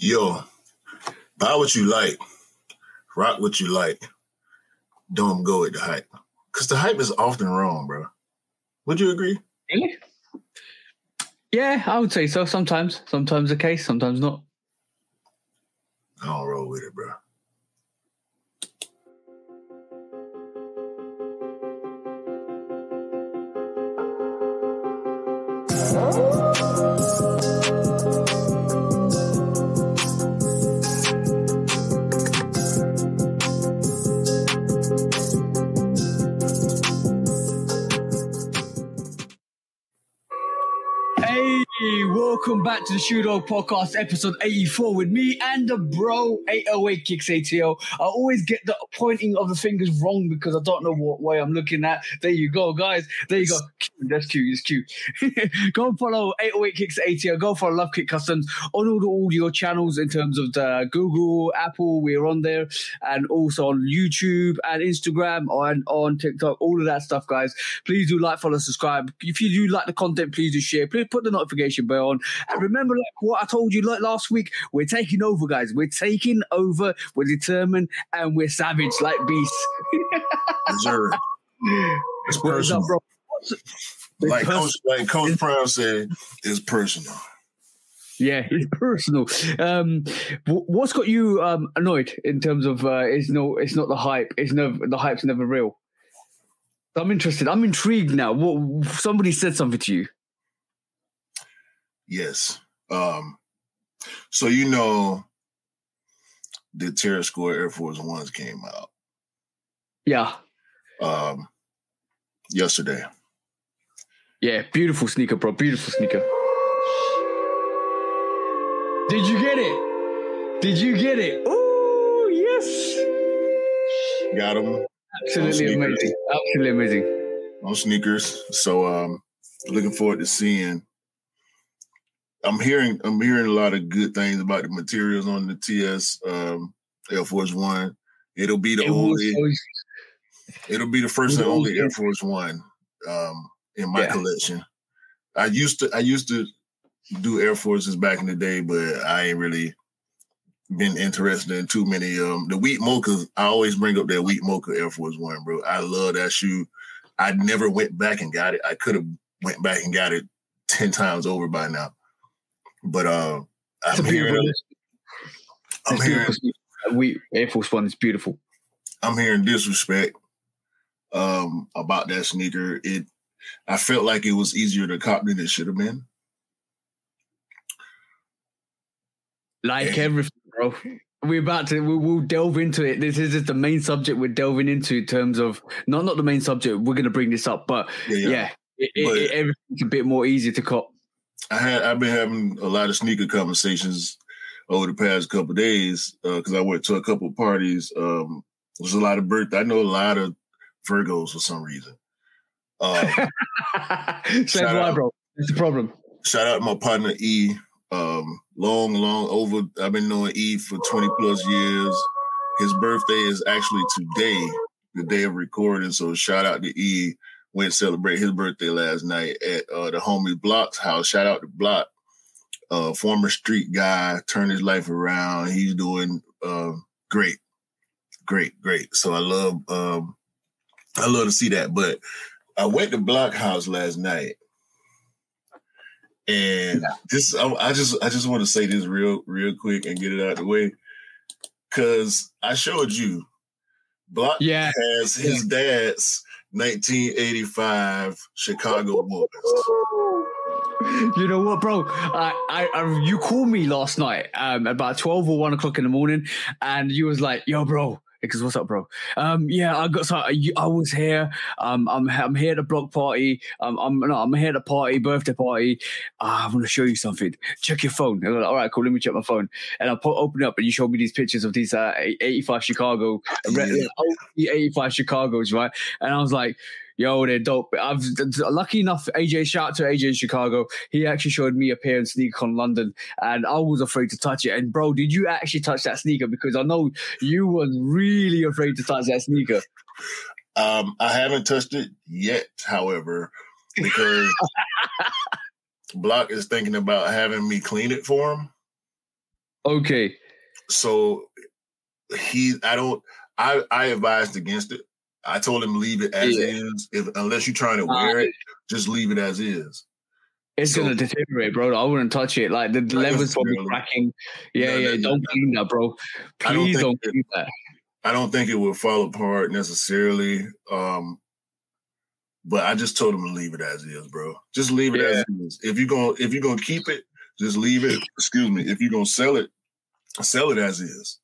Yo, buy what you like, rock what you like. Don't go with the hype. Because the hype is often wrong, bro. Would you agree? Really? Yeah, I would say so. Sometimes the case, sometimes not. I don't roll with it, bro. Welcome back to the Shoe Dog Podcast, episode 84, with me and the bro, 808 Kicks ATL. I always get the pointing of the fingers wrong because I don't know what way I'm looking at. There you go, guys. There you go. That's cute. It's cute. Go and follow 808 Kicks ATL. Go follow Lovekickscustom on all the audio channels in terms of the Google, Apple. We're on there, and also on YouTube and Instagram and on TikTok. All of that stuff, guys. Please do like, follow, subscribe. If you do like the content, please do share. Please put the notification bell on. And remember, like what I told you like last week, we're taking over, guys. We're taking over. We're determined and we're savage like beasts. Reserve. It's personal. Up, like Coach Brown said, it's personal. Yeah, it's personal. What's got you annoyed in terms of it's not the hype. The hype's never real. I'm interested. I'm intrigued now. What somebody said something to you? Yes. So the Terror Squad Air Force Ones came out. Yeah. Yesterday. Yeah, beautiful sneaker, bro. Beautiful sneaker. Did you get it? Oh, yes. Got them. Absolutely amazing. Absolutely amazing. On sneakers. So looking forward to seeing. I'm hearing a lot of good things about the materials on the TS Air Force One. It'll be the first and only Air Force One in my collection. I used to do Air Forces back in the day, but I ain't really been interested in too many. The Wheat Mochas, I always bring up that Wheat Mocha Air Force One, bro. I love that shoe. I never went back and got it. I could have went back and got it 10 times over by now. But I'm hearing Air Force One is beautiful. I'm hearing disrespect about that sneaker. I felt like it was easier to cop than it should have been. Everything, bro. We'll delve into it. This is just the main subject we're delving into in terms of not the main subject. We're going to bring this up, but everything's a bit more easy to cop. I've been having a lot of sneaker conversations over the past couple of days because I went to a couple of parties. There's a lot of birthday. I know a lot of Virgos for some reason. Why, bro? That's the problem. Shout out to my partner E. Long over. I've been knowing E for 20 plus years. His birthday is actually today, the day of recording. So shout out to E. Went to celebrate his birthday last night at the homie Block's house. Shout out to Block, former street guy, turned his life around. He's doing great. So I love to see that. But I went to Block house last night, and I just want to say this real quick and get it out of the way, because I showed you Block has his dad's 1985 Chicago Bulls. You know what, bro? You called me last night about 12 or 1 o'clock in the morning, and you was like, "Yo, bro." Because what's up, bro? I was here. I'm here at the block party. I'm here at the party, birthday party. I want to show you something. Check your phone. Like, all right, cool. Let me check my phone. And I open it up, and you showed me these pictures of these 85 Chicago, 85 Chicagos, right? And I was like, yo, they're dope. I've lucky enough, shout out to AJ in Chicago. He actually showed me a pair in SneakerCon London, and I was afraid to touch it. And bro, did you actually touch that sneaker? Because I know you was really afraid to touch that sneaker. I haven't touched it yet, however, because Block is thinking about having me clean it for him. Okay. So I advised against it. I told him leave it as is. Unless you're trying to wear it, just leave it as is. It's gonna deteriorate, bro. I wouldn't touch it. Like the leather's probably cracking. Yeah, don't clean that, bro. Please don't clean that. I don't think it will fall apart necessarily. But I just told him to leave it as is, bro. Just leave it as is. If you're gonna keep it, just leave it. Excuse me. If you're gonna sell it as is.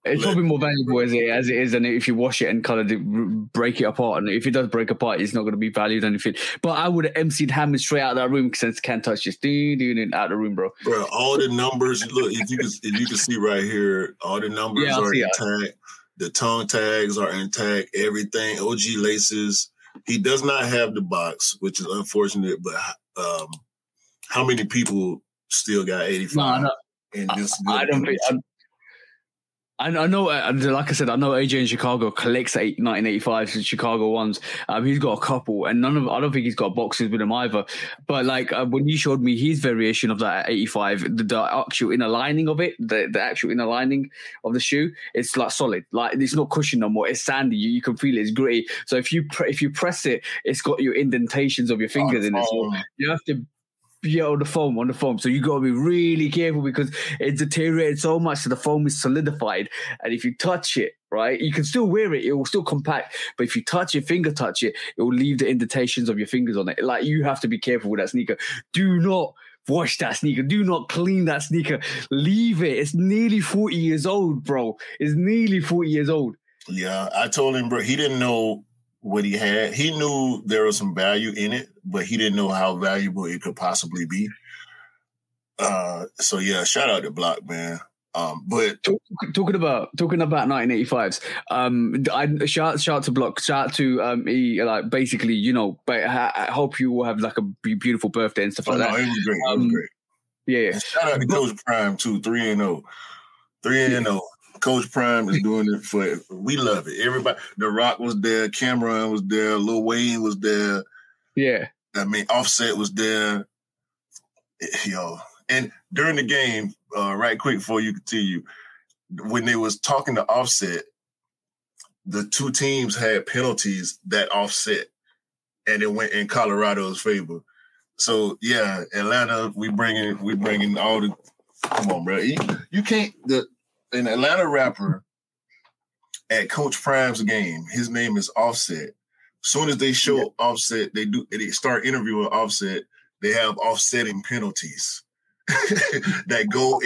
It's probably more valuable as it is than if you wash it and kind of break it apart. And if it does break apart, it's not going to be valued anything. But I would have emceed Hammond straight out of that room since can't touch this. Out of the room, bro. Bro, all the numbers. Look, if you can see right here, all the numbers are intact. The tongue tags are intact. Everything. OG laces. He does not have the box, which is unfortunate. But how many people still got 85? No, I don't think. I know, like I said, I know AJ in Chicago collects 1985s Chicago ones. He's got a couple, and I don't think he's got boxes with him either. But like when you showed me his variation of that 85, the actual inner lining of it, the actual inner lining of the shoe, it's like solid. Like it's not cushion no more. It's sandy. You can feel it. It's gritty. So if you press it, it's got your indentations of your fingers in it. So you have to. Yeah, on the foam. So you got to be really careful because it's deteriorated so much so the foam is solidified. And if you touch it, right, you can still wear it. It will still compact. But if you touch it, finger touch it, it will leave the indentations of your fingers on it. Like, you have to be careful with that sneaker. Do not wash that sneaker. Do not clean that sneaker. Leave it. It's nearly 40 years old, bro. It's nearly 40 years old. Yeah, I told him, bro, he didn't know what he had. He knew there was some value in it, but he didn't know how valuable it could possibly be. So yeah, shout out to Block, man. But talking about 1985s, I shout to Block, shout to he, like, basically, you know, but I hope you will have like a beautiful birthday and stuff like that. It was great. It was great. Yeah. And shout out to Coach Prime too, 3-0. 3-0. Coach Prime is doing it for. We love it. Everybody. The Rock was there. Cameron was there. Lil Wayne was there. Yeah. I mean, Offset was there. Yo, and during the game, right quick before you continue, when they was talking to Offset, the two teams had penalties that offset, and it went in Colorado's favor. So yeah, Atlanta, we bringing all the. Come on, bro. You can't. An Atlanta rapper at Coach Prime's game, his name is Offset. As soon as they show Offset, they start interviewing Offset. They have offsetting penalties that go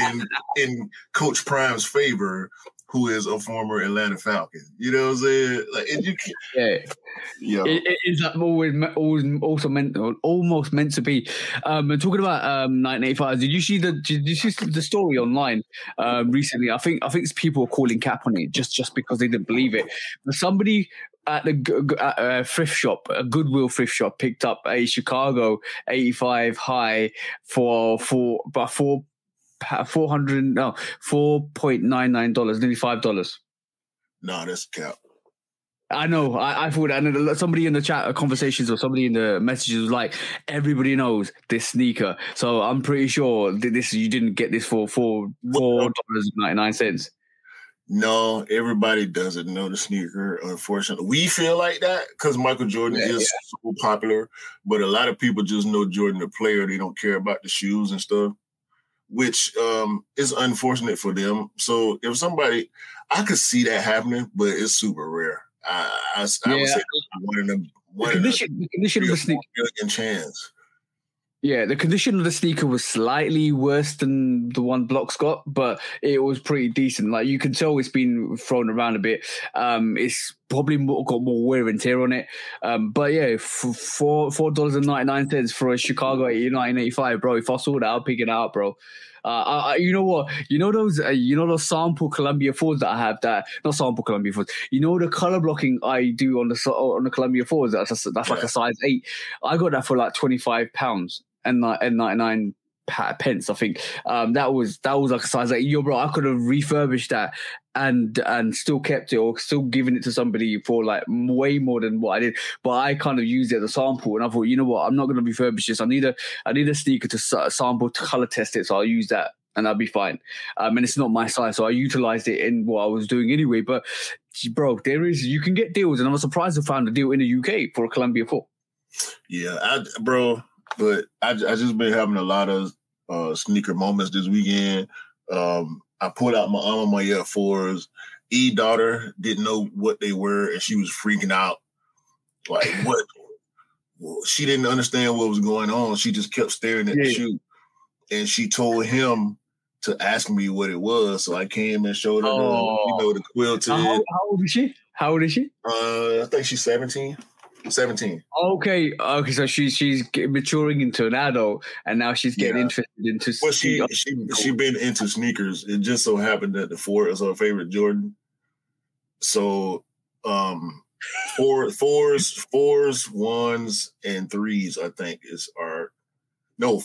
in Coach Prime's favor, who is a former Atlanta Falcon. You know what I'm saying? Like, you can't. Yeah. It is almost meant to be. And talking about 1985, did you see the story online recently? I think people are calling cap on it just because they didn't believe it. But somebody at the thrift shop, a Goodwill thrift shop, picked up a Chicago 85 high for about $4.99, nearly $5. No, that's cap. I know. I thought that. And somebody in the chat conversations or somebody in the messages was like, everybody knows this sneaker. So I'm pretty sure you didn't get this for $4.99. No, everybody doesn't know the sneaker, unfortunately. We feel like that because Michael Jordan is so popular, but a lot of people just know Jordan the player. They don't care about the shoes and stuff, which is unfortunate for them. So if somebody, I could see that happening, but it's super rare. I would say one of them. The condition of the sneaker, million chance. Yeah, the condition of the sneaker was slightly worse than the one Block's got, but it was pretty decent. Like, you can tell it's been thrown around a bit. It's probably got more wear and tear on it. But yeah, for $4.99 for a Chicago 1985, bro. If I saw that, I'll pick it out, bro. You know what? You know those sample Columbia 4s that I have, that not sample Columbia 4s. You know the color blocking I do on the Columbia 4s. That's like a size 8. I got that for like £25 and 99 pence, I think. That was like a size 8. Yo, bro, I could have refurbished that and still kept it or still given it to somebody for like way more than what I did. But I kind of used it as a sample, and I thought, you know what, I'm not going to refurbish this. I need a sneaker to sample, to color test it, so I'll use that and I'll be fine. And it's not my size, so I utilized it in what I was doing anyway. But bro, you can get deals, and I was surprised I found a deal in the UK for a Columbia 4. Yeah, but I just been having a lot of sneaker moments this weekend. I pulled out my Alma Air 4s. Daughter didn't know what they were, and she was freaking out. Like, what? Well, she didn't understand what was going on. She just kept staring at the shoe. And she told him to ask me what it was. So I came and showed her the quilted. How old is she? I think she's 17. 17. Okay. So she's maturing into an adult, and now she's getting interested into. Well, she been into sneakers. It just so happened that the 4 is her favorite Jordan. So, fours, 1s, and 3s. I think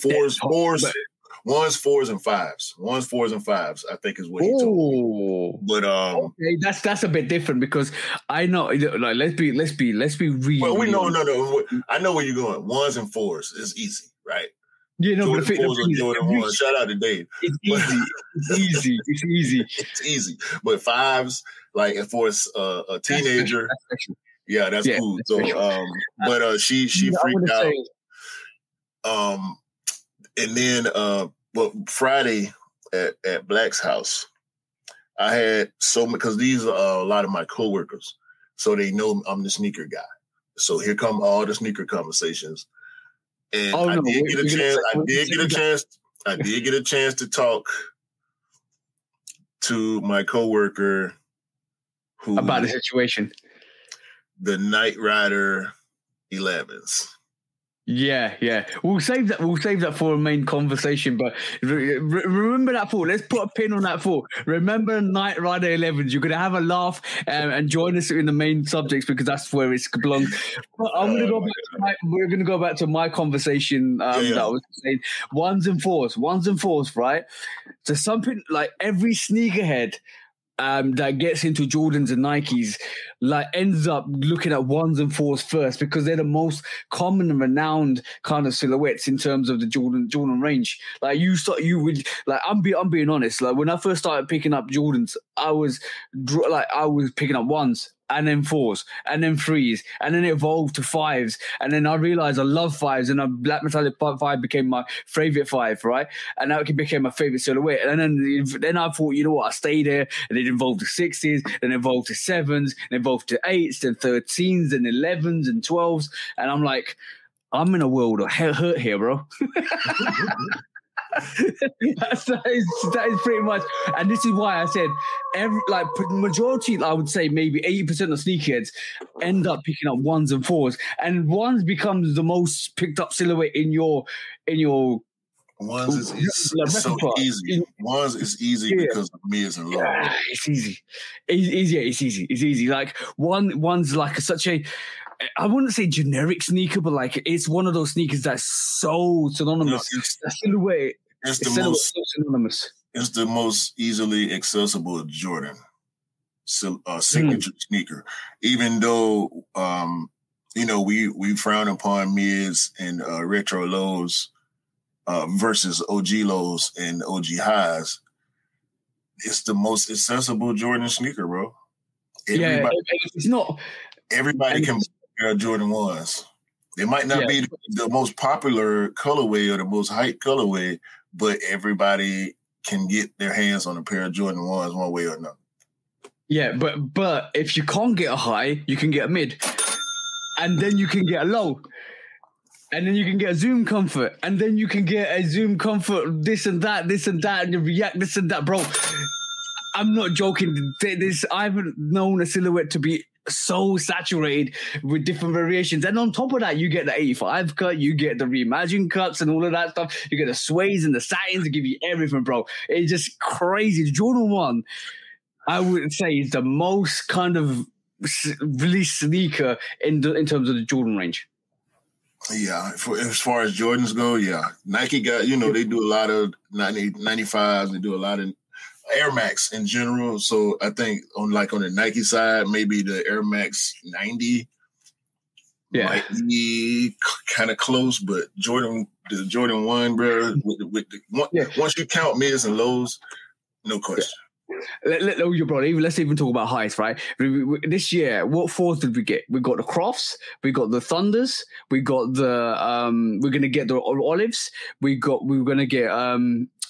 fours, 1s, 4s, and 5s. 1s, 4s, and 5s. I think is what he told me. But okay, that's a bit different because I know. Like, let's be real. Well, we know. No. I know where you're going. 1s and 4s is easy, right? Yeah, no, Jordan 4s or Jordan 1. Shout out to Dave. It's easy. It's easy. It's easy. But 5s, like for a teenager, that's cool. So, but she freaked out. And then, Friday at Black's house, I had because these are a lot of my coworkers, so they know I'm the sneaker guy. So here come all the sneaker conversations, and I did get a chance to talk to my coworker about the situation, the Knight Rider 11s. Yeah. We'll save that for a main conversation. But remember that thought. Let's put a pin on that thought. Remember Knight Rider 11s. You're gonna have a laugh and join us in the main subjects because that's where it belongs. But we're gonna go back to my conversation that I was saying. 1s and 4s, right? So something like every sneakerhead that gets into Jordans and Nikes, like ends up looking at 1s and 4s first because they're the most common and renowned kind of silhouettes in terms of the Jordan range. Like I'm being honest. Like when I first started picking up Jordans, I was picking up 1s. And then 4s, and then 3s, and then it evolved to 5s. And then I realized I love 5s, and a black metallic 5 became my favorite 5, right? And that became my favorite silhouette. And then I thought, you know what, I stayed there, and it evolved to 6s, then evolved to 7s, and evolved to 8s, then 13s, and 11s, and 12s. And I'm like, I'm in a world of hurt here, bro. that is pretty much, and this is why I said majority, I would say maybe 80% of sneakerheads end up picking up 1s and 4s, and 1s becomes the most picked up silhouette in your 1s is so easy. 1s is easy because of mids and lows. It's easy. It's easy. Like 1's like such a, I wouldn't say generic sneaker, but like it's one of those sneakers that's so synonymous. Silhouette. It's synonymous. It's the most easily accessible Jordan signature sneaker. Even though we frown upon mids and retro lows versus OG lows and OG highs, it's the most accessible Jordan sneaker, bro. It's not. Everybody can wear Jordan 1s. They might not be the most popular colorway or the most hype colorway, but everybody can get their hands on a pair of Jordan 1s one way or another. Yeah, but if you can't get a high, you can get a mid. And then you can get a low. And then you can get a Zoom Comfort. And then you can get a Zoom Comfort, this and that, and you react this and that. Bro, I'm not joking. I haven't known a silhouette to be so saturated with different variations. And on top of that, you get the 85 cut, you get the reimagined cuts and all of that stuff. You get the suedes and the satins to give you everything, bro. It's just crazy. The Jordan 1, I would say, is the most kind of released sneaker in terms of the Jordan range. Yeah, as far as Jordans go, yeah. Nike got, they do a lot of 95s. They do a lot of Air Max in general. So I think on the Nike side, maybe the Air Max 90 Yeah. Might be kind of close, but the Jordan 1, bro, once you count mids and lows, no question. Let's even talk about highs, right? This year, what fours did we get? We got the Crofts, we got the Thunders, we got the we're gonna get the Olives, we're gonna get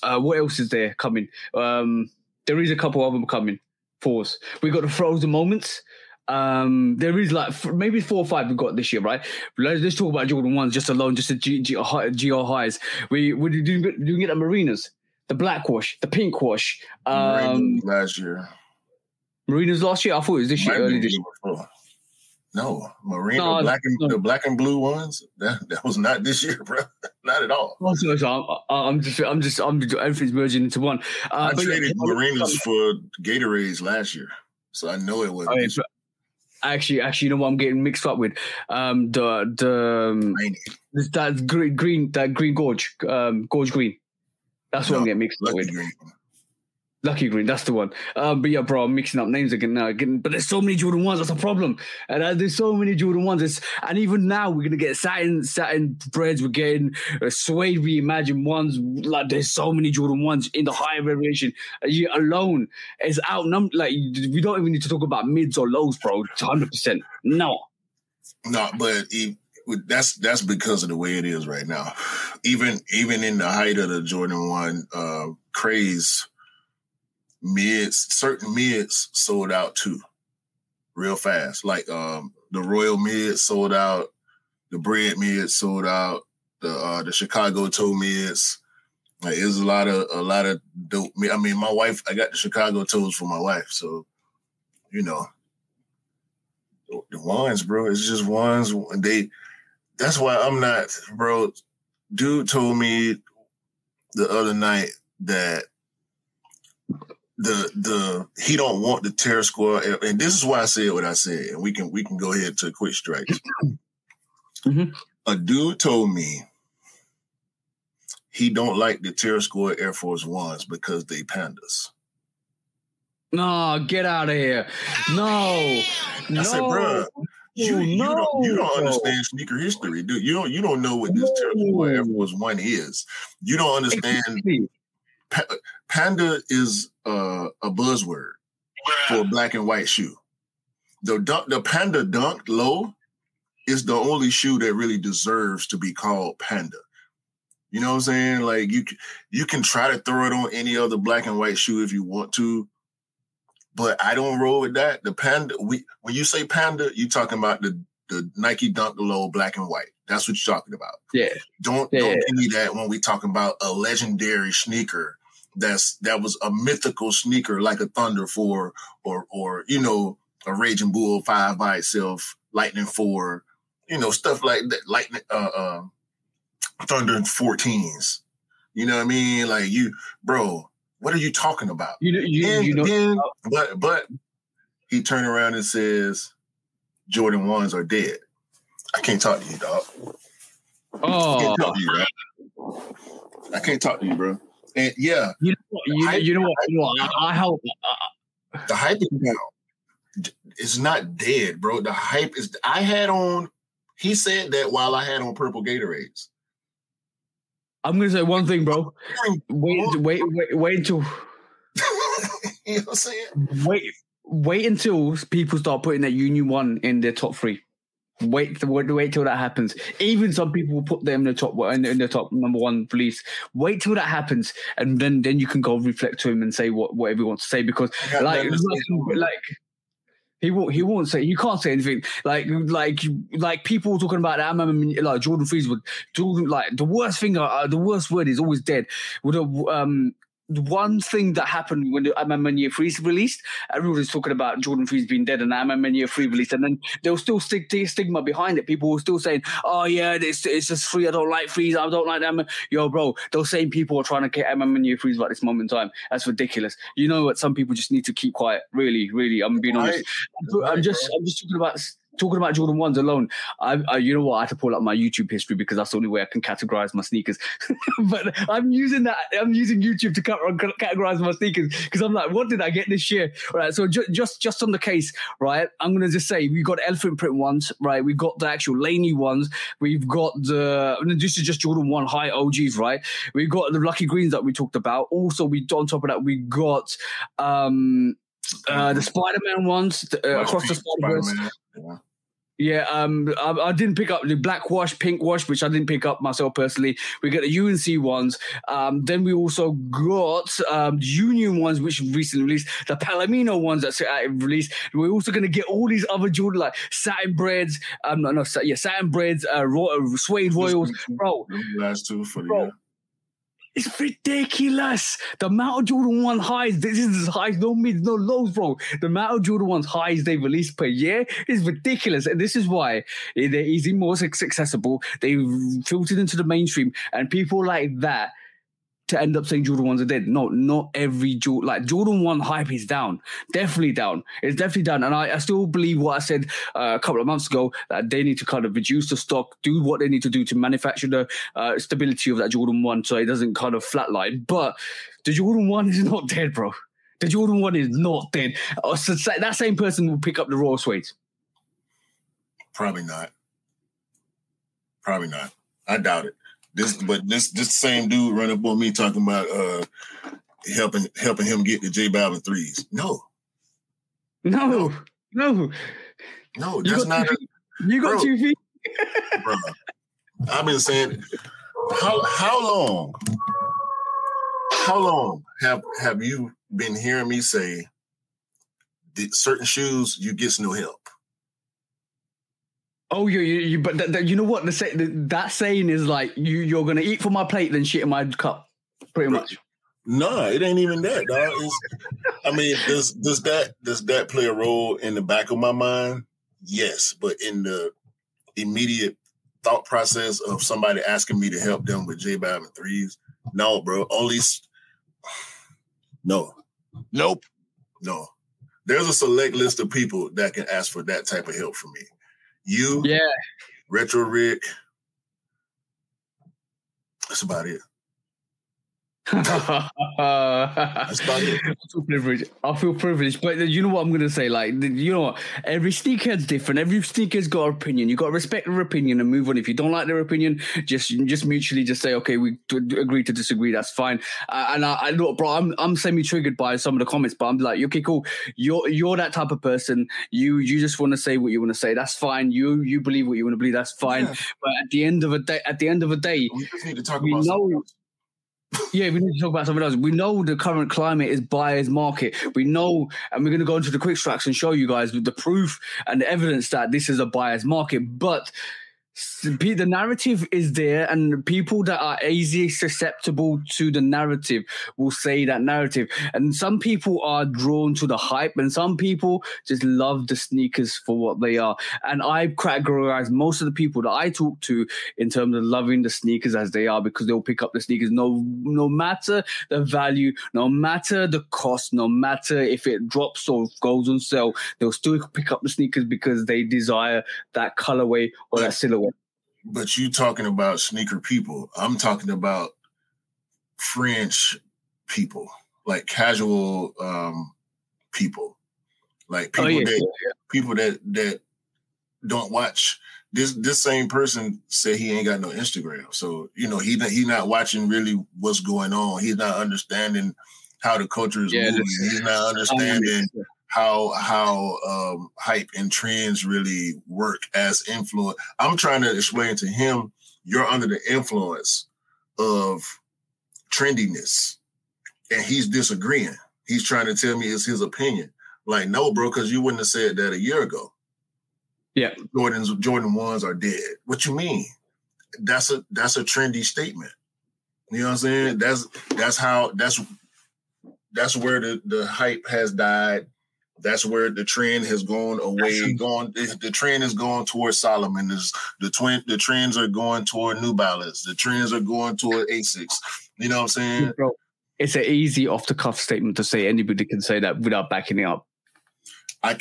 what else is there coming? There is a couple of them coming. Fours. We got the Frozen Moments. There is like maybe 4 or 5 we got this year, right? Let's talk about Jordan 1s just alone, just the GR highs. We didn't get the Marinas. The black wash, the pink wash. Last year. Marinas last year? I thought it was this year, early this year. No, the black and blue ones. That was not this year, bro. Not at all. I'm just everything's merging into one. I traded Marinas for Gatorades last year, so I know it wasn't. Actually, you know what I'm getting mixed up with? That green gorge, gorge green. That's what I'm getting mixed up with. Lucky Green, that's the one. But yeah, bro, I'm mixing up names again now. But there's so many Jordan 1s, that's a problem. And there's so many Jordan 1s. And even now, we're going to get satin breads. We're getting suede reimagined ones. Like, there's so many Jordan 1s in the higher variation. You alone is outnumbered. Like, we don't even need to talk about mids or lows, bro. It's 100%. No, but that's because of the way it is right now. Even in the height of the Jordan 1 craze, certain mids sold out too, real fast. Like the Royal mids sold out, the Bread mids sold out, the Chicago toe mids. Like, there's a lot of dope. I mean, my wife, I got the Chicago toes for my wife, so you know the ones, bro. It's just ones. That's why I'm not, bro. Dude told me the other night that he don't want the Terror Squad, and this is why I said what I said, and we can go ahead to quick strikes. Mm-hmm. A dude told me he don't like the Terror Squad Air Force Ones because they pandas. No, get out of here. No. I said, bro, you don't understand sneaker history, dude. You don't know what this Terror Squad Air Force One is. You don't understand. Panda is a buzzword for a black and white shoe. The Panda Dunk Low is the only shoe that really deserves to be called Panda. You know what I'm saying? Like, you can try to throw it on any other black and white shoe if you want to, but I don't roll with that. The Panda, when you say Panda, you're talking about the Nike Dunk Low black and white. That's what you're talking about. Yeah. Don't give me that when we talking about a legendary sneaker. That was a mythical sneaker like a Thunder 4 or you know, a Raging Bull 5 by itself, Lightning 4, you know, stuff like that, Lightning Thunder 14s. You know what I mean? Like, bro, what are you talking about? But he turned around and says Jordan 1s are dead. I can't talk to you, dog. Oh, I can't talk to you, right? I can't talk to you, bro. And yeah, you know what? I hope the hype is down. It's not dead, bro. The hype is. He said that while I had on purple Gatorades. I'm gonna say one thing, bro. Wait until. You know what I'm saying? Wait until people start putting that Union 1 in their top 3. Wait till that happens. Even some people will put them in the top number 1 release. Wait till that happens, and then you can go reflect to him and say whatever he wants to say, because he won't say, you can't say anything. Like people talking about that. Like Jordan 3s were Jordan, like the worst word is always dead. The one thing that happened when the MM Year 3 released, everyone was talking about Jordan 3's being dead and the MM Year 3 released, and then there was still stigma behind it. People were still saying, oh yeah, it's just 3, I don't like 3s, I don't like them. Yo, bro, those same people are trying to get MM Year 3s at this moment in time. That's ridiculous. You know what? Some people just need to keep quiet. Really, I'm being honest. I'm just talking about talking about Jordan 1s alone, I you know what? I had to pull up my YouTube history because that's the only way I can categorize my sneakers. But I'm using YouTube to categorize my sneakers because I'm like, what did I get this year? Right. So just on the case, right? I'm gonna just say we got elephant print ones, right? We got the actual Laney ones. We've got this is just Jordan 1 high OGs, right? We got the Lucky Greens that we talked about. Also, on top of that, we got the Spider-Man ones across the Spider-Verse. Yeah, I didn't pick up the black wash, pink wash, which I didn't pick up myself personally. We got the UNC ones. Then we also got Union ones, which recently released. The Palomino ones that released. We're also going to get all these other Jordan, like satin breads. Satin breads, suede royals. Bro, last two for the year. It's ridiculous. The amount of Jordan 1 highs, this is highs, no mids, no lows, bro. The amount of Jordan 1's highs they release per year is ridiculous. And this is why they're easy, more accessible. They filtered into the mainstream. And people like that to end up saying Jordan 1s are dead. No, not every Jordan. Like Jordan 1 hype is down. Definitely down. It's definitely down. And I still believe what I said a couple of months ago, that they need to kind of reduce the stock, do what they need to do to manufacture the stability of that Jordan 1 so it doesn't kind of flatline. But the Jordan 1 is not dead, bro. The Jordan 1 is not dead. So that same person will pick up the Royal Suede. Probably not. I doubt it. This same dude running up on me talking about helping him get the J Balvin 3s. No, that's not. You got 2 feet, bro. I've been saying, how long have you been hearing me say that certain shoes you get no help? Oh, but you know what? That saying is like, you're going to eat from my plate, then shit in my cup, pretty much. No, it ain't even that, dog. Does that play a role in the back of my mind? Yes, but in the immediate thought process of somebody asking me to help them with J Balvin 3s, no, bro. Nope. No. There's a select list of people that can ask for that type of help from me. You, Retro Rick. That's about it. That's about it. I feel privileged, but you know what I'm going to say? Like, you know what? Every sneakerhead's different. Every sneaker's got an opinion. You got to respect their opinion and move on. If you don't like their opinion, just mutually just say, okay, we agree to disagree. That's fine. And I look, bro, I'm semi-triggered by some of the comments, but I'm like, okay, cool. You're that type of person. You just want to say what you want to say. That's fine. You believe what you want to believe. That's fine. Yeah. But at the end of the day, we just need to talk about something else. Yeah, we need to talk about something else. We know the current climate is buyer's market. We know, and we're going to go into the quick tracks and show you guys with the proof and the evidence that this is a buyer's market. But the narrative is there, and people that are easily susceptible to the narrative will say that narrative. And some people are drawn to the hype, and some people just love the sneakers for what they are. And I categorize most of the people that I talk to in terms of loving the sneakers as they are, because they'll pick up the sneakers no matter the value, no matter the cost, no matter if it drops or goes on sale, they'll still pick up the sneakers because they desire that colorway or that silhouette. But you talking about sneaker people. I'm talking about fringe people, like casual people, like people people that don't watch. This same person said he ain't got no Instagram, so he not watching really what's going on. He's not understanding how the culture is moving. He's not understanding how hype and trends really work as influence. I'm trying to explain to him, you're under the influence of trendiness, and he's disagreeing. He's trying to tell me it's his opinion. Like, no, bro, because you wouldn't have said that a year ago. Yeah, Jordan 1s are dead. What you mean? That's a trendy statement. You know what I'm saying? That's where the hype has died. That's where the trend has gone away. The trend is going towards Solomon. The trends are going toward New Balance. The trends are going toward Asics. You know what I'm saying? Bro, it's an easy off-the-cuff statement to say. Anybody can say that without backing it up. I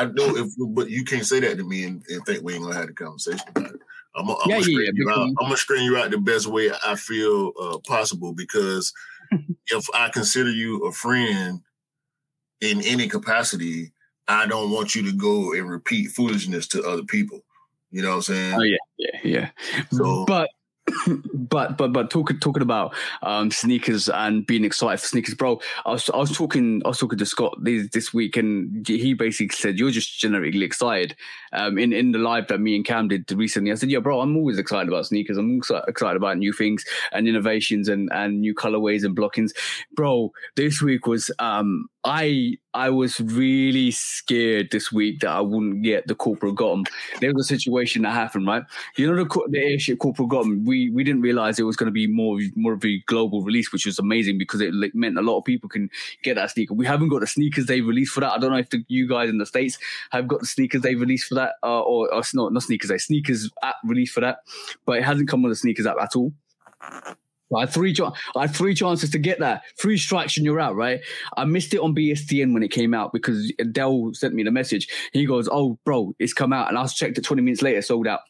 know but you can't say that to me and think we ain't gonna have a conversation about it. I'm gonna screen you out the best way I feel possible, because if I consider you a friend in any capacity, I don't want you to go and repeat foolishness to other people. You know what I'm saying? Oh yeah. So, but talking about sneakers and being excited for sneakers, bro. I was talking to Scott this week, and he basically said you're just generically excited. In the live that me and Cam did recently, I said, yeah, bro, I'm always excited about sneakers. I'm excited about new things and innovations and new colorways and blockings, bro. This week was I was really scared this week that I wouldn't get the corporate Gotham. There was a situation that happened, right? You know, the airship corporate Gotham, we didn't realize it was going to be more of a global release, which was amazing because it meant a lot of people can get that sneaker. We haven't got the sneakers they released for that. I don't know if you guys in the States have got the sneakers they released for that, or not sneakers app released for that, but it hasn't come on the sneakers app at all. I had three chances to get that. 3 strikes and you're out, right? I missed it on BSTN when it came out because Dell sent me the message. He goes, "Oh, bro, it's come out." And I checked it 20 minutes later, sold out.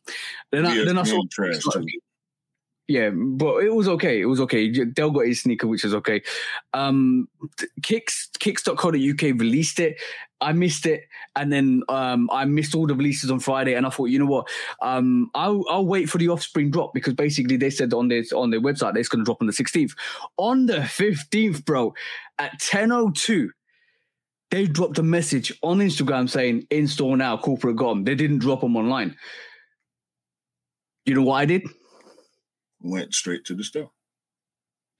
Then I saw trash too. Yeah, but it was okay. It was okay. Dell got his sneaker, which is okay. Kicks.co.uk released it. I missed it, and then I missed all the releases on Friday. And I thought, you know what? I'll wait for the Offspring drop, because basically they said on their website it's going to drop on the 16th. On the 15th, bro, at 10:02. They dropped a message on Instagram saying in store now, corporate Gotham. They didn't drop them online. You know what I did? Went straight to the store.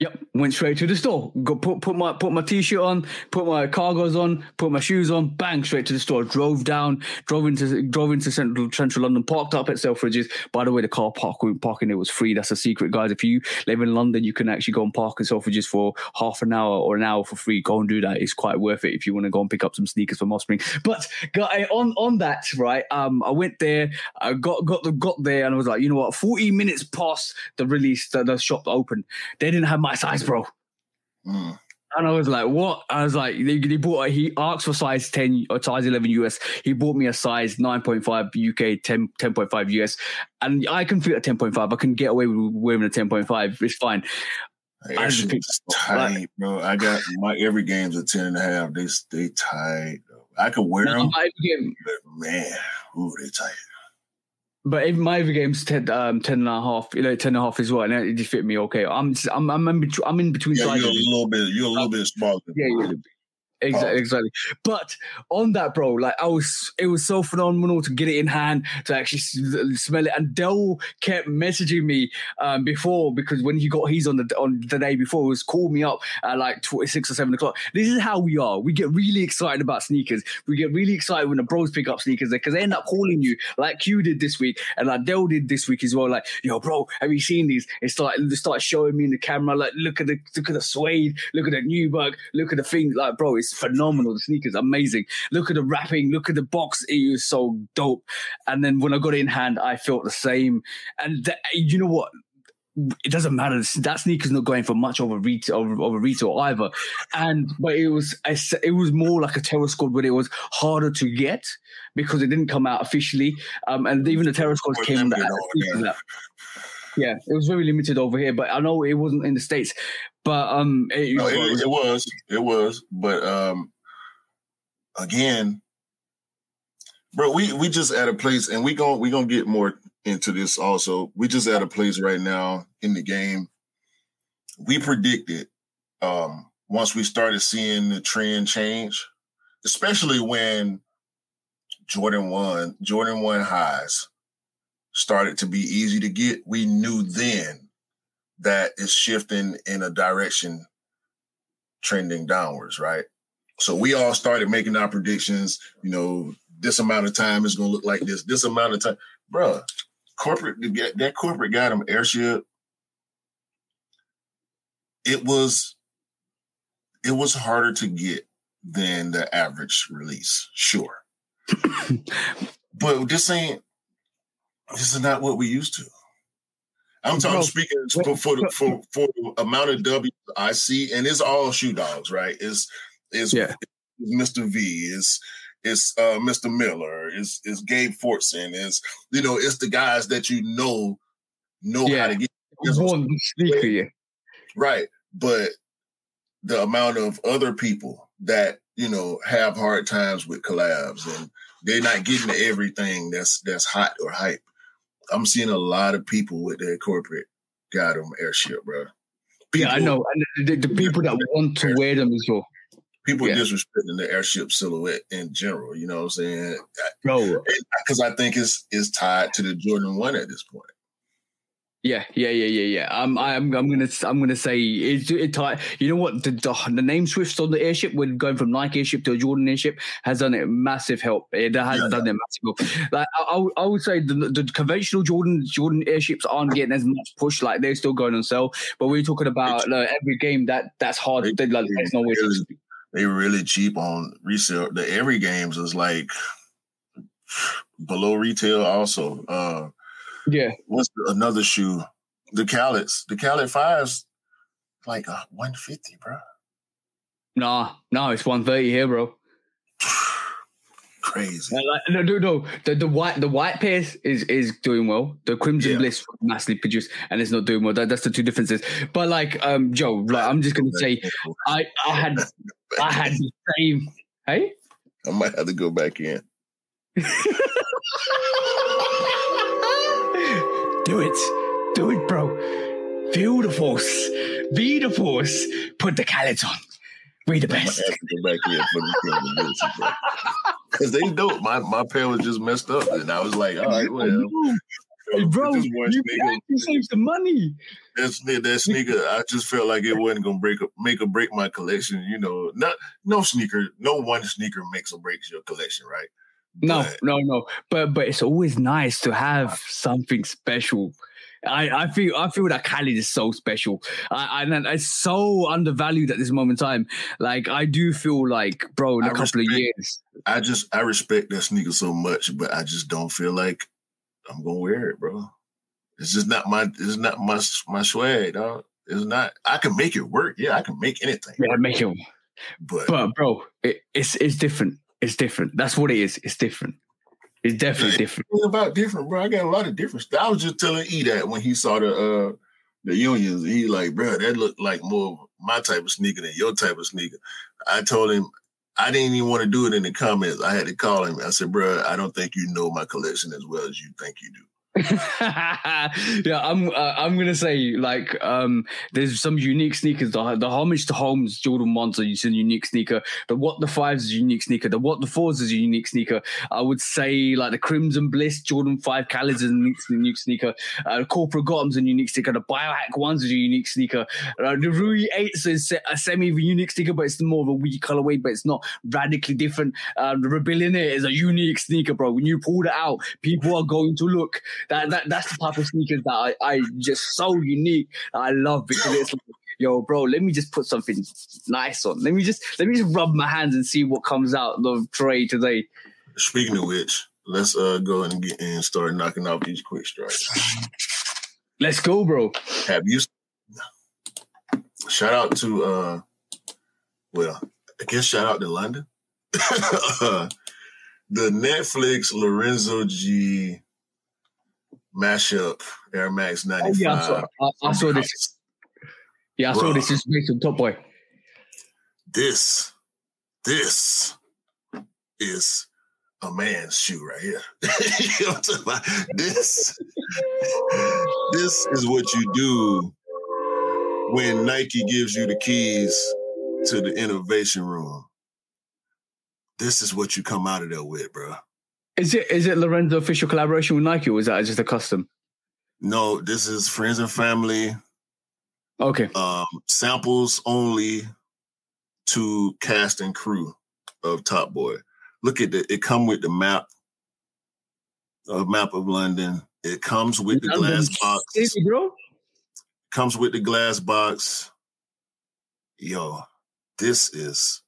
Yep, went straight to the store. Go put my t-shirt on, put my cargos on, put my shoes on, bang, straight to the store. Drove into central London, parked up at Selfridges. By the way, the car parking it was free. That's a secret, guys. If you live in London, you can actually go and park at Selfridges for half an hour or an hour for free. Go and do that. It's quite worth it if you want to go and pick up some sneakers from Offspring. But on that, right? I went there. I got there, and I was like, you know what? 40 minutes past the release, the shop opened. They didn't have my size, bro. And I was like, what? I was like, he asked for size 10 or size 11 US. He bought me a size 9.5 UK, 10.5 US. And I can fit a 10.5. I can get away with wearing a 10.5. It's fine. It's tight, bro. I got my every game's a 10.5. They stay tight. I can wear them, but man, they tight. But if my every game's 10.5, 10.5 as well, and it just fit me okay. I'm in between sizes. You're a little bit smaller. Yeah. Exactly. But on that, bro, like it was so phenomenal to get it in hand, to actually smell it. And Dell kept messaging me before, because when he got his on the day before, he was called me up at like 6 or 7 o'clock. This is how we are. We get really excited about sneakers. We get really excited when the bros pick up sneakers, because they end up calling you like Q did this week, and like Dell did this week as well. Like, yo, bro, have you seen these? It's like they start showing me in the camera, like, look at the suede, look at the Nubuck, look at the thing, like, bro, it's phenomenal. The sneakers, amazing. Look at the wrapping, look at the box. It was so dope. And then when I got it in hand, I felt the same. And you know what? It doesn't matter. That sneaker's not going for much over retail either. But it was more like a Terror Squad, but it was harder to get because it didn't come out officially. And even the Terror Squads came on that. Yeah, it was very limited over here, but I know it wasn't in the States. But it was. But again, bro, we just at a place, and we gonna get more into this also. We just at a place right now in the game. We predicted once we started seeing the trend change, especially when Jordan 1 highs started to be easy to get. We knew then that it's shifting in a direction trending downwards, right? So we all started making our predictions, this amount of time is going to look like this amount of time. Bruh, that corporate got them airship. It was harder to get than the average release, sure. But this is not what we used to. I'm speaking for the amount of W's I see, and it's all shoe dogs, right? It's Mr. V, it's Mr. Miller, it's Gabe Fortson, it's the guys that know how to get one sneaker, yeah. Right. But the amount of other people that, have hard times with collabs and they're not getting to everything that's hot or hype. I'm seeing a lot of people with their corporate goddamn airship, bro. I know. And the people that want to wear them as well. People disrespecting the airship silhouette in general, you know what I'm saying? Bro. Because I think it's tied to the Jordan 1 at this point. Yeah. I'm gonna say it tight. You know what? The name switched on the airship when going from Nike airship to a Jordan airship has done it massive help. It has done it massive help. Like I would say the conventional Jordan airships aren't getting as much push. Like they're still going on sale. But we're talking about every game that's hard. There's no way. They really cheap on resale. The every games is like below retail also. What's another shoe? The Khaled's. The Khaled 5's like $150, bro. No, it's $130 here, bro. Crazy. No. The white pair is doing well. The Crimson Bliss massively produced, and it's not doing well. That's the two differences. But Joe, I'm just gonna say, I had the same. Hey, I might have to go back in. Do it, bro. Feel the force. Be the force. Put the Khaled's on. We the best. I have to go back in for the bro. Because they dope. My pair was just messed up, and I was like, all right, well. Hey, bro, you save some money. That sneaker, I just felt like it wasn't gonna make or break my collection. No one sneaker makes or breaks your collection, right? No. But it's always nice to have something special. I feel that Khaled is so special. And it's so undervalued at this moment in time. Like I do feel like, bro, in a couple of years. I respect that sneaker so much, but I just don't feel like I'm gonna wear it, bro. It's just not my swag, dog. It's not. I can make it work. Yeah, I can make anything. Yeah, make it work. But bro, it's different. It's different. That's what it is. It's different. It's definitely different. It's about different, bro. I got a lot of different stuff. I was just telling E that when he saw the unions, he like, bro, that looked like more of my type of sneaker than your type of sneaker. I told him I didn't even want to do it in the comments. I had to call him. I said, bro, I don't think you know my collection as well as you think you do. Yeah, I'm gonna say there's some unique sneakers. The homage to Holmes Jordan 1s is a unique sneaker. The What the 5s is a unique sneaker. The What the 4s is a unique sneaker. I would say the Crimson Bliss Jordan 5 Khaled's is a unique sneaker. The Corporate Gotham's a unique sneaker. The Biohack 1s is a unique sneaker. The Rui 8s is a semi-unique sneaker, but it's more of a weak colorway, but it's not radically different. The Rebellionaire is a unique sneaker, bro. When you pull it out, people are going to look. That's the type of sneakers that I just so unique. I love because it's like, yo, bro, let me just put something nice on. Let me just rub my hands and see what comes out of the tray today. Speaking of which, let's go and get and start knocking off these quick strikes. Let's go, bro. Have you? Shout out to shout out to London. The Netflix Lorenzo G mashup Air Max 95. Yeah, I saw this. Yeah, I saw this. It's based on Top Boy. This is a man's shoe right here. You know what I'm talking about? This is what you do when Nike gives you the keys to the innovation room. This is what you come out of there with, bro. Is it Lorenzo official collaboration with Nike, or is that just a custom? No, this is friends and family. Okay. Samples only to cast and crew of Top Boy. Look at it come with the map of London. It comes with the glass box. City, bro. Comes with the glass box. Yo, this is,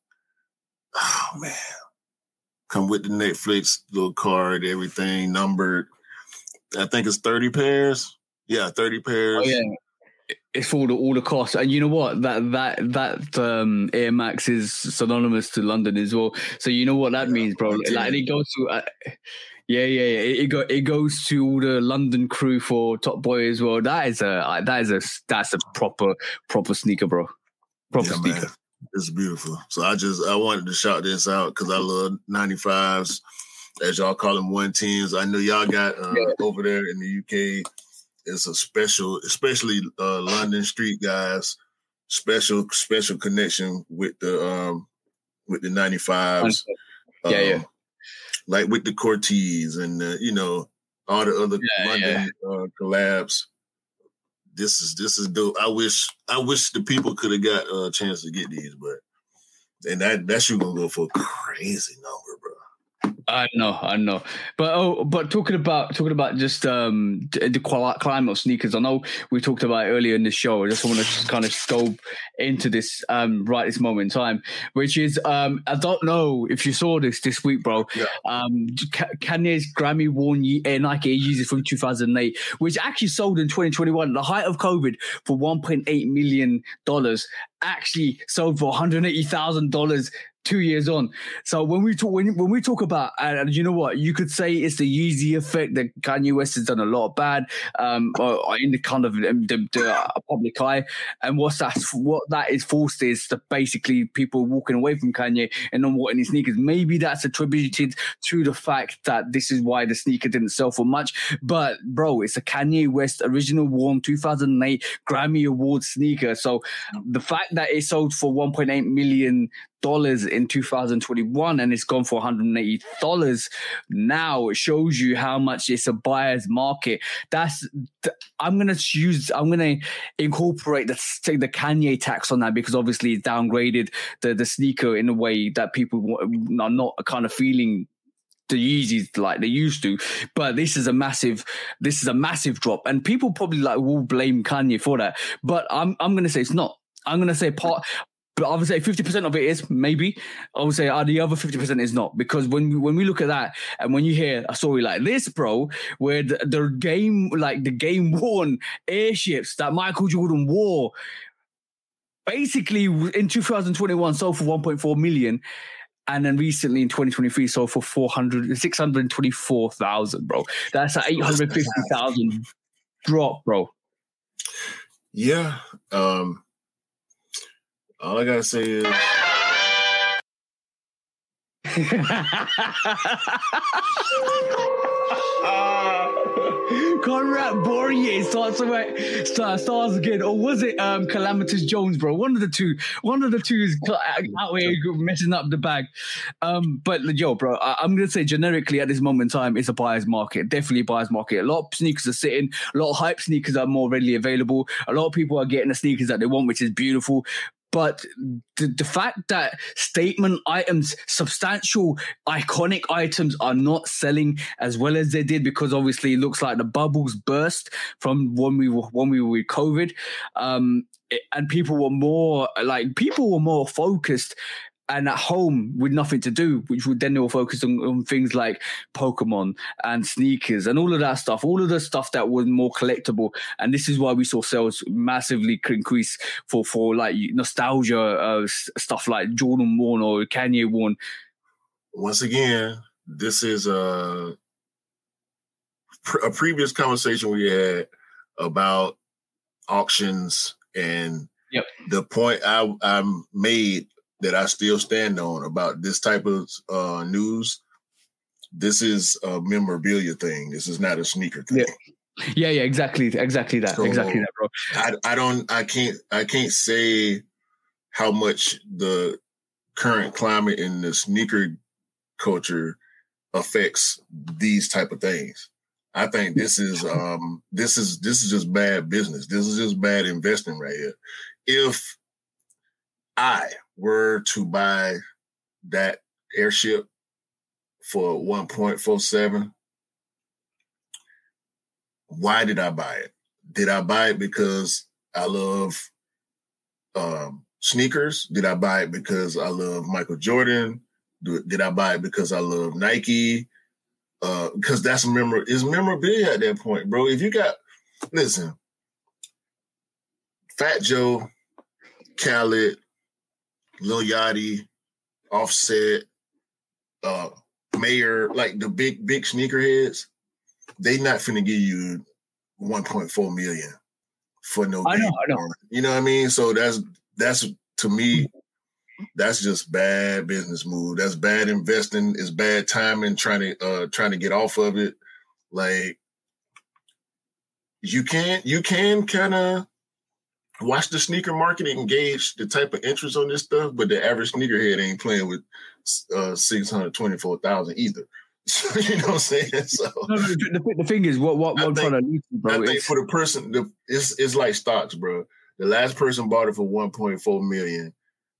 oh man. Come with the Netflix little card, everything numbered. I think it's 30 pairs. Yeah, 30 pairs. Oh, yeah. It's for all the costs, and you know what? That Air Max is synonymous to London as well. So you know what that means, bro. Like, and it goes to yeah. It goes to all the London crew for Top Boy as well. That's a proper sneaker, bro. Proper sneaker. Man. It's beautiful. So I wanted to shout this out because I love 95s, as y'all call them 110s. I know y'all got over there in the UK. It's a special, especially London street guys, special connection with the 95s. Like with the Cortez and all the other London collabs. This is dope. I wish the people could have got a chance to get these, and that shoe gonna go for a crazy number, bro. I know. But talking about just the climate of sneakers, I know we talked about it earlier in the show. I just want to just kind of go into this right this moment in time, which is I don't know if you saw this week, bro. Yeah. Kanye's Grammy worn Nike Air Yeezys from 2008, which actually sold in 2021 at the height of COVID for $1.8 million, actually sold for $180,000 2 years on. So when we talk about, and you know what, you could say it's the Yeezy effect that Kanye West has done a lot of bad in the kind of the public eye, and what that is forced is to basically people walking away from Kanye and not wanting his sneakers. Maybe that's attributed to the fact that this is why the sneaker didn't sell for much. But bro, it's a Kanye West original worn 2008 Grammy Award sneaker. So the fact that it sold for $1.8 million in 2021 and it's gone for $180 now, it shows you how much it's a buyer's market. I'm gonna incorporate the Kanye tax on that, because obviously it's downgraded the sneaker in a way that people are not kind of feeling the Yeezys like they used to. But this is a massive drop, and people probably will blame Kanye for that, but I'm gonna say it's not. I'm gonna say but I would say 50% of it is, maybe. I would say the other 50% is not. Because when we look at that, and when you hear a story like this, bro, where the game-worn airships that Michael Jordan wore, basically in 2021 sold for 1.4 million, and then recently in 2023 sold for 624,000, bro. That's an 850,000 drop, bro. Yeah. All I gotta say is Conrad Bourrier starts again, or was it Calamitous Jones, bro? One of the two is out here messing up the bag. But yo, bro, I'm gonna say generically at this moment in time, it's a buyer's market, definitely a buyer's market. A lot of sneakers are sitting, a lot of hype sneakers are more readily available. A lot of people are getting the sneakers that they want, which is beautiful. But the fact that statement items, substantial, iconic items are not selling as well as they did, because obviously it looks like the bubbles burst from when we were with COVID, and people were more focused and at home with nothing to do, which would then they were focused on things like Pokemon and sneakers and all of that stuff, all of the stuff that was more collectible. And this is why we saw sales massively increase for like nostalgia stuff like Jordan worn or Kanye worn. Once again, this is a previous conversation we had about auctions, and the point I made that I still stand on about this type of news. This is a memorabilia thing. This is not a sneaker thing. Yeah, exactly that. So exactly that, bro. I can't say how much the current climate in the sneaker culture affects these type of things. I think this is just bad business. This is just bad investing right here. If I were to buy that airship for 1.47, why did I buy it? Did I buy it because I love sneakers? Did I buy it because I love Michael Jordan? Did I buy it because I love Nike? Because it's memorabilia at that point, bro. If you got, listen, Fat Joe, Khaled, Lil Yachty, Offset, Mayor, like the big sneakerheads, they not finna give you 1.4 million for no game. I know. You know what I mean? So that's to me, that's just bad business move. That's bad investing. It's bad timing trying to get off of it. Like you can kind of watch the sneaker market and gauge the type of interest on this stuff, but the average sneakerhead ain't playing with 624,000 either. So, you know what I'm saying? So no, the thing is, what I'm trying to do, bro. I think for the person, it's like stocks, bro. The last person bought it for 1.4 million.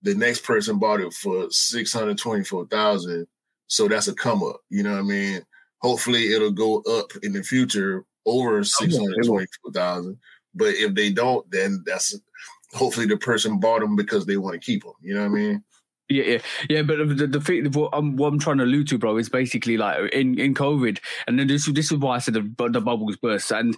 The next person bought it for 624,000. So that's a come up. You know what I mean? Hopefully it'll go up in the future over 624,000. But if they don't, then that's hopefully the person bought them because they want to keep them. You know what I mean? Yeah. But the thing, what I'm trying to allude to, bro, is basically like in COVID, and then this is why I said the bubbles burst, and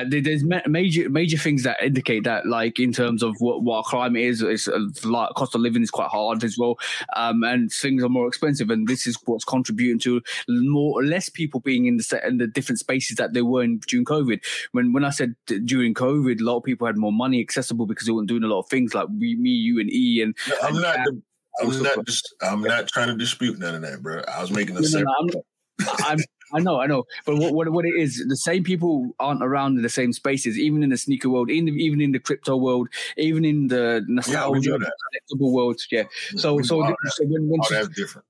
there's major things that indicate that, like in terms of what our climate is, it's like cost of living is quite hard as well, and things are more expensive, and this is what's contributing to less people being in the different spaces that they were in during COVID. When I said during COVID, a lot of people had more money accessible because they weren't doing a lot of things like me, you, and E. And no, I'm not trying to dispute none of that, bro. I was making a separate. I know. But what it is, the same people aren't around in the same spaces, even in the sneaker world, even in the crypto world, even in the nostalgia collectible world. Yeah. So that's different.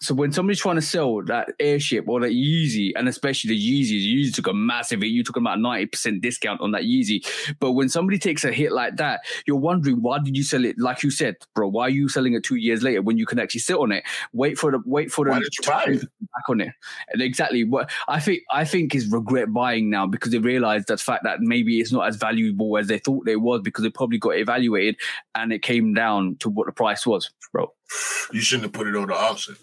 So when somebody's trying to sell that Airship or that Yeezy, and especially the Yeezy took a massive hit. You took about 90% discount on that Yeezy. But when somebody takes a hit like that, you're wondering, why did you sell it? Like you said, bro, why are you selling it 2 years later when you can actually sit on it? Wait for the why did you buy it? Back on it. And exactly what I think is regret buying now, because they realized that fact that maybe it's not as valuable as they thought it was, because they probably got evaluated and it came down to what the price was, bro. You shouldn't have put it on the auction.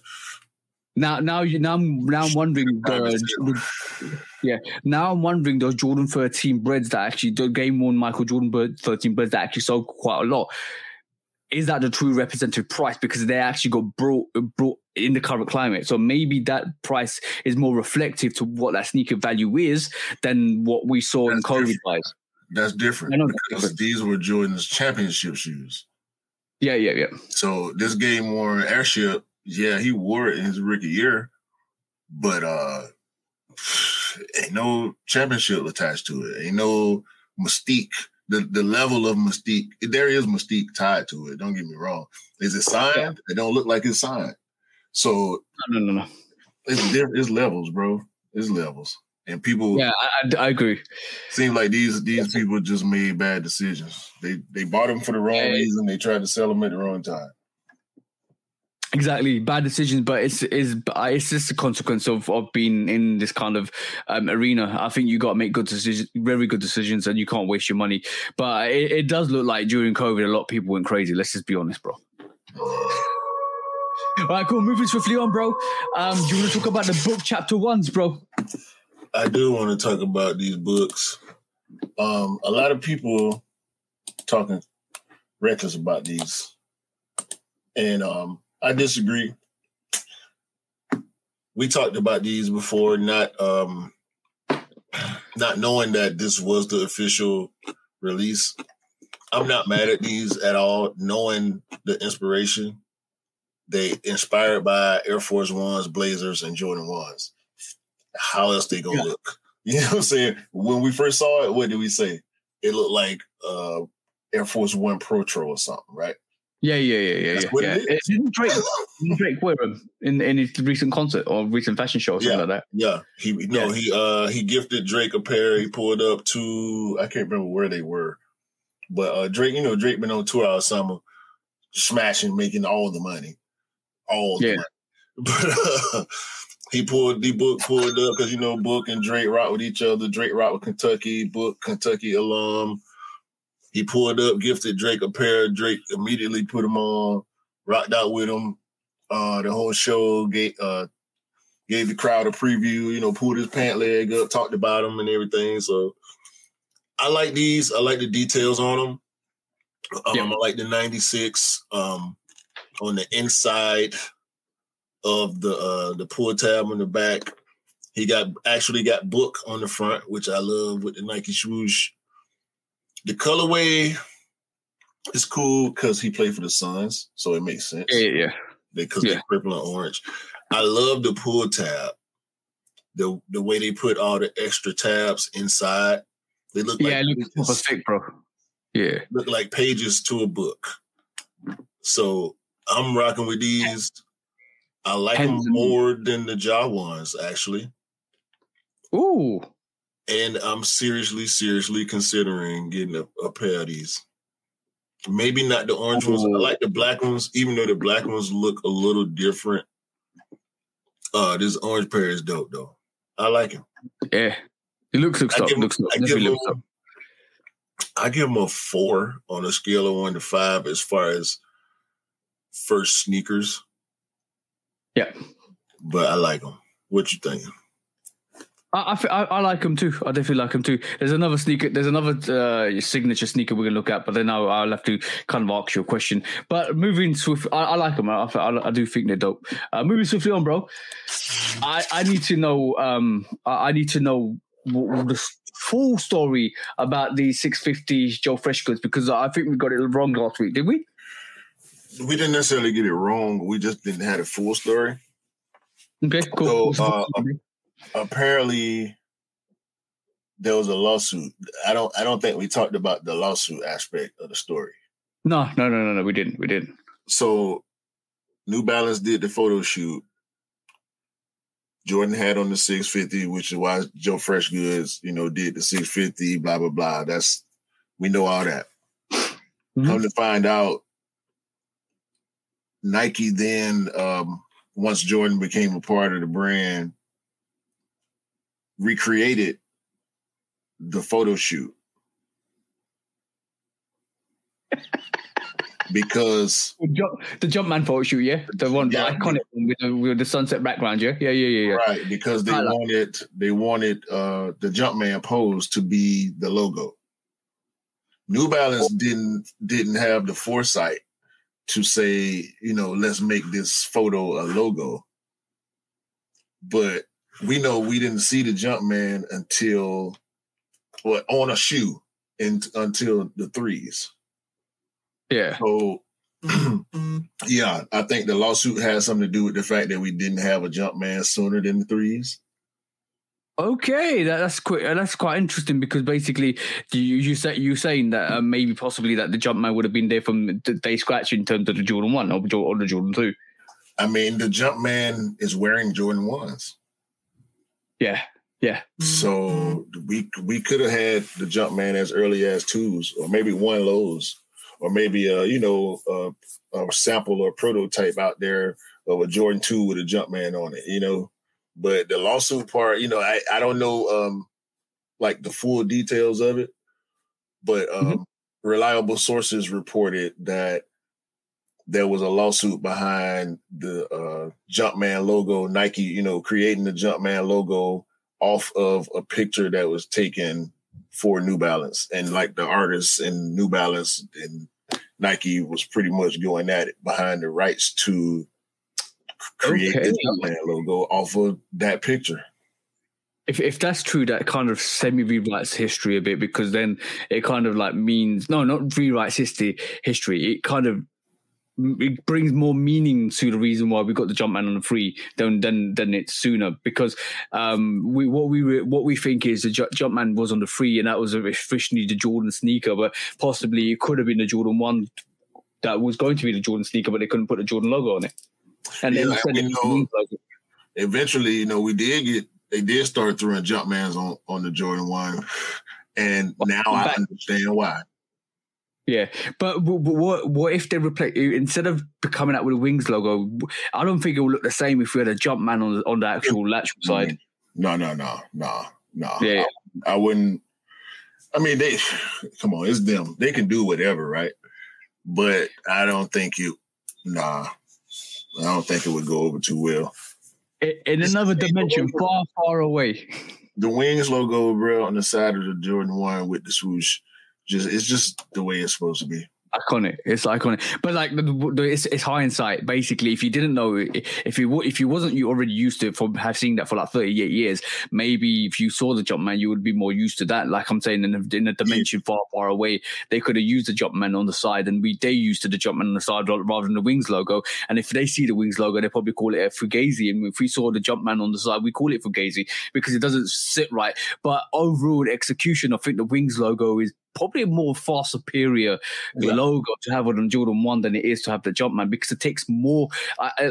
Now I'm wondering Now I'm wondering those Jordan 13 breads that actually, the game worn Michael Jordan 13 breads that actually sold quite a lot. Is that the true representative price? Because they actually got brought in the current climate. So maybe that price is more reflective to what that sneaker value is than what we saw in COVID wise. That's different, because these were Jordan's championship shoes. Yeah. So this game worn Airship, yeah, he wore it in his rookie year, but ain't no championship attached to it. Ain't no mystique. The level of mystique, there is mystique tied to it. Don't get me wrong. Is it signed? Yeah. It don't look like it's signed. So no. It's levels, bro. It's levels. And people, yeah, I agree. Seem like these people just made bad decisions. They bought them for the wrong reason. They tried to sell them at the wrong time. Exactly, bad decisions, but it's just a consequence of being in this kind of arena. I think you got to make good decisions, very good decisions, and you can't waste your money. But it does look like during COVID, a lot of people went crazy. Let's just be honest, bro. All right, cool. Moving swiftly on, bro. Do you want to talk about the book chapter ones, bro? I do want to talk about these books. A lot of people talking reckless about these, and I disagree. We talked about these before, not knowing that this was the official release. I'm not mad at these at all, knowing the inspiration. They inspired by Air Force Ones, Blazers, and Jordan 1s. How else they gonna look? You know what I'm saying? When we first saw it, what did we say? It looked like Air Force One Pro Tro or something, right? Yeah. Didn't Drake wear them in his recent concert or recent fashion show or something like that? Yeah. He gifted Drake a pair. He pulled up to, I can't remember where they were, but Drake been on tour all summer, smashing, making all the money, money. But Book pulled up because Book and Drake rock with each other. Drake rock with Kentucky. Book Kentucky alum. He pulled up, gifted Drake a pair. Drake immediately put them on, rocked out with them. The whole show gave the crowd a preview, pulled his pant leg up, talked about him and everything. So I like these. I like the details on them. Yep. I like the 96 on the inside of the pull tab on the back. He actually got book on the front, which I love with the Nike swoosh. The colorway is cool because he played for the Suns, so it makes sense. Yeah. Because they're purple and orange. I love the pull tab. The way they put all the extra tabs inside. They look like it looks super thick, bro. Yeah. Look like pages to a book. So I'm rocking with these. I like them more than the Jaw ones, actually. Ooh. And I'm seriously considering getting a pair of these. Maybe not the orange ones. I like the black ones, even though the black ones look a little different. This orange pair is dope, though. I like him. Yeah. It looks up. I give him a 4 on a scale of 1 to 5 as far as first sneakers. Yeah. But I like them. What you think? I like them too. I definitely like them too. There's another sneaker. There's another signature sneaker we're gonna look at, but then I'll have to kind of ask you a question. But moving swiftly, I like them. I do think they're dope. Moving swiftly on, bro. I need to know. I need to know the full story about the 650 Joe Fresh goods because I think we got it wrong last week. Did we? We didn't necessarily get it wrong. We just didn't have a full story. Okay, cool. So, apparently, there was a lawsuit. I don't think we talked about the lawsuit aspect of the story. No. We didn't. So, New Balance did the photo shoot. Jordan had on the 650, which is why Joe Fresh Goods, did the 650. Blah blah blah. We know all that. Mm-hmm. Come to find out, Nike then, once Jordan became a part of the brand, recreated the photo shoot because the Jumpman photo shoot, the one, the iconic one with the sunset background, yeah. Right, because they wanted the Jumpman pose to be the logo. New Balance didn't have the foresight to say, let's make this photo a logo. But we know we didn't see the Jumpman on a shoe until the threes. Yeah. So, I think the lawsuit has something to do with the fact that we didn't have a Jumpman sooner than the threes. Okay, that's quite interesting because basically you're saying that maybe possibly that the Jumpman would have been there from the day scratch in terms of the Jordan 1 or the Jordan 2. I mean, the Jumpman is wearing Jordan 1s. Yeah. So we could have had the Jumpman as early as 2s, or maybe one lows, or maybe a sample or prototype out there of a Jordan 2 with a Jumpman on it, But the lawsuit part, I don't know like the full details of it, but reliable sources reported that there was a lawsuit behind the Jumpman logo, Nike, creating the Jumpman logo off of a picture that was taken for New Balance. And like the artists in New Balance and Nike was pretty much going at it behind the rights to create the Jumpman logo off of that picture. If that's true, that kind of semi-rewrites history a bit because then it kind of like means, no, not rewrites history. It kind of it brings more meaning to the reason why we got the Jumpman on the free than it's sooner because what we think is the Jumpman was on the free and that was officially the Jordan sneaker, but possibly it could have been the Jordan 1 that was going to be the Jordan sneaker, but they couldn't put the Jordan logo on it. And then eventually, they did start throwing Jumpmans on the Jordan 1, and now I understand why. Yeah, but what if they replace instead of coming out with a Wings logo? I don't think it will look the same if we had a Jumpman on the actual lateral side. No. Yeah, I wouldn't. I mean, come on, it's them. They can do whatever, right? But I don't think it. I don't think it would go over too well. In another dimension, far away. The Wings logo, bro, on the side of the Jordan 1 with the swoosh, it's just the way it's supposed to be. Iconic. It's iconic. But like it's hindsight. Basically, if you didn't know, if you wasn't you already used to it from have seen that for like 38 years, maybe if you saw the Jumpman, you would be more used to that. Like I'm saying, in a dimension far away, they could have used the Jumpman on the side, and they used to the Jumpman on the side rather than the Wings logo. And if they see the Wings logo, they probably call it a Fugazi. And if we saw the Jumpman on the side, we call it Fugazi because it doesn't sit right. But overall execution, I think the Wings logo is probably a more far superior logo to have on Jordan 1 than it is to have the Jumpman, because it takes more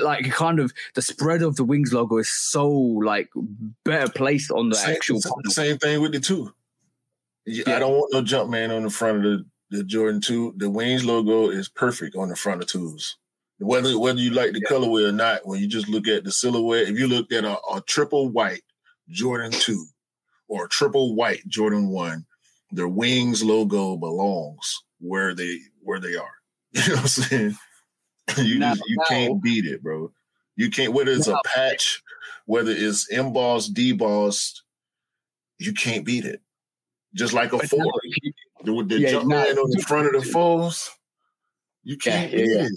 like kind of the spread of the Wings logo is so like better placed on the actual same thing with the 2. I don't want no Jumpman on the front of the Jordan 2. The Wings logo is perfect on the front of 2s. Whether you like the colorway or not, when you just look at the silhouette, if you looked at a triple white Jordan 2 or a triple white Jordan 1, their Wings logo belongs where they are. You know what I'm saying? You can't beat it, bro. You can't, whether it's a patch, whether it's embossed, debossed, you can't beat it. Just like a 4. The Jumpman on the front of the 4s, you can't beat it.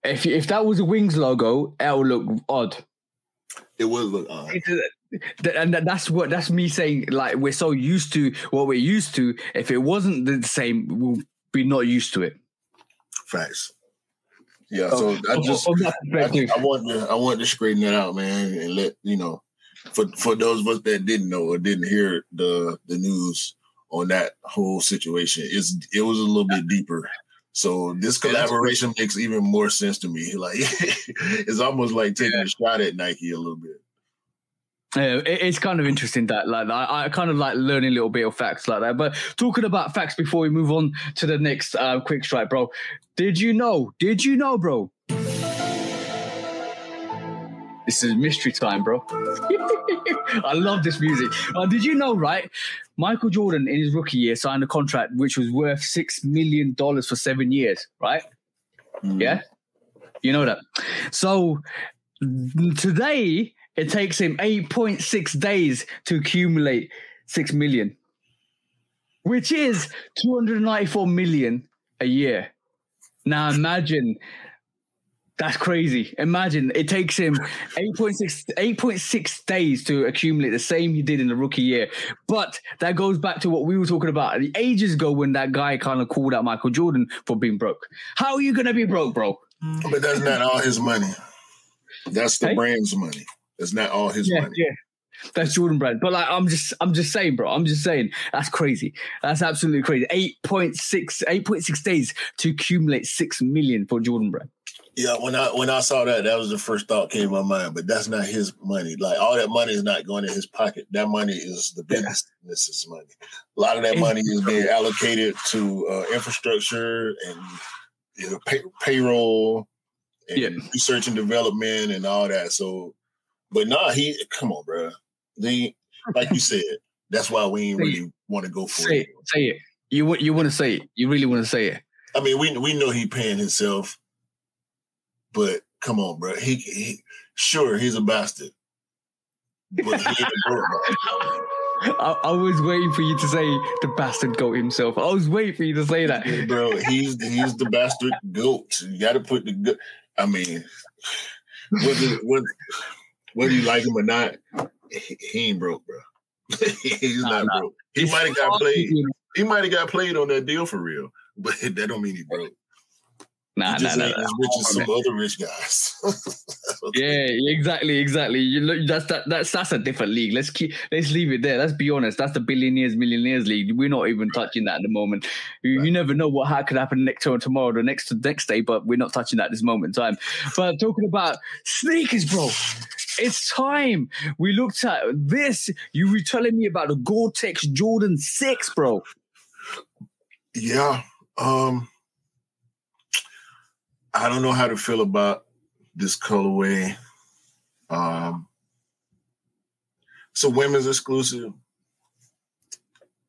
If that was a Wings logo, it would look odd. It would look odd. And that's me saying, like, we're so used to what we're used to. If it wasn't the same, we'll be not used to it. Facts. Yeah. So I want to straighten that out, man, and let for those of us that didn't know or didn't hear the news on that whole situation, it was a little bit deeper. So this collaboration makes even more sense to me. Like it's almost like taking a shot at Nike a little bit. Yeah, it's kind of interesting that like I kind of like learning a little bit of facts like that. But talking about facts before we move on to the next quick strike, bro. Did you know, bro? This is mystery time, bro. I love this music. Did you know, right? Michael Jordan in his rookie year signed a contract which was worth $6 million for 7 years, right? Mm. Yeah? You know that. So today, it takes him 8.6 days to accumulate 6 million, which is 294 million a year. Now imagine, that's crazy. Imagine it takes him 8.6 days to accumulate the same he did in the rookie year. But that goes back to what we were talking about ages ago when that guy kind of called out Michael Jordan for being broke. How are you going to be broke, bro? But that's not all his money. That's the brand's money. It's not all his money. Yeah, that's Jordan Brand. But like, I'm just saying, bro. I'm just saying that's crazy. That's absolutely crazy. 8.6 days to accumulate 6 million for Jordan Brand. Yeah, when I saw that was the first thought came to my mind. But that's not his money. Like all that money is not going in his pocket. That money is the business's money. A lot of that money is being allocated to infrastructure and payroll and research and development and all that. So. But come on, bro. Like you said, that's why we ain't really want to go for it. Say it. You want to say it. You really want to say it. I mean, we know he paying himself, but come on, bro. He sure he's a bastard, but he ain't a broke. I was waiting for you to say the bastard goat himself. I was waiting for you to say that, bro. He's the bastard goat. You got to put the goat. I mean, whether you like him or not, he ain't broke, bro. He's not broke. He might have got played. He might have got played on that deal for real, but that don't mean he broke. Nah. As rich as some other rich guys. Yeah, exactly. You look, that's a different league. Let's leave it there. Let's be honest. That's the billionaires, millionaires league. We're not even touching that at the moment. You never know what could happen next or tomorrow, or next day, but we're not touching that at this moment in time. But talking about sneakers, bro. It's time. We looked at this. You were telling me about the Gore-Tex Jordan 6, bro. Yeah. I don't know how to feel about this colorway. It's a women's exclusive.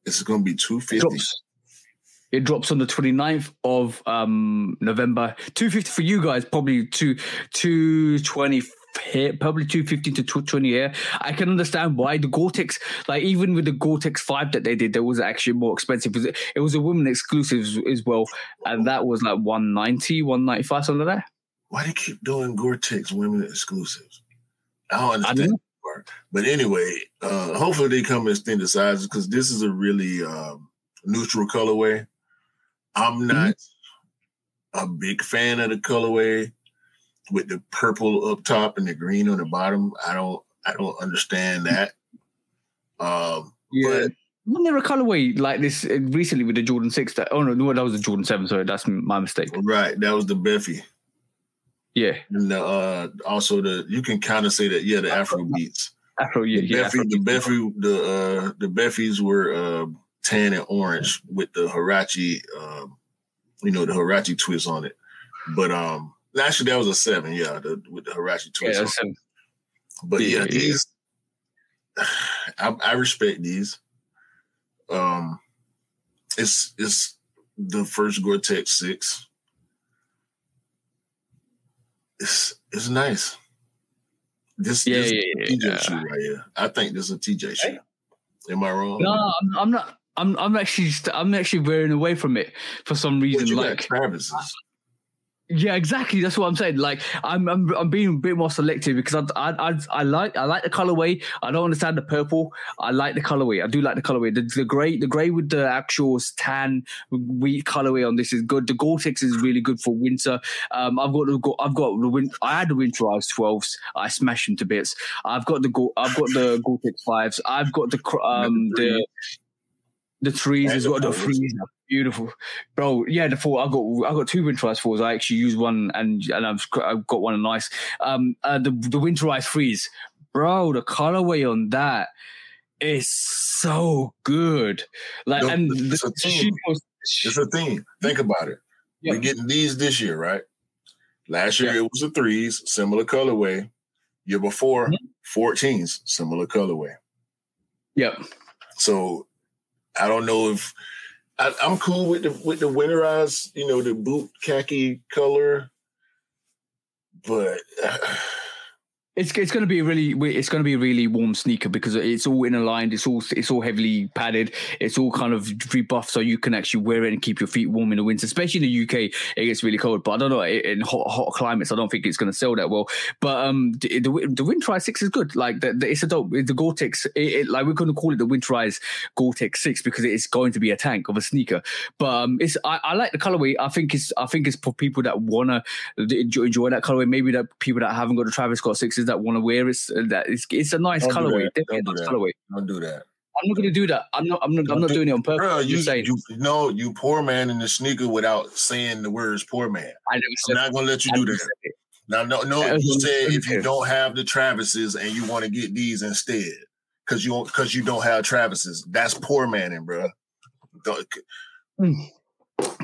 It's going to be $250. It drops on the 29th of November. $250 for you guys, probably $225 probably 250 to 220 here. I can understand why the Gore-Tex, like even with the Gore-Tex 5 that they did, that was actually more expensive. It was a women exclusive as well, and that was like 190, 195, something like that. Why do you keep doing Gore-Tex women exclusives? I don't understand. But anyway, hopefully they come in extended sizes because this is a really neutral colorway. I'm not a big fan of the colorway with the purple up top and the green on the bottom. I don't understand that. But wasn't there a colorway like this recently with the Jordan 6? That was the Jordan 7. Sorry, that's my mistake. Right, that was the Beffy. Yeah, and also you can kind of say that the Afro beats. Afro, yeah, the Beffys were tan and orange with the Huarache, the Huarache twist on it. But actually that was a 7, with the Huarache twist. Yeah, 7. But these, I respect these. It's the first Gore-Tex 6. It's nice. This TJ shoe right here. I think this is a TJ shoe. Am I wrong? No, I'm not. I'm actually veering away from it for some reason. You like Travis's. Yeah, exactly. That's what I'm saying. Like, I'm being a bit more selective because I like the colorway. I don't understand the purple. I like the colorway. I do like the colorway. The gray with the actual tan wheat colorway on this is good. The Gore-Tex is really good for winter. I had the winterized 12s. I smashed them to bits. I've got the Gore-Tex 5s. I've got the threes as well. The threes are beautiful, bro. Yeah, the 4. I got 2 winterized 4s. I actually used one, and I've got one nice. The winterized 3s, bro. The colorway on that is so good. Like, it's a theme. Think about it. Yeah. We're getting these this year, right? Last year it was the 3s, similar colorway. Year before, 14s, similar colorway. Yep. So I don't know if I'm cool with the winterized, the boot khaki color, but it's going to be a really warm sneaker because it's all inner lined, it's all heavily padded, it's all kind of rebuffed so you can actually wear it and keep your feet warm in the winter. Especially in the UK, it gets really cold. But I don't know, in hot climates, I don't think it's going to sell that well. But the winterized 6 is good. Like it's a dope. The Gore-Tex, like we're going to call it the winterized Gore-Tex 6 because it's going to be a tank of a sneaker. But I like the colorway. I think it's for people that wanna enjoy that colorway. Maybe that people that haven't got the Travis Scott 6s that want to wear it. It's a nice colorway. Don't do that. Don't do that. I'm not going to do that. I'm not doing it on purpose. Bro, you poor man in the sneaker without saying the words poor man. I'm not going to let you do that. Now, no. You said if you don't have the Travises and you want to get these instead because you don't have Travises, that's poor manning, bro.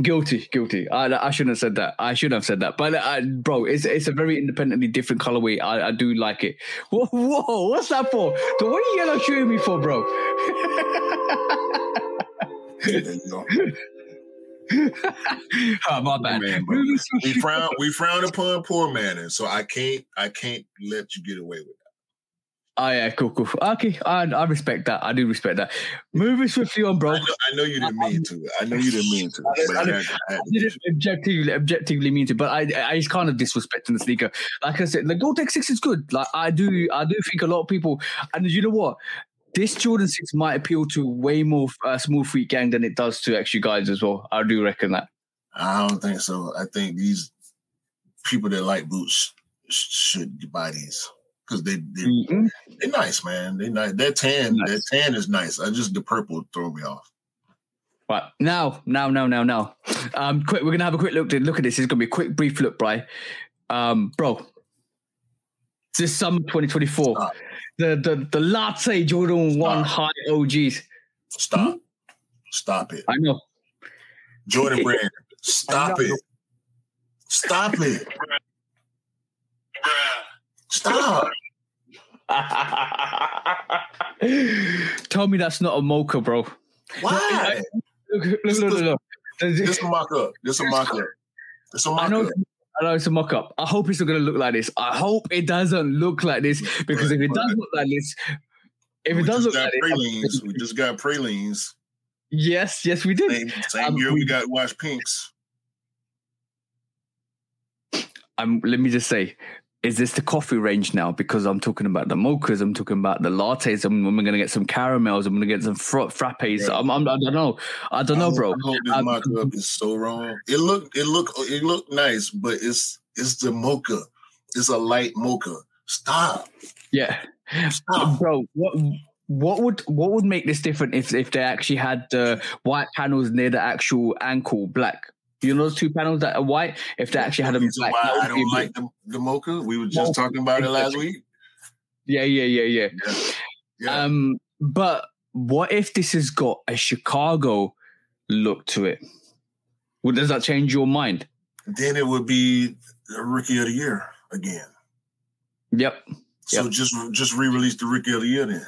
Guilty. I shouldn't have said that. But bro, it's a very independently different colorway. I do like it. Whoa, what's that for? What are you yellow shooting me for, bro? Oh, my bad. Man, we frown upon poor manning, so I can't let you get away with that. Oh yeah, cool. Okay, I respect that. I do respect that. Moving swiftly on, bro. I know you didn't mean to. I didn't objectively mean to, but I just kind of disrespecting the sneaker. Like I said, the Gore-Tex 6 is good. Like I do think a lot of people, and you know what? This Jordan 6 might appeal to way more small feet gang than it does to actually guys as well. I do reckon that. I don't think so. I think these people that like boots should buy these. Because they're nice, man. They nice. That tan is nice. The purple throw me off. Right now. Quick, we're gonna have a quick look at this. It's gonna be a quick, brief look, bro. This summer 2024, Stop. the Latte Jordan 1 High OGs. Stop it. I know. Jordan Brand. Stop it. Stop. Tell me that's not a mocha, bro. Why? Look. This a mock-up. I know I know it's a mock-up. I hope it's not going to look like this. I hope it doesn't look like this, because if it does look like this, we just got pralines. Yes, we did. Same year we got Wash Pinks. Let me just say, is this the coffee range now? Because I'm talking about the mochas, I'm talking about the lattes, I'm going to get some caramels, I'm going to get some frappes. Yeah. I don't know, bro. I hope this mock-up is so wrong. It looked nice, but it's the mocha. It's a light mocha. Stop. Yeah. Stop. Bro, what would make this different if they actually had the white panels near the actual ankle black? You know those two panels that are white? If they actually had them black. Why I don't like the mocha? We were just talking about it last week. Yeah. But what if this has got a Chicago look to it? Well, does that change your mind? Then it would be the Rookie of the Year again. Yep. So just re-release the Rookie of the Year then.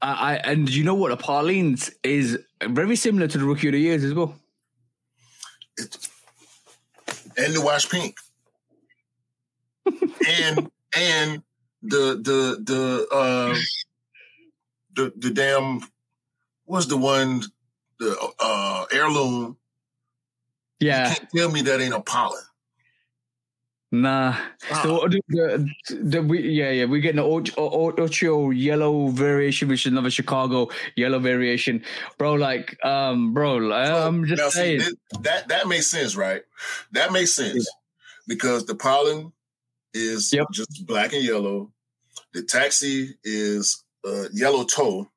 And you know what? The Parlines is very similar to the Rookie of the Years as well. And the Wash Pink. and the damn, what's the one, the heirloom. Yeah. You can't tell me that ain't a pollen. Nah. We're getting the Ocho yellow variation, which is another Chicago yellow variation. Bro, I'm just saying. That makes sense, right? That makes sense. Because the pollen is just black and yellow. The taxi is yellow toe.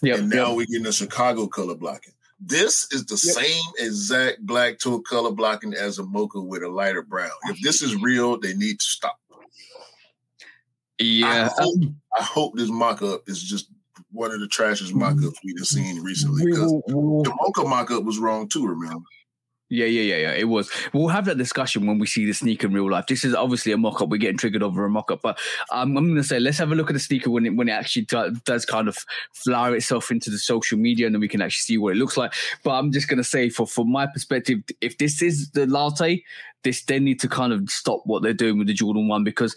And now we're getting a Chicago color blocking. This is the same exact black toe color blocking as a mocha with a lighter brown. If this is real, they need to stop. Yeah. I hope this mock-up is just one of the trashiest mock-ups we've seen recently. Because the mocha mock-up was wrong too, remember? Yeah. It was. We'll have that discussion when we see the sneaker in real life. This is obviously a mock-up. We're getting triggered over a mock-up. But I'm going to say, let's have a look at the sneaker when it actually does kind of flower itself into the social media, and then we can actually see what it looks like. But I'm just going to say, for my perspective, if this is the latte, they need to kind of stop what they're doing with the Jordan 1, because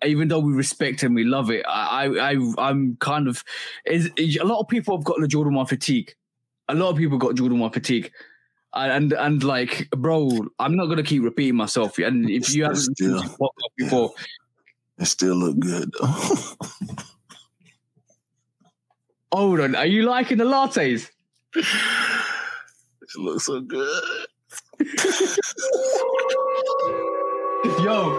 even though we respect and we love it, I'm kind of... a lot of people have got the Jordan 1 fatigue. A lot of people got Jordan 1 fatigue. And like, bro, I'm not gonna keep repeating myself. And if you haven't seen before, it still look good though. Hold on, are you liking the lattes? It looks so good. Yo,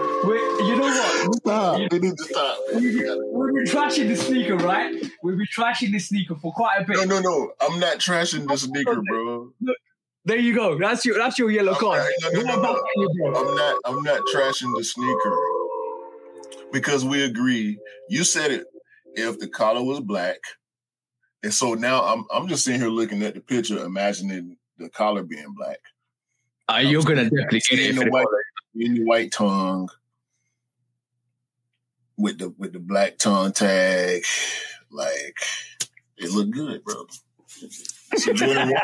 you know what? Stop. We need to stop. We've been trashing the sneaker, right? We've been trashing the sneaker for quite a bit. No. I'm not trashing the sneaker, bro. Look, there you go. That's your yellow card. No. I'm not trashing the sneaker, because we agree. You said it. If the collar was black, and so now I'm just sitting here looking at the picture, imagining the collar being black. You're gonna definitely get in the white tongue with the black tongue tag. Like, it looked good, bro. So Jordan 1.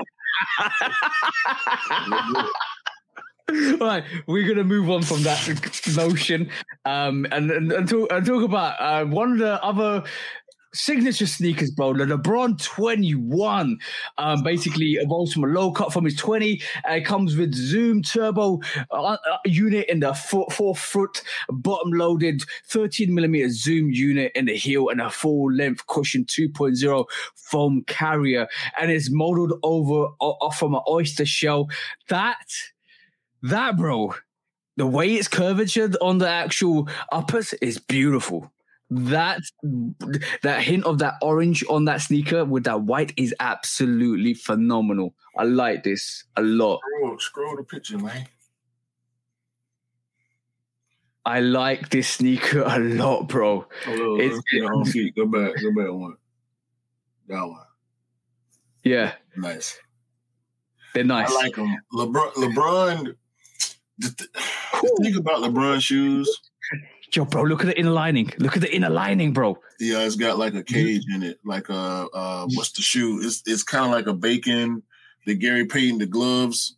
Right, we're gonna move on from that notion, and talk about one of the other signature sneakers, bro. The LeBron 21 basically evolves from a low cut from his 20. It comes with Zoom Turbo unit in the forefoot, bottom loaded 13mm Zoom unit in the heel, and a full length cushion 2.0 foam carrier, and it's modeled off from an oyster shell. That, bro, the way it's curvatured on the actual uppers is beautiful. That hint of that orange on that sneaker with that white is absolutely phenomenal. I like this a lot. Scroll the picture, man. I like this sneaker a lot, bro. Let's get on feet. Go back one. That one. Yeah. Nice. They're nice. I like them. LeBron. The thing about LeBron shoes. Yo, bro, look at the inner lining. Look at the inner lining, bro. Yeah, it's got like a cage in it. Like what's the shoe? It's kind of like a bacon. The Gary Payton, the gloves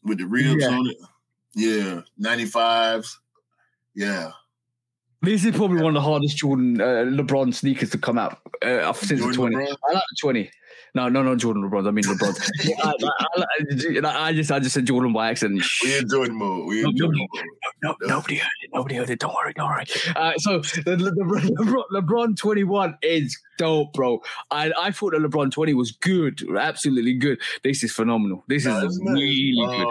with the ribs on it. Yeah, 95s. Yeah. This is probably one of the hardest Jordan LeBron sneakers to come out since Jordan the 20. LeBron? I like the 20. No, not Jordan LeBron. I mean LeBron. I just said Jordan by accident. We in Jordan mode. We in Jordan mode. Nobody heard it. Nobody heard it. Don't worry. So the LeBron 21 is dope, bro. I thought the LeBron 20 was good, absolutely good. This is phenomenal. This is really good.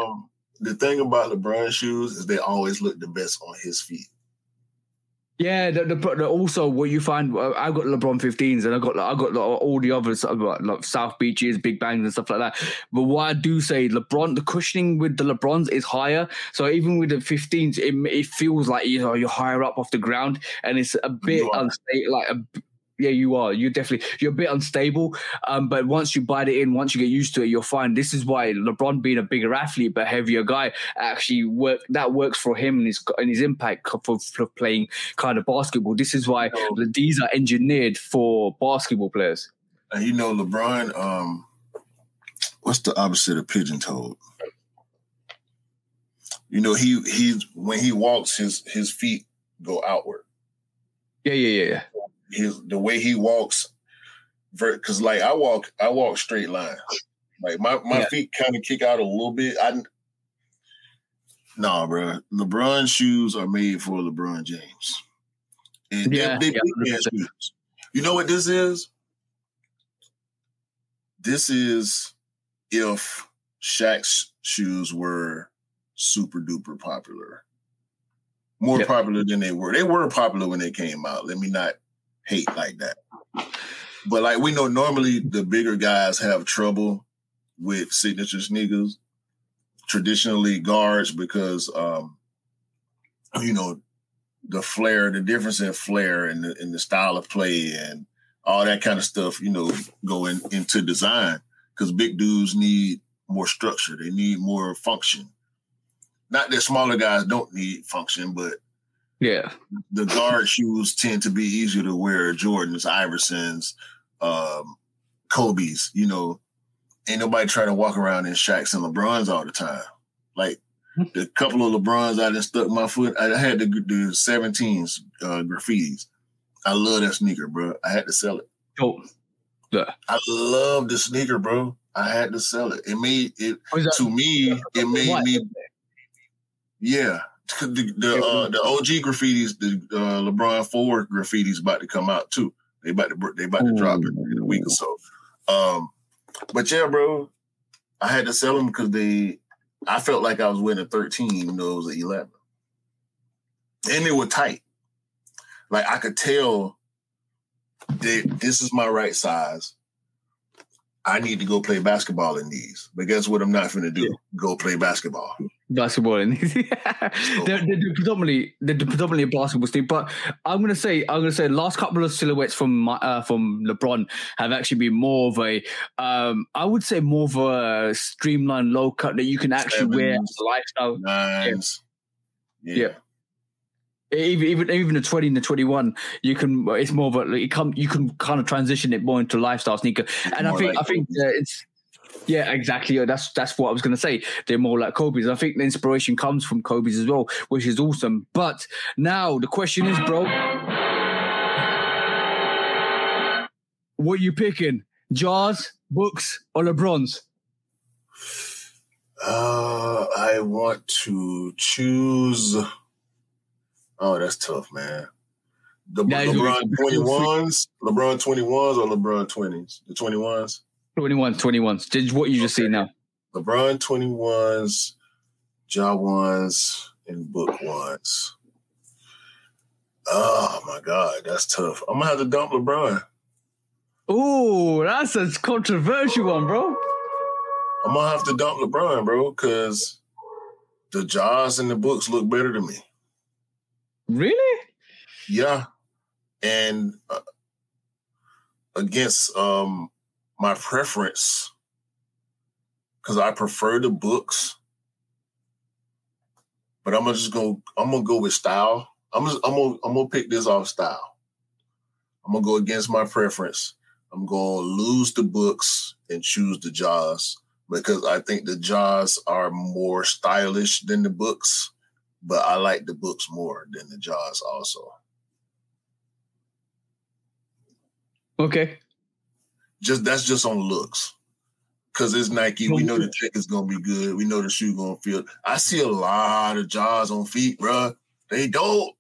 The thing about LeBron shoes is they always look the best on his feet. Yeah, also what you find, I got LeBron 15s and I got all the others like South Beaches, Big Bangs and stuff like that. But what I do say, LeBron, the cushioning with the LeBrons is higher. So even with the 15s, it feels like you're higher up off the ground, and it's a bit unstable. Yeah, you are. You're a bit unstable. But once you bite it in, once you get used to it, you're fine. This is why LeBron, being a bigger athlete but heavier guy, actually works for him and his impact for playing kind of basketball. This is why these are engineered for basketball players. And LeBron, what's the opposite of pigeon-toed? He when he walks, his feet go outward. Yeah. The way he walks, because like I walk straight line. Like my feet kind of kick out a little bit. Bro. LeBron shoes are made for LeBron James, and they big man shoes. You know what this is? This is if Shaq's shoes were super duper popular, more popular than they were. They were popular when they came out. Let me not hate like that. But like we know, normally the bigger guys have trouble with signature sneakers, traditionally guards, because the flair, the difference in flair and the style of play and all that kind of stuff, go into design, because big dudes need more structure. They need more function. Not that smaller guys don't need function, but yeah, the guard shoes tend to be easier to wear. Jordans, Iversons, Kobe's. Ain't nobody trying to walk around in Shaqs and LeBrons all the time. Like the couple of LeBrons I just stuck my foot. I had the 17s graffitis. I love that sneaker, bro. I had to sell it. Oh, yeah. I love the sneaker, bro. I had to sell it. It made me. Yeah. The OG graffitis, the LeBron 4 graffitis about to come out too. They about to drop it in a week or so. But yeah, bro, I had to sell them because I felt like I was wearing a 13, even though it was an 11, and they were tight. Like I could tell this is my right size. I need to go play basketball in these. But guess what I'm not going to do? Go play basketball. Basketball in these. they're predominantly a basketball team. But I'm gonna say last couple of silhouettes from LeBron have actually been more of a I would say more of a streamlined low cut that you can actually wear as a lifestyle. Nines. Yeah. Even the 20 and the 21, you can. It's more of a you can kind of transition it more into lifestyle sneaker, and I think it's exactly. That's what I was going to say. They're more like Kobe's. I think the inspiration comes from Kobe's as well, which is awesome. But now the question is, bro, what you picking? Jars, books, or LeBrons? I want to choose. Oh, that's tough, man. LeBron 21s or LeBron 20s? The 21s? 21s. Did what you just see now. LeBron 21s, Ja ones, and book ones. Oh, my God. That's tough. I'm going to have to dump LeBron. Oh, that's a controversial one, bro. I'm going to have to dump LeBron, bro, because the Jaws and the books look better to me. Really? Yeah. And against my preference, because I prefer the books, but I'm gonna go with style. I'm gonna pick this off style. I'm gonna go against my preference. I'm gonna lose the books and choose the Jaws. because I think the Jaws are more stylish than the books, but I like the books more than the Jaws also. Okay. That's just on looks. Because it's Nike. We know the tech is going to be good. We know the shoe going to feel. I see a lot of Jaws on feet, bro. They dope.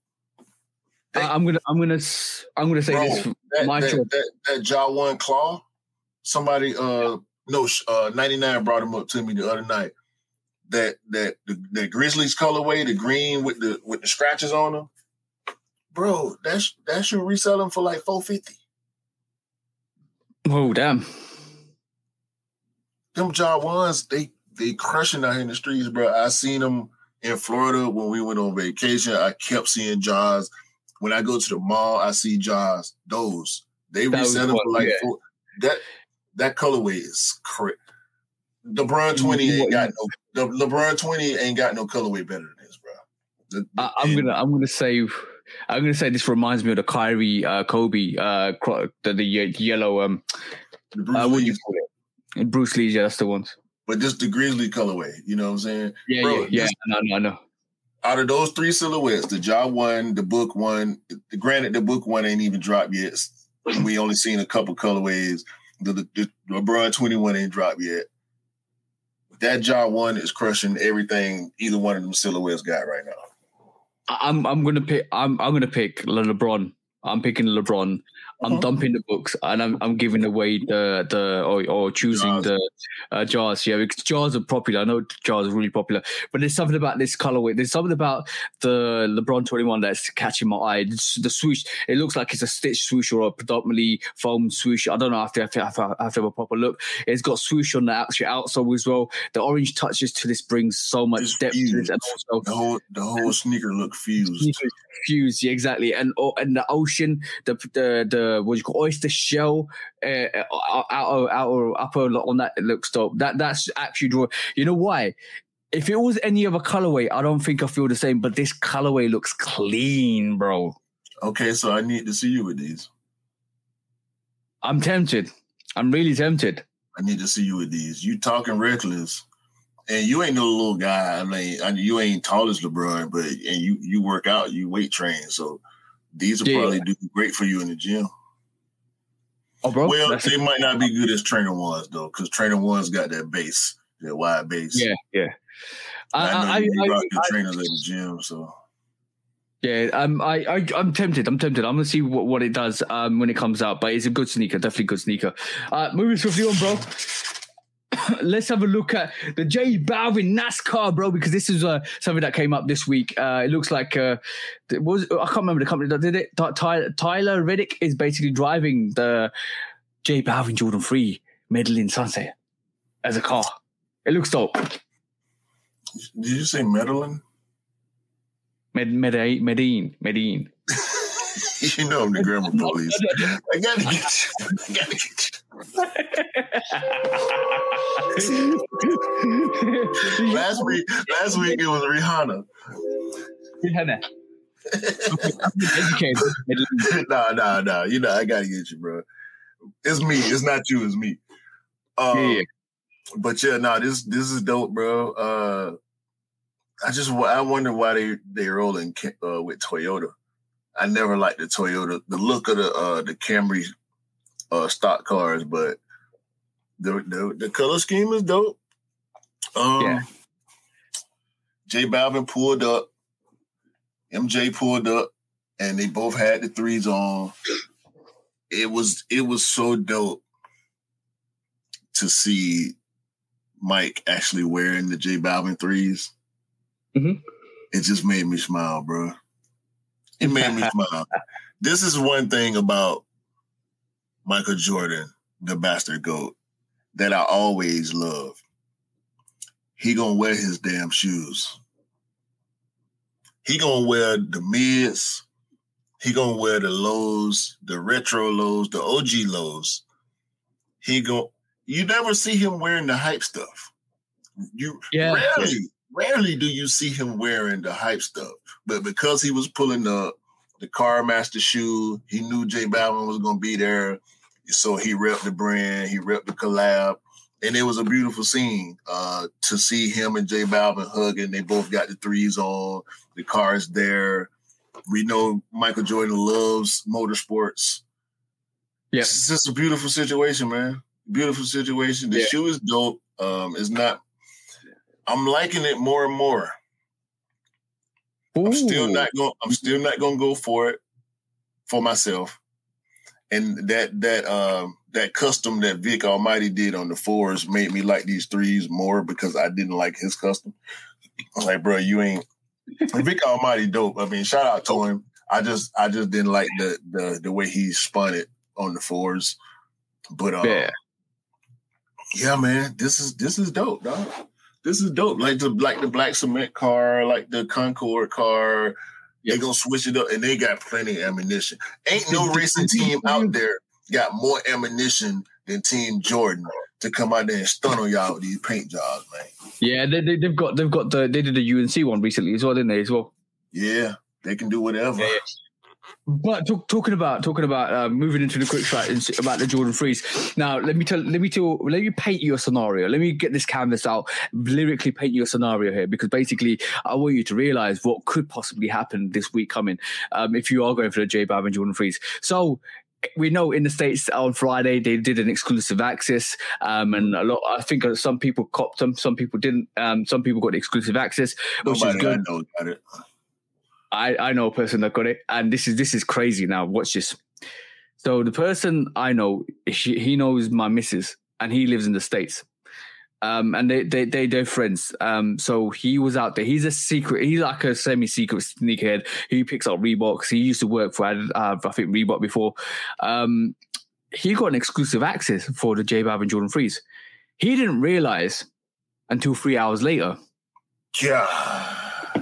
I'm gonna say this. That Jaw 1 claw, somebody 99 brought him up to me the other night. The Grizzlies colorway, the green with the scratches on them, bro. That should resell them for like $450. Oh damn! Them Jaw 1s, they crushing out here in the streets, bro. I seen them in Florida when we went on vacation. I kept seeing Jaws. When I go to the mall, I see Jaws. Those they resell them for like that colorway is correct. LeBron 20 ain't got no. The LeBron 20 ain't got no colorway better than this, bro. I'm gonna say this reminds me of the Kyrie Kobe the yellow what do you call it? And Bruce Lee, yeah, that's the ones. But just the Grizzly colorway, you know what I'm saying? Yeah. I know. Out of those three silhouettes, the Jaw 1, the Book 1, granted the Book 1 ain't even dropped yet. We only seen a couple colorways. The LeBron 21 ain't dropped yet. That Jaw 1 is crushing everything either one of them silhouettes got right now. I'm gonna pick LeBron. I'm picking LeBron. I'm dumping the books and I'm giving away or choosing Jaws. The Jaws. Yeah, because Jaws are popular. I know Jaws are really popular, but there's something about this colorway. There's something about the LeBron 21 that's catching my eye. The swoosh. It looks like it's a stitch swoosh or a predominantly foam swoosh. I don't know. I have to have a proper look. It's got swoosh on the actual outsole as well. The orange touches to this brings so much depth to this, and also the whole sneaker look fused. Fused, yeah, exactly. And the ocean, the what do you call oyster shell, outer upper on that, it looks dope. That's actually draw. You know why? If it was any other colorway, I don't think I feel the same. But this colorway looks clean, bro. Okay, so I need to see you with these. I'm tempted. I'm really tempted. I need to see you with these. You talking reckless. And you ain't no little guy. I mean, you ain't tall as LeBron, but you work out, you weight train. So these will probably do great for you in the gym. Oh, bro. Well, they might not be good as trainer ones though, because trainer ones got that base, that wide base. Yeah. I know you rock your trainers at the gym, so. Yeah, I'm tempted. I'm gonna see what it does when it comes out, but it's a good sneaker, definitely good sneaker. Moving swiftly on, bro. Let's have a look at the J Balvin NASCAR, bro, because this is something that came up this week. It looks like I can't remember the company that did it. Tyler Reddick is basically driving the J Balvin Jordan 3 Medellin Sunset as a car. It looks dope. Did you say Medellin? Medellin. You know I'm the grammar police. I gotta get you. Last week it was Rihanna. Nah. You know I gotta get you, bro. It's me. It's not you. It's me. Yeah. But yeah, this is dope, bro. I wonder why they rolling with Toyota. I never liked the Toyota, the look of the Camry stock cars, but the color scheme is dope. J Balvin pulled up, MJ pulled up, and they both had the threes on. It was so dope to see Mike actually wearing the J Balvin threes. Mm-hmm. It just made me smile, bro. It made me smile. This is one thing about Michael Jordan, the bastard GOAT, that I always love. He gonna wear his damn shoes. He gonna wear the mids. He gonna wear the lows, the retro lows, the OG lows. You never see him wearing the hype stuff. Rarely do you see him wearing the hype stuff. But because he was pulling the Car Master shoe, he knew J Balvin was going to be there. So he repped the brand. He repped the collab. And it was a beautiful scene to see him and J Balvin hugging. They both got the threes on. The car is there. We know Michael Jordan loves motorsports. Yeah, it's just a beautiful situation, man. Beautiful situation. The shoe is dope. It's not. I'm liking it more and more. Ooh. I'm still not going to go for it for myself. And that custom that Vic Almighty did on the 4s made me like these 3s more because I didn't like his custom. I was like, bro, you ain't. Vic Almighty dope. I mean, shout out to him. I just didn't like the way he spun it on the 4s. But yeah, man, this is dope, dog. This is dope. Like the black cement car, like the Concorde car. They gonna switch it up, and they got plenty of ammunition. Ain't no racing team out there got more ammunition than Team Jordan to come out there and stun on y'all with these paint jobs, man. Yeah, they did the UNC one recently as well, didn't they? As well. Yeah, they can do whatever. Yeah. But talking about moving into the quick shot about the Jordan 3s. Now, let me paint you a scenario. Let me get this canvas out, lyrically paint you a scenario here, because basically I want you to realize what could possibly happen this week coming if you are going for the J Balvin Jordan 3s. So we know in the States on Friday they did an exclusive access, and I think some people copped them, some people didn't. Some people got the exclusive access, which is good. I know got it. I know a person that got it, and this is crazy. Now watch this. So the person I know, he knows my missus, and he lives in the States. And they're friends. So he was out there. He's like a semi-secret sneakerhead who picks up Reeboks. He used to work for I think Reebok before. He got an exclusive access for the J Balvin Jordan 3s. He didn't realize until 3 hours later. God.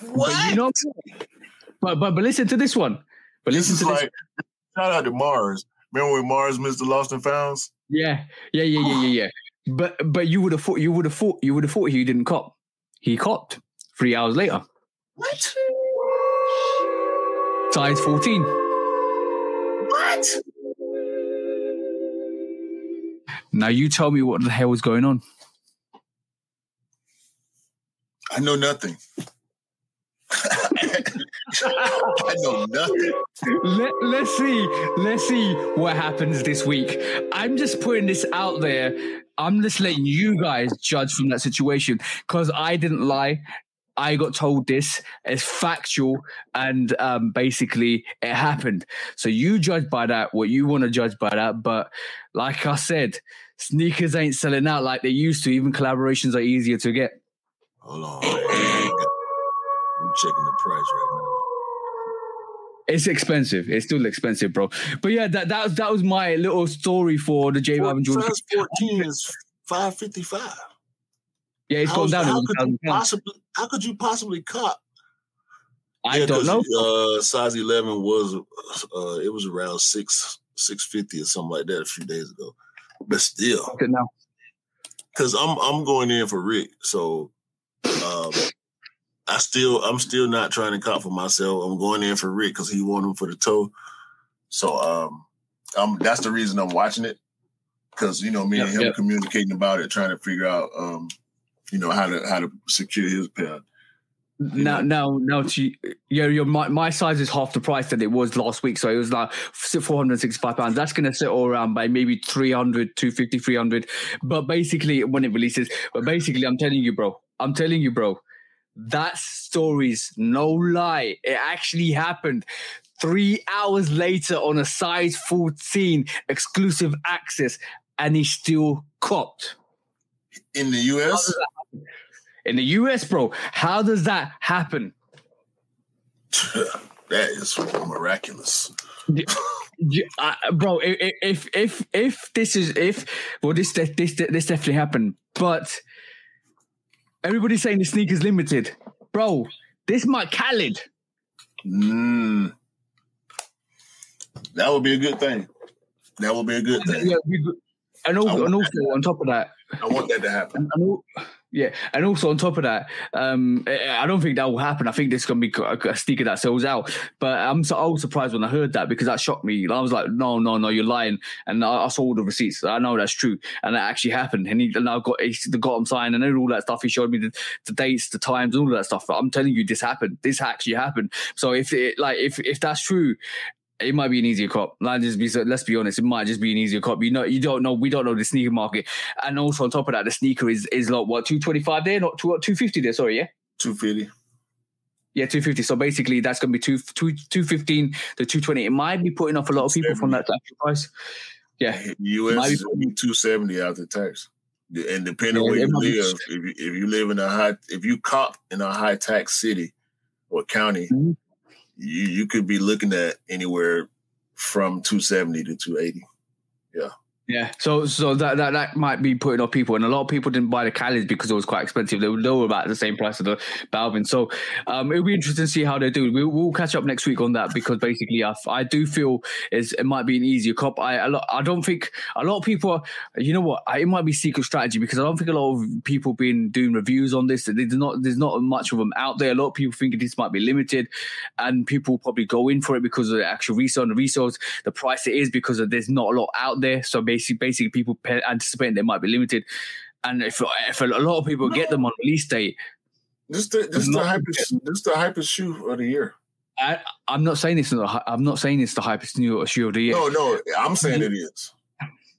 What? But but listen to this one. But this listen is to like shout out to Mars. Remember when Mars missed the Lost and Founds? Yeah. But you would have thought he didn't cop. He copped 3 hours later. What? Size 14. What? Now you tell me what the hell was going on. I know nothing. I know nothing. Let's see what happens this week. I'm just putting this out there. I'm just letting you guys judge from that situation because I didn't lie. I got told this as factual, and basically it happened. So you judge by that what you want to judge by that. But like I said, sneakers ain't selling out like they used to. Even collaborations are easier to get. Hold on. I'm checking the price right now. It's expensive. It's still expensive, bro. But yeah, that was my little story for the J Balvin Jordan. Size 14 is $555. Yeah, it's gone down. How could you possibly cop? I don't know. Size 11 was it was around $650 or something like that a few days ago. But still, because I'm going in for Rick, so I'm still not trying to cop for myself. I'm going in for Rick because he won him for the toe. So that's the reason I'm watching it, because me and him communicating about it, trying to figure out how to secure his pair. Now, my size is half the price that it was last week, so it was like £465. That's going to settle around by maybe 300, 250, 300. But basically, when it releases, I'm telling you, bro, that story's no lie. It actually happened. 3 hours later on a size 14 exclusive access, and he still copped. In the US? In the US, bro. How does that happen? That is miraculous. Bro, if this definitely happened, but everybody's saying the sneaker's limited. Bro, this might Khaled. That would be a good thing. Yeah, and also on top of that, I want that to happen. Yeah, and also on top of that, I don't think that will happen. I think there's going to be a sneaker that sells out. But I was surprised when I heard that because that shocked me. I was like, no, you're lying. And I saw all the receipts. I know that's true, and that actually happened. And I got him signed and all that stuff. He showed me the dates, the times, all of that stuff. But I'm telling you, this happened. This actually happened. So if that's true, it might be an easier cop. Let's be honest, it might just be an easier cop. You don't know. We don't know the sneaker market, and also on top of that, the sneaker is like what 225 there, not 250 there. Sorry, yeah, 250. Yeah, 250. So basically, that's going to be 215 to 220. It might be putting off a lot of people from that actual price. Yeah, US is 270 after tax, and depending on where you live, if you live in if you cop in a high tax city or county. Mm-hmm. You could be looking at anywhere from 270 to 280. Yeah. Yeah. So that might be putting off people. And a lot of people didn't buy the Khaleds because it was quite expensive. They were about the same price as the Balvin. So it'll be interesting to see how they do. We'll catch up next week on that because basically I do feel it might be an easier cop. I don't think a lot of people you know what, it might be secret strategy because I don't think a lot of people been doing reviews on this. There's not much of them out there. A lot of people think this might be limited and people will probably go in for it because of the actual resale and the resales, the price it is because there's not a lot out there. So basically people anticipating they might be limited, and if a lot of people get them on release date, this is the hypest shoe of the year. I'm not saying it's the hypest shoe of the year. No, I'm saying it is.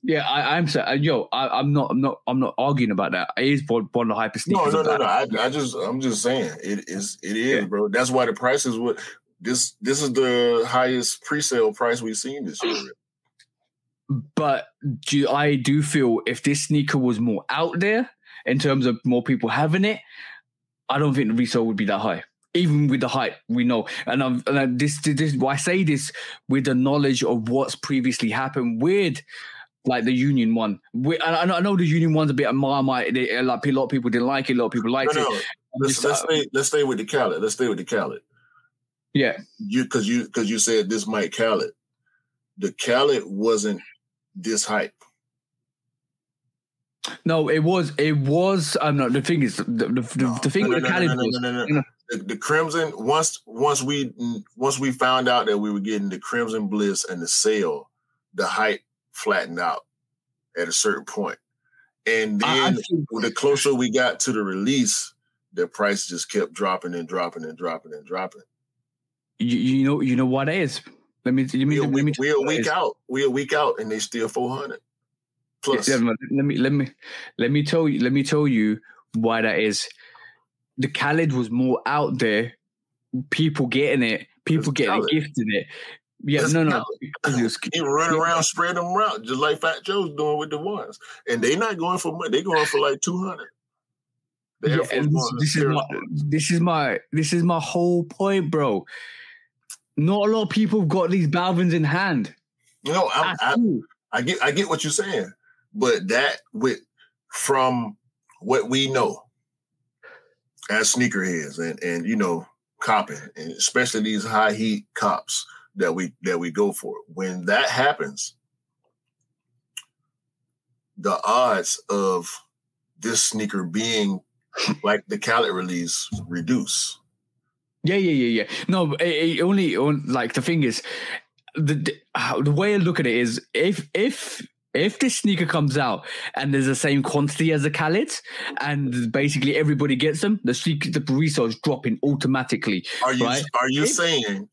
Yeah, I'm saying, I'm not arguing about that. It is one of the hypest sneakers. No. I'm just saying it is, yeah. Bro. That's why the price is what this is the highest pre-sale price we've seen this year. But I do feel if this sneaker was more out there in terms of more people having it, I don't think the resale would be that high. Even with the hype, we know. And this I say this with the knowledge of what's previously happened with like the Union one. I know the Union one's a bit of Marmite. Like a lot of people didn't like it. A lot of people liked it. Let's stay with the Khaled. Let's stay with the Khaled. Yeah. Because you said this might Khaled. The Khaled wasn't this hype. No, it was. No, the thing is, the thing with the Khaled was the Crimson. Once we found out that we were getting the Crimson Bliss and the sale, the hype flattened out at a certain point, and then the closer we got to the release, the price just kept dropping and dropping and dropping and dropping. You know what it is. We're a week out, and they still 400 plus. Yeah, let me tell you why that is. The Khaled was more out there, people getting it, gifting it. Yeah, no. He run around, spread them around, just like Fat Joe's doing with the ones, and they not going for money. They going for like 200. Yeah, and this is my whole point, bro. Not a lot of people have got these Balvins in hand. I get what you're saying, but that from what we know as sneakerheads and copping, and especially these high heat cops that we go for. When that happens, the odds of this sneaker being like the Khaled release reduce. Yeah. No, only like the thing is, the way I look at it is if this sneaker comes out and there's the same quantity as the Khaled's and basically everybody gets them, the resale is dropping automatically. Are you saying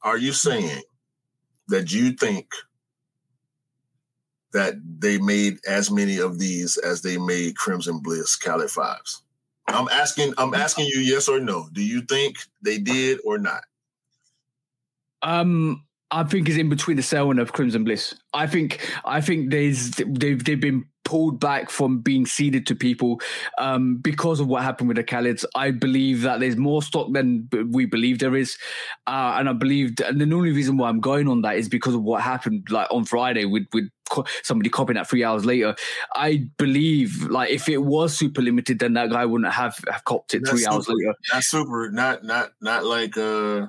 that you think that they made as many of these as they made Crimson Bliss Khaled 5s? I'm asking you yes or no. Do you think they did or not? I think it's in between the sale and of Crimson Bliss. I think they've been pulled back from being seeded to people because of what happened with the Khaleds. I believe that there's more stock than we believe there is, and I believe, and the only reason why I'm going on that is because of what happened like on Friday with somebody copying that 3 hours later. I believe like if it was super limited, then that guy wouldn't have copped it 3 hours later. That's super. Not like we're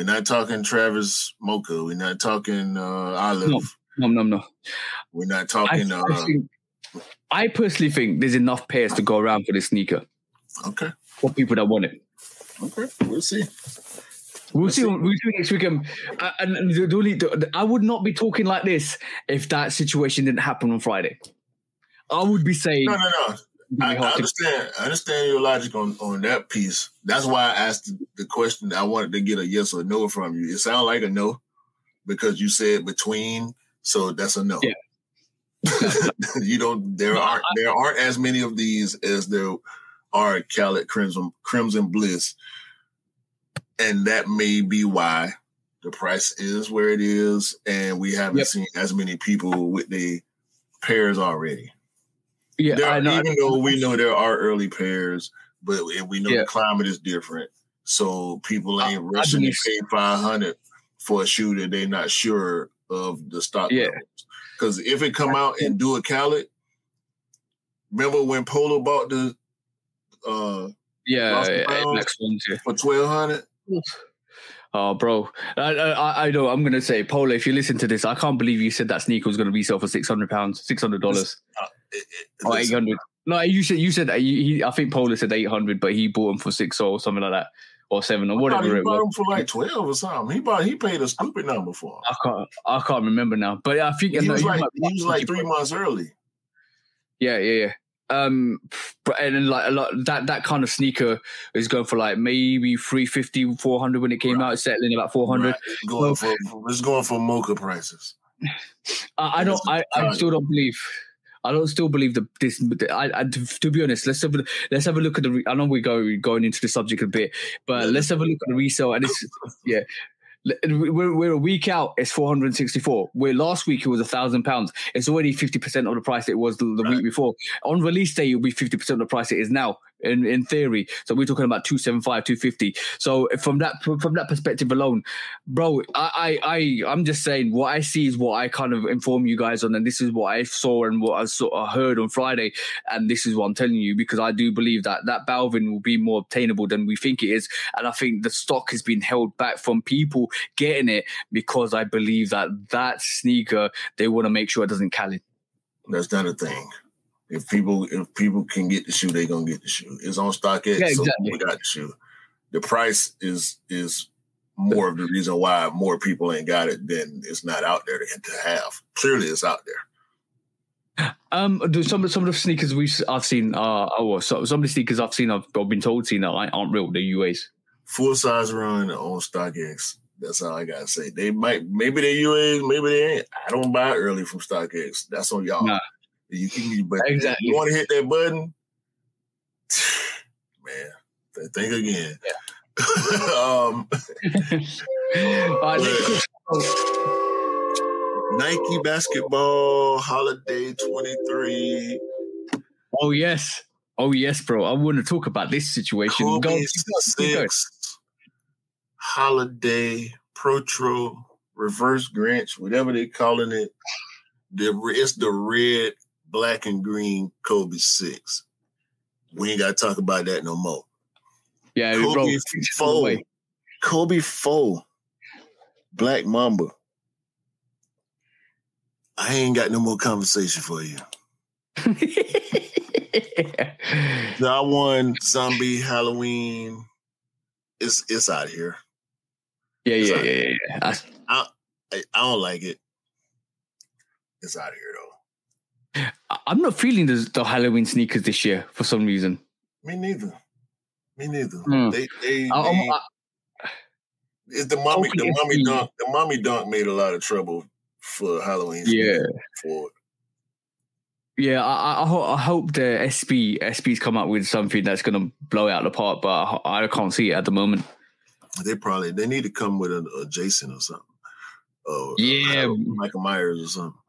not talking Travis Mocha. We're not talking Olive. No. We're not talking. I personally think there's enough pairs to go around for this sneaker. Okay. For people that want it. Okay, we'll see. We'll see next week. I would not be talking like this if that situation didn't happen on Friday. I would be saying no. I understand your logic on that piece. That's why I asked the question. I wanted to get a yes or no from you. It sounded like a no because you said between, so that's a no. Yeah. There aren't as many of these as there are Khaled Crimson Bliss. And that may be why the price is where it is, and we haven't seen as many people with the pairs already. Yeah, even though we know there are early pairs, but we know the climate is different, so people ain't rushing to pay $500 for a shoe that they're not sure of the stock levels. Because if it come out and do a Khaled, remember when Polo bought the next one for $1,200? Oh, bro. I know. I'm going to say, Polo, if you listen to this, I can't believe you said that sneaker was going to resell for $600, $600. Or 800. No, you said that. I think Polo said 800, but he bought them for 6 or something like that. Or 7 or whatever it was. He bought them for like 12 or something. He paid a stupid number for them. I can't remember now. But I think he was like 3 months early. Yeah. And then like a lot that kind of sneaker is going for like maybe 350, 400 when it came out, settling about 400. Right. It's going for mocha prices. I still don't believe. I don't still believe that this. To be honest, let's have a look at the. I know we're going into the subject a bit, but let's have a look at the resale. And it's We're a week out. It's 464. Where last week it was £1,000. It's already 50% of the price it was the week before. On release day, it'll be 50% of the price it is now. In theory, so we're talking about 275, 250. So from that perspective alone, bro, I'm just saying what I see is what I kind of inform you guys on, and this is what I saw and what I sort of heard on Friday, and this is what I'm telling you because I do believe that Balvin will be more obtainable than we think it is, and I think the stock has been held back from people getting it because I believe that sneaker they want to make sure it doesn't Khaled. That's not a thing. If people can get the shoe, they're gonna get the shoe. It's on StockX, so we got the shoe. The price is more of the reason why more people ain't got it than it's not out there to have. Clearly, it's out there. Some of the sneakers I've seen some of the sneakers I've seen I've been told aren't real. They're UAs. Full size run on StockX. That's all I gotta say. Maybe they're UAs, maybe they ain't. I don't buy early from StockX. That's on y'all. Nah. But exactly. You want to hit that button, man. Think again. Nike basketball holiday 23. Oh yes, bro. I want to talk about this situation. Kobe 6 holiday Protro reverse Grinch, whatever they're calling it. It's the red, black and green Kobe 6. We ain't got to talk about that no more. Yeah, Kobe 4, Black Mamba. I ain't got no more conversation for you. I won Zombie Halloween. It's out here. Yeah. I don't like it. It's out here though. I'm not feeling the Halloween sneakers this year for some reason. Me neither. Mm. It's the mommy dunk. The mommy dunk made a lot of trouble for Halloween. Yeah, I hope the SBs come up with something that's going to blow out the park, but I can't see it at the moment. They need to come with a Jason or something. Michael Myers or something.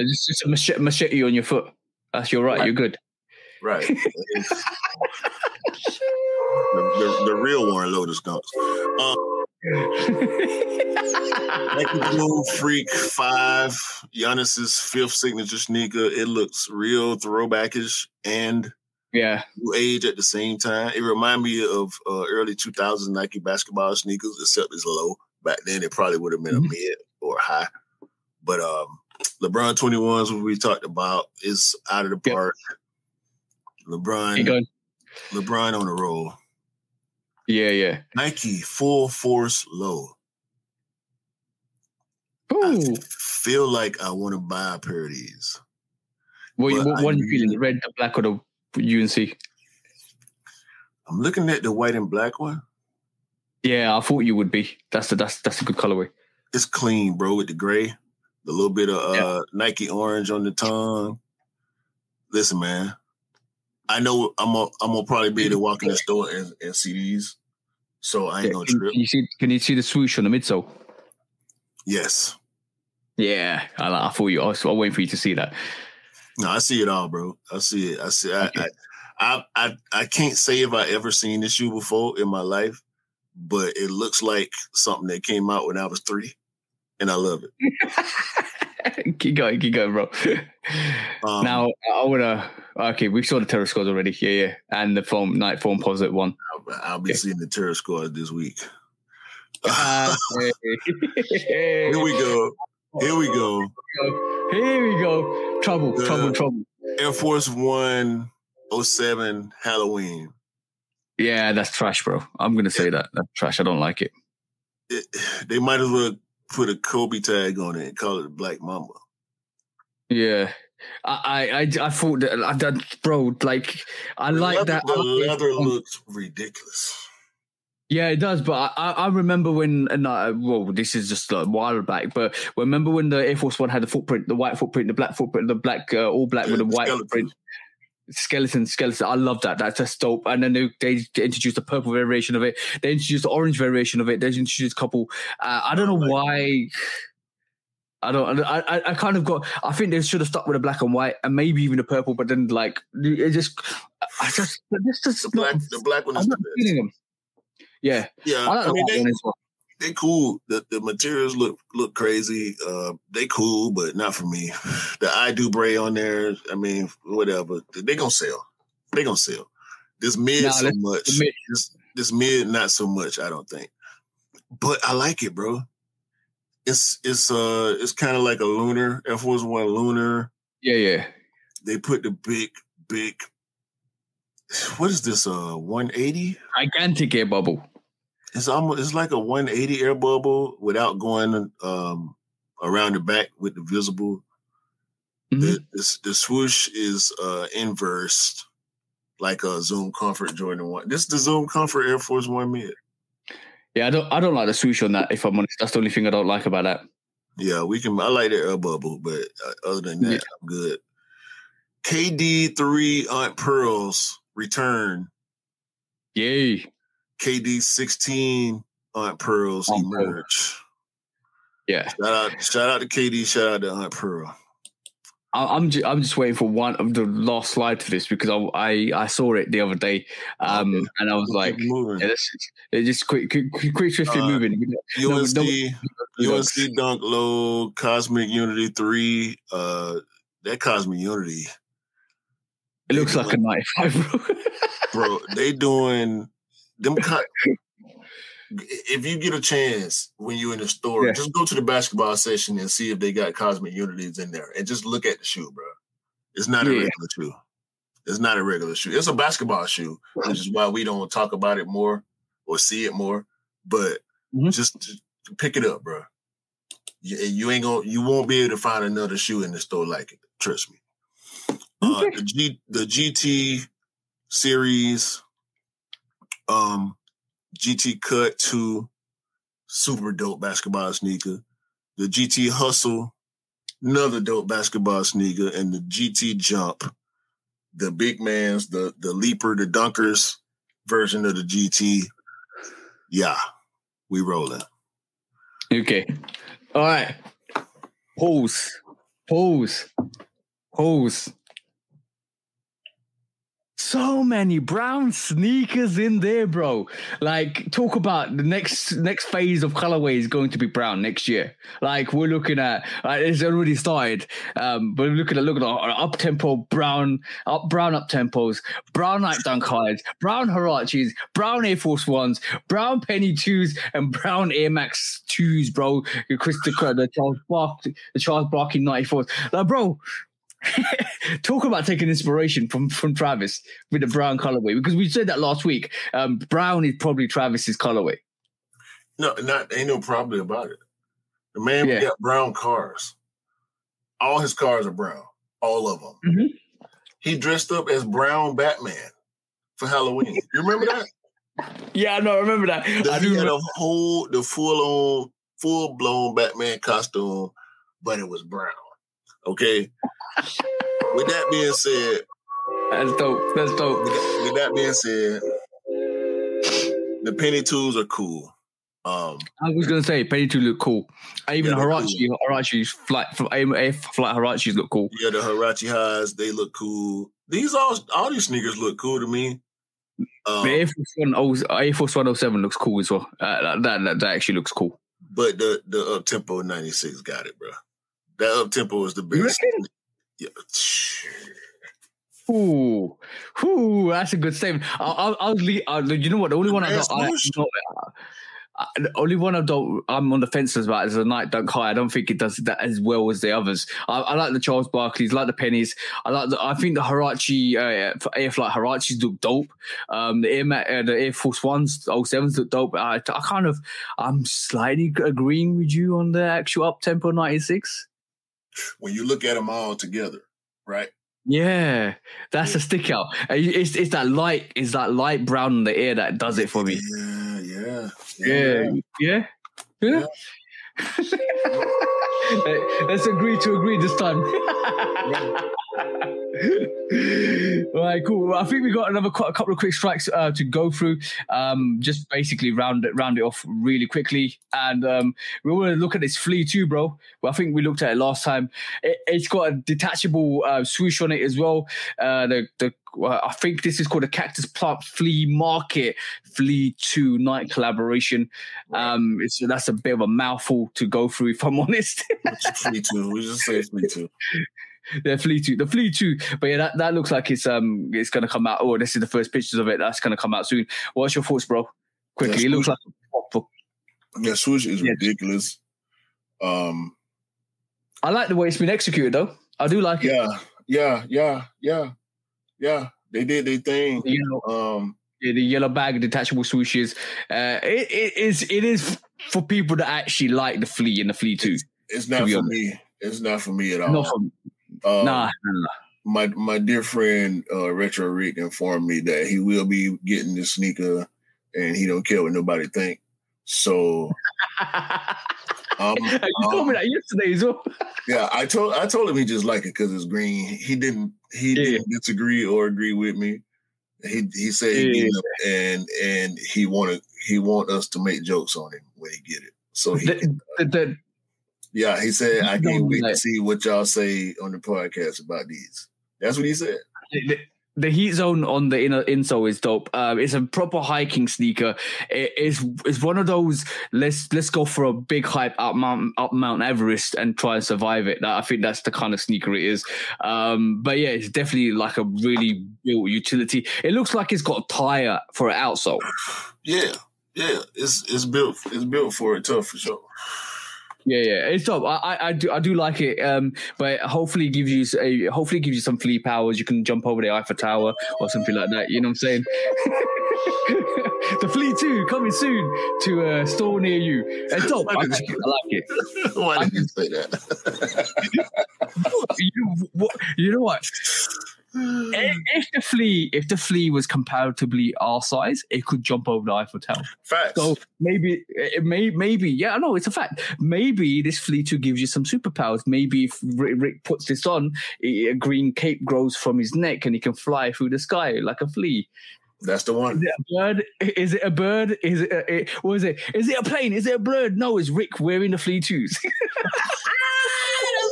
Just a machete on your foot. That's right. You're good. Right. the real Warren Lotus dunks. Nike Blue Freak 5, Giannis's 5th signature sneaker. It looks real throwbackish and new age at the same time. It reminds me of early 2000s Nike basketball sneakers, except it's low. Back then, it probably would have been a mid or high. But LeBron 21s, what we talked about, is out of the park. LeBron on a roll. Yeah. Nike Full Force Low. Ooh. I feel like I want to buy a pair of these. What are you feeling? The red, the black, or the UNC? I'm looking at the white and black one. Yeah, I thought you would be. That's a good colorway. It's clean, bro, with the gray. The little bit of Nike orange on the tongue. Listen, man. I know I'm gonna probably be able to walk in the store and see these. So I ain't gonna trip. Can you see the swoosh on the midsole? Yes. Yeah, I thought you. I was waiting for you to see that. No, I see it all, bro. I see it. Okay. I can't say if I ever seen this shoe before in my life, but it looks like something that came out when I was 3, and I love it. Keep going, bro. Now I wanna. Okay, we saw the terror scores already. Yeah, and the night foam posit one. I'll be seeing the terror scores this week. Here we go. Trouble. Air Force 107 Halloween. Yeah, that's trash, bro. I'm gonna say that. That's trash. I don't like it. They might as well put a Kobe tag on it and call it a Black Mamba. Yeah. I thought that bro, like I like that. The leather looks ridiculous. Yeah, it does. But I remember when, this is just a while back, but remember when the Air Force One had the footprint, the white footprint, the black footprint, the black, all black with the white footprint. Skeleton. I love that. That's just dope. And then they introduced a purple variation of it. They introduced the orange variation of it. They introduced a couple. I don't know why. I kind of got. I think they should have stuck with the black and white and maybe even the purple. But then it just. The black one is the best. Yeah. I mean, they cool. The materials look crazy. They cool, but not for me. The I do bray on there. I mean, whatever. They gonna sell. This mid so much. This mid not so much. I don't think. But I like it, bro. It's kind of like a lunar Air Force One lunar. Yeah. They put the big. What is this? 180? Gigantic air bubble. It's like a 180 air bubble without going around the back with the visible. Mm-hmm. The swoosh is inversed, like a Zoom Comfort Jordan 1. This is the Zoom Comfort Air Force One mid. Yeah, I don't like the swoosh on that. If I'm honest, that's the only thing I don't like about that. Yeah, I like the air bubble, but other than that, I'm good. KD 3 Aunt Pearls return. Yay. KD 16 Aunt Pearls emerge. Yeah. Shout out to KD. Shout out to Aunt Pearl. I'm just waiting for one of the last slide to this because I saw it the other day, and I was like, it's just quick, swiftly moving. UNC Dunk Low, Cosmic Unity 3. That Cosmic Unity. It looks like a 95, bro. They doing them. If you get a chance when you're in the store, just go to the basketball section and see if they got Cosmic Unities in there, and just look at the shoe, bro. It's not a regular shoe. It's not a regular shoe. It's a basketball shoe, which is why we don't talk about it more or see it more. But just pick it up, bro. You won't be able to find another shoe in the store like it. Trust me. The GT series, GT Cut 2, super dope basketball sneaker. The GT Hustle, another dope basketball sneaker, and the GT Jump, the big man's, the leaper, the dunkers version of the GT. Yeah, we rolling. Okay. All right. Pause. so many brown sneakers in there, bro. Like, talk about the next phase of colorway is going to be brown next year. Like, we're looking at, it's already started. We're looking at up tempo brown up tempos, brown Nike Dunk Highs, brown Huaraches, brown Air Force Ones, brown Penny 2s, and brown Air Max 2s, bro. The Charles Barkley 94s. Like, bro. Talk about taking inspiration from Travis with the brown colorway, because we said that last week. Brown is probably Travis's colorway. No, ain't no problem about it. The man got brown cars. All his cars are brown. All of them. Mm-hmm. He dressed up as brown Batman for Halloween. You remember that? Yeah, no, I remember that. He had the full-blown Batman costume, but it was brown. Okay. With that being said, that's dope. With that being said, the Penny 2s are cool. I was gonna say Penny 2 look cool. Even Huarache's flight Huaraches look cool. Yeah, the Huarache highs, they look cool. All these sneakers look cool to me. The Air Force 107 looks cool as well. That actually looks cool. But the up tempo 96 got it, bro. That up tempo is the best. Yeah. Ooh, that's a good statement. You know what? The only one I'm on the fences about is the Nike Dunk High. I don't think it does that as well as the others. I like the Charles Barkleys, like the Pennies. I think the Huarache Air Flight Huaraches look dope. The Air Force Ones 07s look dope. I'm slightly agreeing with you on the actual up tempo 96. When you look at them all together, right? Yeah, that's a stick out. It's that light brown in the air that does it for me. Yeah. Let's agree to agree this time. All right, cool. I think we got a couple of quick strikes to go through. Just basically round it off really quickly, and we want to look at this Flea too, bro. Well, I think we looked at it last time. It's got a detachable swoosh on it as well. I think this is called a Cactus Plant Flea Market Flea 2 Nike collaboration. That's a bit of a mouthful to go through, if I'm honest. Flea 2. We just say Flea 2. The Flea 2. But yeah, that looks like it's going to come out. Oh, this is the first pictures of it. That's going to come out soon. What's your thoughts, bro? Quickly, it looks like swoosh is ridiculous. I like the way it's been executed, though. I do like it. Yeah. They did their thing. The yellow bag detachable swooshes. It is for people that actually like the Flea and the Flea 2. It's not for me. It's not for me at all. Not for me. Nah. My dear friend Retro Rick informed me that he will be getting this sneaker, and he don't care what nobody think. So, you told me that yesterday as well. Yeah, I told him he just liked it because it's green. He didn't disagree or agree with me. He said he did, and he want us to make jokes on him when he get it. So he said I can't wait to see what y'all say on the podcast about these. That's what he said. The heat zone on the inner insole is dope. It's a proper hiking sneaker. It's one of those let's go for a big hike up Mount Everest and try and survive it. I think that's the kind of sneaker it is. But yeah, it's definitely like a really built utility. It looks like it's got a tire for an outsole. Yeah. It's built for it tough for sure. Yeah, it's dope. I do like it. But hopefully gives you some Flea powers. You can jump over the Eiffel Tower or something like that. You know what I'm saying? The Flea 2 coming soon to a store near you. It's dope. I like it. Why did you say that? You know what? If the Flea was comparatively our size, it could jump over the Eiffel Tower. Facts. So maybe, yeah, I know it's a fact. Maybe this Flea 2 gives you some superpowers. Maybe if Rick puts this on, a green cape grows from his neck and he can fly through the sky like a flea. That's the one. Is it a bird? What is it? Is it a plane? Is it a bird? No, it's Rick wearing the Flea 2s. That's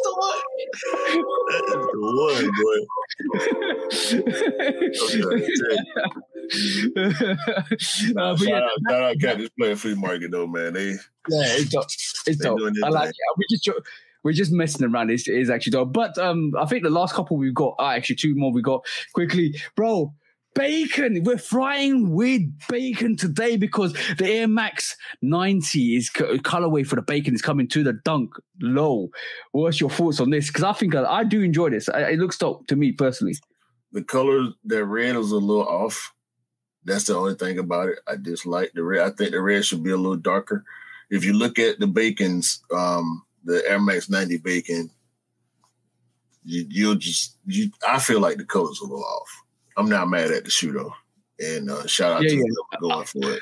the one. The one, boy. Shout out Cactus Player Flea Market though, man. It's dope. It's dope. I like it. We're just messing around. It is actually dope. But I think the last couple we've got, actually two more we got quickly, bro. Bacon. We're frying with bacon today because the Air Max 90 is colorway for the bacon is coming to the Dunk Low. What's your thoughts on this? Because I think I do enjoy this. It looks dope to me personally. The color, the red is a little off. That's the only thing about it. I dislike the red. I think the red should be a little darker. If you look at the bacons, the Air Max 90 bacon, I feel like the color's a little off. I'm not mad at the shoe though, and shout out to them for going for it.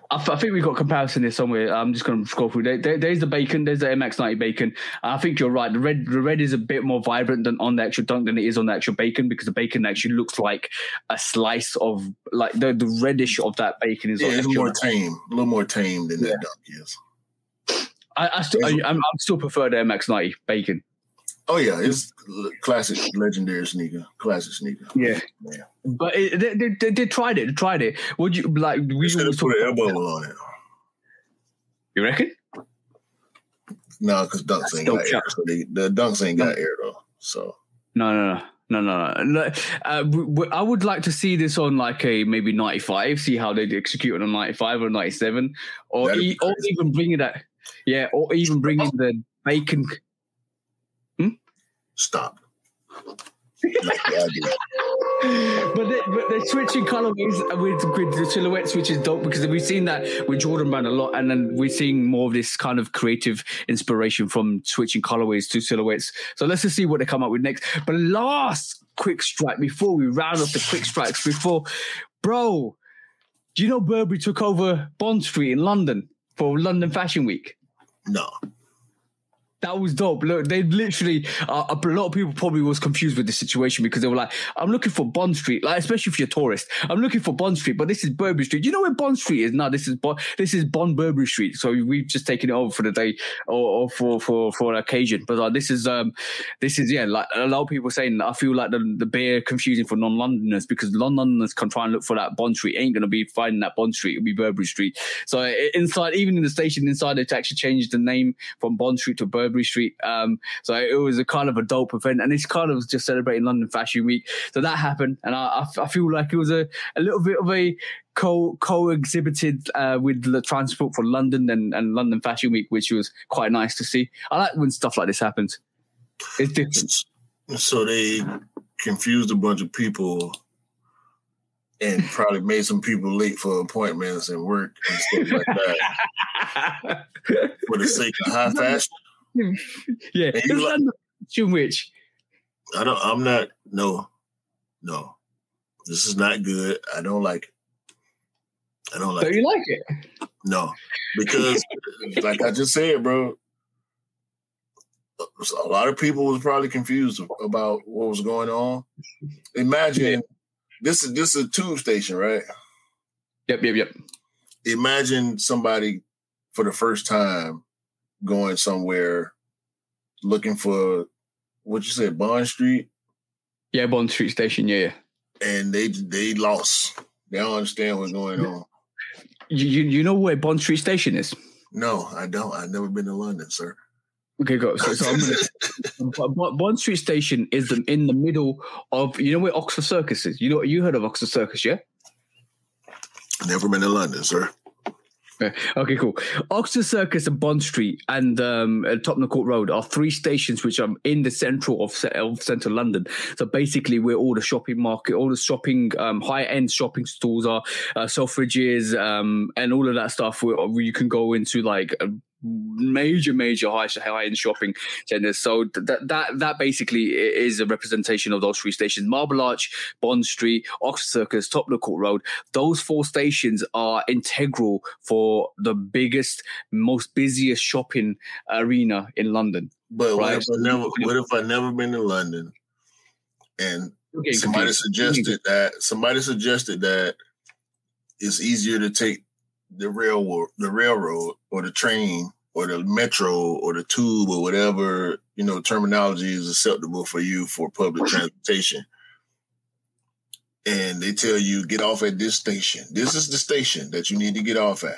I think we got comparison here somewhere. I'm just going to scroll through. There's the bacon. There's the MX90 bacon. I think you're right. The red is a bit more vibrant on the actual Dunk than it is on the actual bacon because the bacon actually looks like a slice of like the reddish of that bacon is. It's more tame, a little more tame than that Dunk is. I still prefer the MX90 bacon. Oh yeah, it's classic, legendary sneaker, classic sneaker. Yeah. But they tried it. Would you like? We should have put an air bubble on it. You reckon? No, because Dunks ain't got air. So the Dunks ain't got air though. So no. I would like to see this on like a maybe 95. See how they execute on a 95 or 97, or even bring it at or even bring in the bacon. Stop. But they're switching colorways with the silhouettes, which is dope because we've seen that with Jordan Brand a lot, and then we're seeing more of this kind of creative inspiration from switching colorways to silhouettes. So let's just see what they come up with next. But last quick strike before we round off the quick strikes. Bro, do you know Burberry took over Bond Street in London for London Fashion Week? No. That was dope. Look, they literally, a lot of people probably was confused with the situation because they were like, I'm looking for Bond Street, like especially if you're a tourist. I'm looking for Bond Street, but this is Burberry Street. You know where Bond Street is? No, this is Bond Burberry Street. So we've just taken it over for the day or for an occasion. But this is like a lot of people saying, I feel like the beer confusing for non-Londoners because non-Londoners can try and look for that Bond Street. Ain't going to be finding that Bond Street. It'll be Burberry Street. So inside, even in the station inside, they actually changed the name from Bond Street to Burberry Street. So it was a kind of a dope event, and it's kind of just celebrating London Fashion Week. So that happened, and I feel like it was a little bit of a co-exhibited with the transport for London and London Fashion Week, which was quite nice to see. I like when stuff like this happens. It's different. So they confused a bunch of people and probably made some people late for appointments and work and stuff like that for the sake of high fashion. Yeah, it's London Fashion Week. I'm not. No. This is not good. I don't like it. Don't you like it? No, because like I just said, bro, a lot of people was probably confused about what was going on. Imagine this is a tube station, right? Yep. Imagine somebody for the first time going somewhere looking for what you said, Bond Street? Yeah, Bond Street Station, yeah. And they lost. They don't understand what's going on. You know where Bond Street Station is? No, I don't. I've never been to London, sir. Okay, go. So I'm gonna. Bond Street Station is in the middle of. You know where Oxford Circus is? You heard of Oxford Circus, yeah? Never been to London, sir. Okay, cool. Oxford Circus and Bond Street and Tottenham Court Road are three stations which are in the central of central London. So basically, where all the shopping market, all the shopping, high-end shopping stores are, Selfridges, and all of that stuff where you can go into like major high-end shopping centers. So that basically is a representation of those three stations: Marble Arch, Bond Street, Oxford Circus, Tottenham Court Road. Those four stations are integral for the biggest, most busiest shopping arena in London. But right? What if I never been to London and somebody suggested that it's easier to take the railroad or the train or the metro or the tube or whatever, terminology is acceptable for you for public transportation. And they tell you, get off at this station. This is the station that you need to get off at.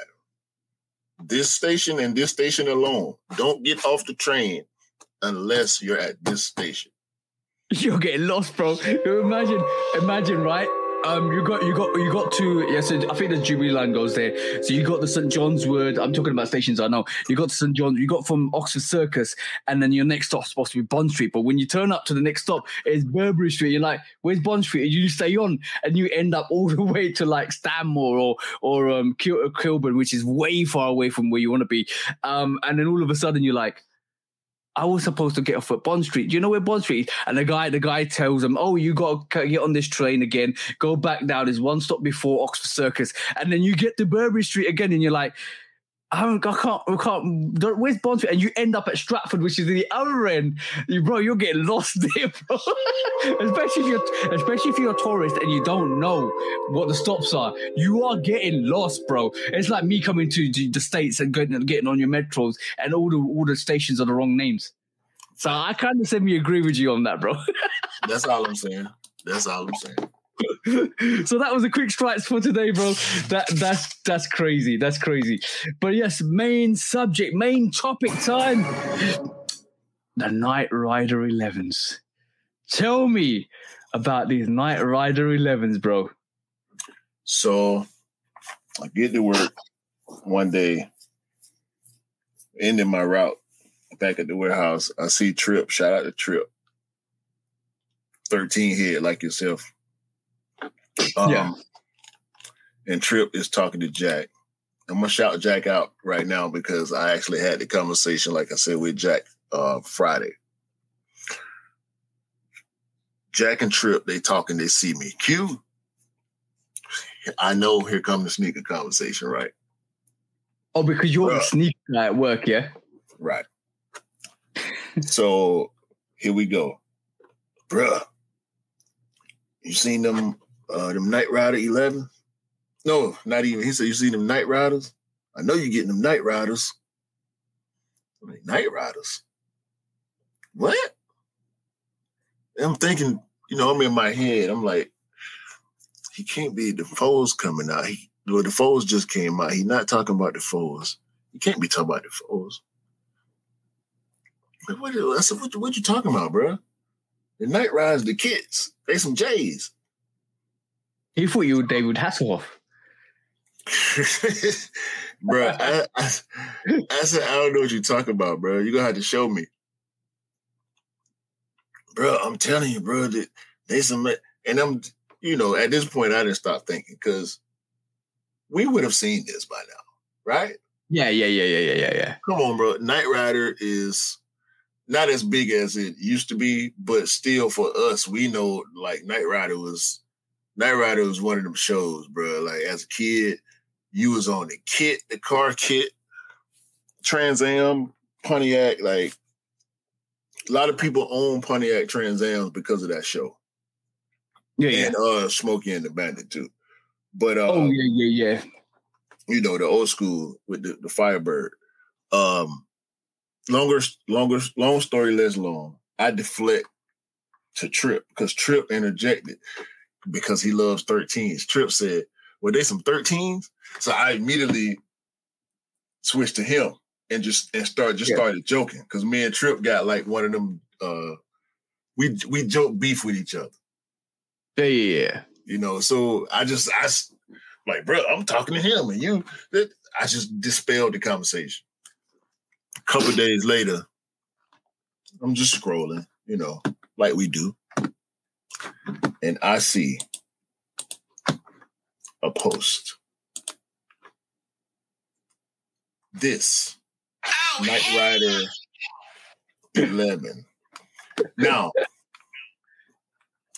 This station and this station alone. Don't get off the train unless you're at this station. You're getting lost, bro. Imagine, right? You got to, yes, I think the Jubilee line goes there. So you got the St. John's Wood. I'm talking about stations I know. You got to St. John's, you got from Oxford Circus, and then your next stop's supposed to be Bond Street. But when you turn up to the next stop, it's Burberry Street. You're like, where's Bond Street? And you stay on, and you end up all the way to like Stanmore or Kilburn, which is way far away from where you want to be. And then all of a sudden you're like, I was supposed to get off at Bond Street. Do you know where Bond Street is? And the guy tells them, oh, you got to get on this train again. Go back down. There's one stop before Oxford Circus. And then you get to Burberry Street again and you're like, I can't, where's Bond Street? And you end up at Stratford, which is the other end. You're getting lost there, bro. especially if you're a tourist and you don't know what the stops are. You are getting lost, bro. It's like me coming to the States and getting on your metros and all the stations are the wrong names. So I kind of semi-agree with you on that, bro. That's all I'm saying. So that was a quick strikes for today, bro. That's crazy. That's crazy. But yes, main topic time. The Knight Rider 11s. Tell me about these Knight Rider 11s, bro. So I get to work one day, ending my route back at the warehouse. I see Trip. Shout out to Trip. 13 head like yourself. And Trip is talking to Jack. I'm gonna shout Jack out right now because I actually had the conversation, like I said, with Jack Friday. Jack and Trip, they talking, they see me. Q, I know here comes the sneaker conversation, right? Oh, because you're the sneaker guy at work, yeah? Right. So here we go. Bruh, you seen them Knight Rider 11? No, not even. He said, you seen them Knight Riders? I know you're getting them Knight Riders. I mean, Knight Riders? What? And I'm thinking, I'm in my head. I'm like, he can't be the foes coming out. The foes just came out. He's not talking about the foes. He can't be talking about the foes. I said, what you talking about, bro? The Knight Riders, the kids. They some J's. He thought you were David Hasselhoff. Bro, I said, I don't know what you're talking about, bro. You're going to have to show me. Bro, I'm telling you, bro, that they some, and I'm, at this point, I didn't stop thinking because we would have seen this by now, right? Yeah. Come on, bro. Knight Rider is not as big as it used to be, but still for us, we know like Knight Rider was one of them shows, bro. Like as a kid, you was on the car kit, Trans Am, Pontiac. Like a lot of people own Pontiac Trans Ams because of that show. Yeah. And Smokey and the Bandit too. But yeah. The old school with the Firebird. Long story less long. I deflect to Trip because Trip interjected because he loves 13s. Trip said, "Well, they some 13s?" So I immediately switched to him and started joking because me and Trip got like one of them. We joke beef with each other. Yeah. So I like, bro, I'm talking to him and I just dispelled the conversation. A couple of days later, I'm just scrolling, like we do. And I see a post. This Knight Rider 11. Now,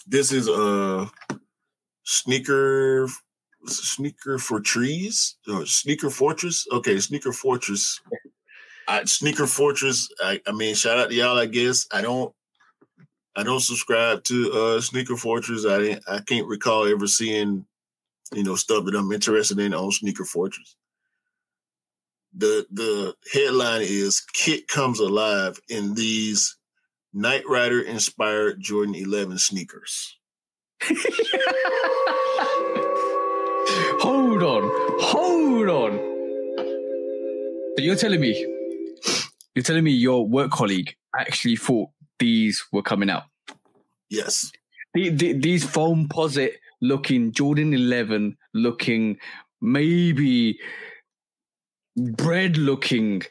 this is a sneaker for trees or Sneaker Fortress. Okay, Sneaker Fortress. Sneaker Fortress. I mean, shout out to y'all. I guess I don't subscribe to Sneaker Fortress. I can't recall ever seeing stuff that I'm interested in on Sneaker Fortress. The headline is Kit comes alive in these Knight Rider inspired Jordan 11 sneakers. Hold on. So you're telling me your work colleague actually thought these were coming out? Yes. These foam posit looking Jordan 11 looking, maybe bread looking.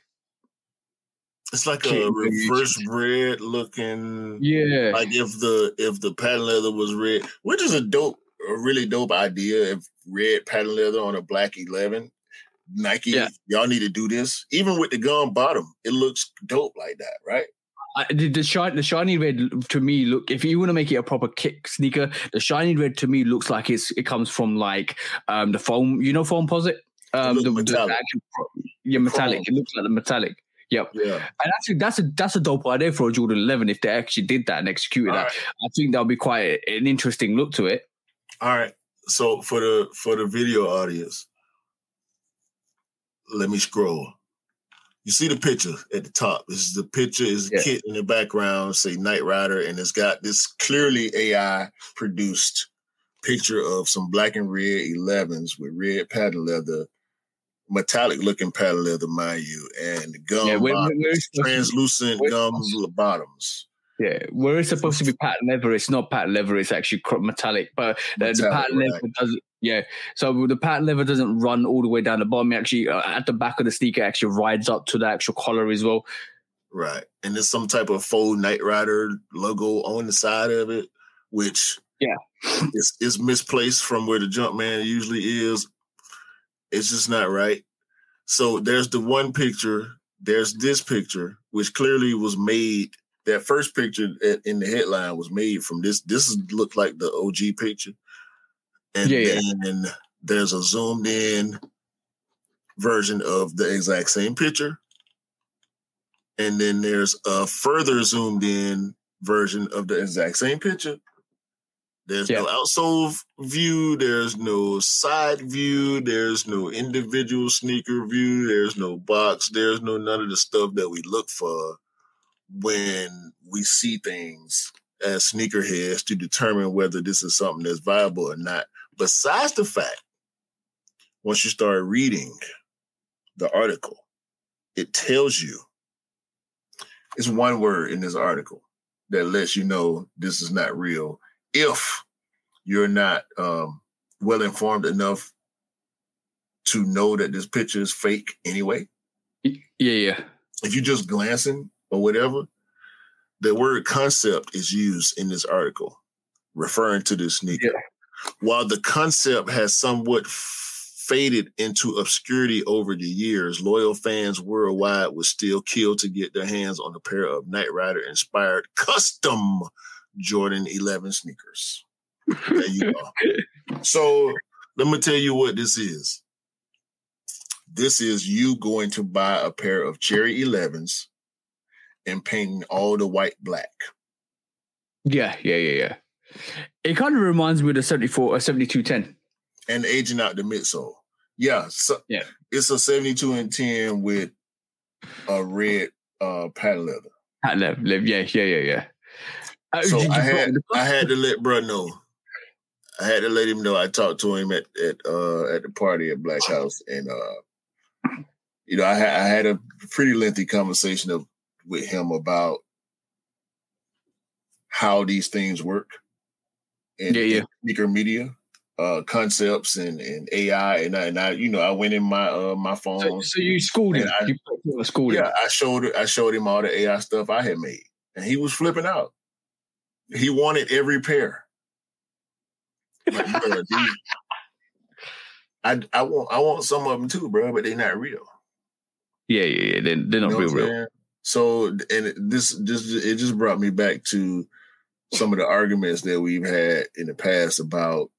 It's like a reverse red looking. Yeah. Like if the patent leather was red, which is a really dope idea. If red patent leather on a black 11, Nike, y'all need to do this. Even with the gum bottom, it looks dope like that, right? The shiny red to me look. If you want to make it a proper kick sneaker, the shiny red to me looks like it comes from like the foam. You know, foam posit. Metallic. Metallic. It looks like the metallic. Yep. Yeah. And that's a dope idea for a Jordan 11 if they actually did that and executed that. Right. I think that would be quite an interesting look to it. All right. So for the video audience, let me scroll. You see the picture at the top. This is the picture is a kid in the background, say Knight Rider, and it's got this clearly AI produced picture of some black and red 11s with red patent leather, metallic looking patent leather, mind you, and gum bottoms, translucent gum bottoms. Yeah, where it's supposed to be patent leather, it's not patent leather, it's actually metallic. But the patent leather doesn't. Yeah, so the patent leather doesn't run all the way down the bottom. It actually, at the back of the sneaker, actually rides up to the actual collar as well. Right, and there's some type of faux Knight Rider logo on the side of it, which is misplaced from where the Jumpman usually is. It's just not right. So there's the one picture. There's this picture, which clearly was made. That first picture in the headline was made from this. This looked like the OG picture. And then there's a zoomed in version of the exact same picture. And then there's a further zoomed in version of the exact same picture. There's no outsole view. There's no side view. There's no individual sneaker view. There's no box. There's no none of the stuff that we look for when we see things as sneakerheads to determine whether this is something that's viable or not. Besides the fact, once you start reading the article, it tells you, it's one word in this article that lets you know this is not real if you're not well-informed enough to know that this picture is fake anyway. Yeah. If you're just glancing or whatever, the word concept is used in this article referring to this sneaker. Yeah. While the concept has somewhat faded into obscurity over the years, loyal fans worldwide would still kill to get their hands on a pair of Knight Rider-inspired custom Jordan 11 sneakers. There you go. So let me tell you what this is. This is you going to buy a pair of Cherry 11s and painting all the white black. Yeah. It kind of reminds me of the 74 or 7210. And aging out the midsole. Yeah. So it's a 72 and 10 with a red patent leather. Patent leather, yeah. So I had to let bro know. I had to let him know. I talked to him at the party at Black House, and I had a pretty lengthy conversation with him about how these things work in sneaker media, concepts and AI, and I went in my phone. So you schooled him. You schooled him. Yeah, I showed him all the AI stuff I had made, and he was flipping out. He wanted every pair. Like, bro, I want some of them too, bro, but they're not real. Yeah. They're not real. So, and it just brought me back to some of the arguments that we've had in the past about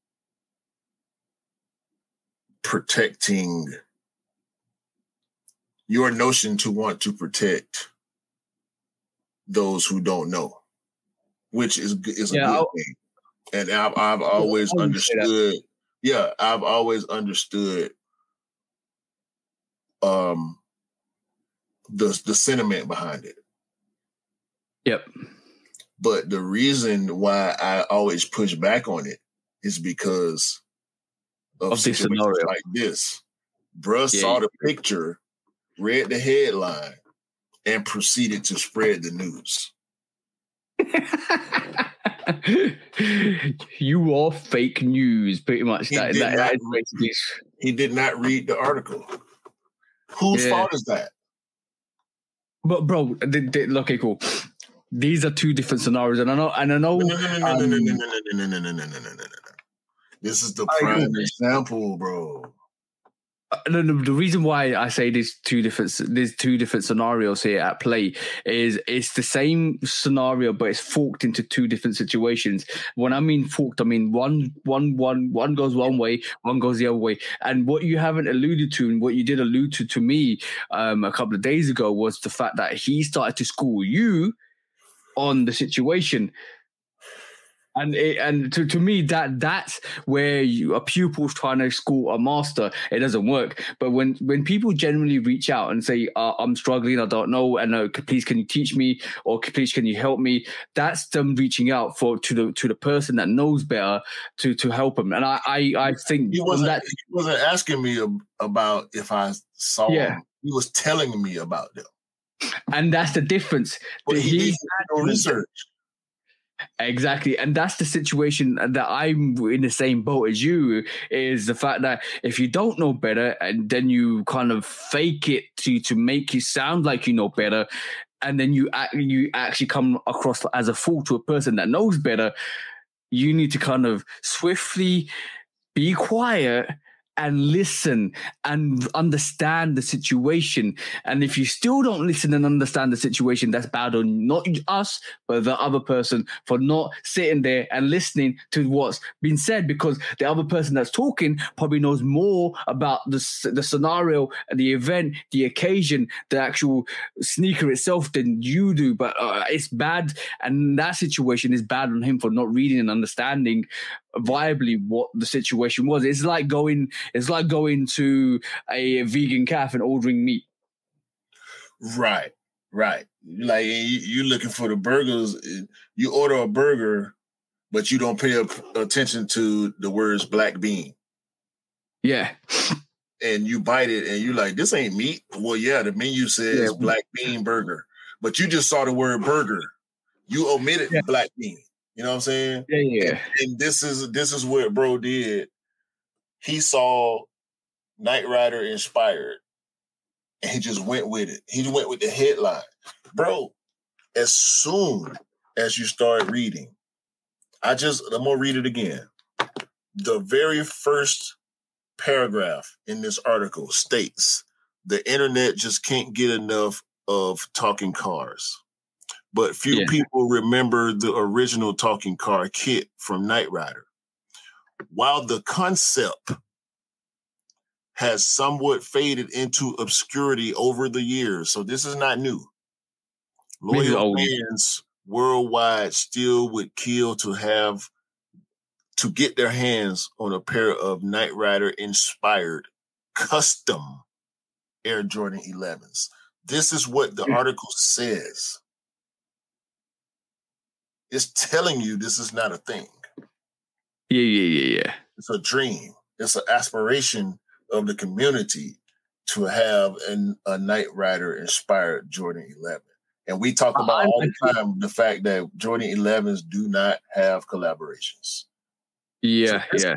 protecting your notion to want to protect those who don't know, which is a good thing. And I've always understood. Yeah, I've always understood the sentiment behind it. Yep. But the reason why I always push back on it is because of this situations scenario like this. Bruh saw the picture, read the headline, and proceeded to spread the news. You are fake news, pretty much. He did not read the article. Whose fault is that? But bro, okay, cool. These are two different scenarios, and I know. No. This is the prime example, bro. The reason why I say there's two different scenarios here at play is it's the same scenario, but it's forked into two different situations. When I mean forked, I mean one goes one way, one goes the other way. And what you haven't alluded to, and what you did allude to me a couple of days ago, was the fact that he started to school you on the situation. And to me, that's where a pupil's trying to school a master. It doesn't work. But when people generally reach out and say, I'm struggling, I don't know, and please can you teach me, or please can you help me? That's them reaching out to the person that knows better to help them. And I think he wasn't asking me about if I saw them. He was telling me about them. And that's the difference. But he did no research. Exactly. And that's the situation that I'm in the same boat as you, is the fact that if you don't know better and then you kind of fake it to make you sound like you know better, and then you actually come across as a fool to a person that knows better, you need to kind of swiftly be quiet and listen and understand the situation. And if you still don't listen and understand the situation, that's bad on not us, but the other person for not sitting there and listening to what's been said, because the other person that's talking probably knows more about the scenario, the event, the occasion, the actual sneaker itself than you do. But it's bad. And that situation is bad on him for not reading and understanding viably what the situation was. It's like going to a vegan cafe and ordering meat. Right. Like you looking for the burgers. You order a burger, but you don't pay attention to the words black bean. Yeah. And you bite it and you're like, this ain't meat. Well, yeah, the menu says black bean burger, but you just saw the word burger. You omitted black bean. You know what I'm saying? Yeah. And this is what bro did. He saw Knight Rider inspired, and he just went with it. He went with the headline. Bro, as soon as you start reading, I'm going to read it again. The very first paragraph in this article states, the internet just can't get enough of talking cars. But few people remember the original talking car kit from Knight Rider. While the concept has somewhat faded into obscurity over the years, so this is not new. Loyal fans worldwide still would kill to get their hands on a pair of Knight Rider inspired custom Air Jordan 11s. This is what the article says. It's telling you this is not a thing. Yeah. It's a dream. It's an aspiration of the community to have a Knight Rider inspired Jordan 11. And we talk about all the time the fact that Jordan 11s do not have collaborations. Yeah, so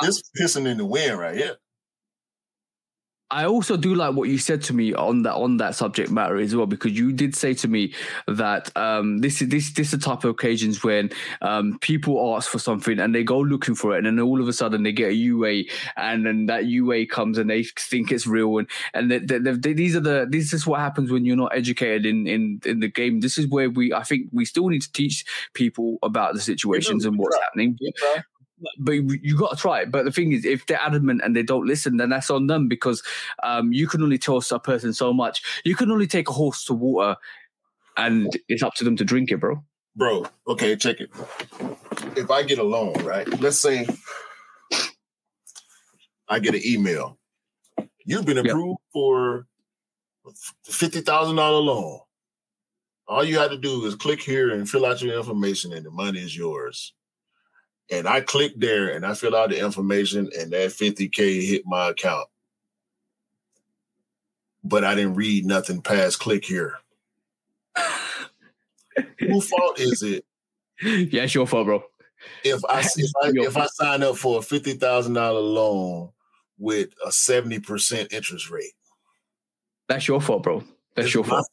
this pissing in the wind right here. I also do like what you said to me on that subject matter as well, because you did say to me that this is the type of occasions when people ask for something and they go looking for it, and then all of a sudden they get a UA, and then that UA comes and they think it's real, and this is what happens when you're not educated in the game. This is where I think we still need to teach people about the situations and what's happening. But you got to try it. But the thing is, if they're adamant and they don't listen, then that's on them, because you can only tell a person so much. You can only take a horse to water, and it's up to them to drink it, bro. Bro, okay, check it. If I get a loan, right? Let's say I get an email. You've been approved for $50,000 loan. All you had to do is click here and fill out your information, and the money is yours. And I clicked there and I fill out the information, and that $50K hit my account. But I didn't read nothing past click here. Whose fault is it? Yeah, it's your fault, bro. If I sign up for a $50,000 loan with a 70% interest rate, that's your fault, bro. That's your fault.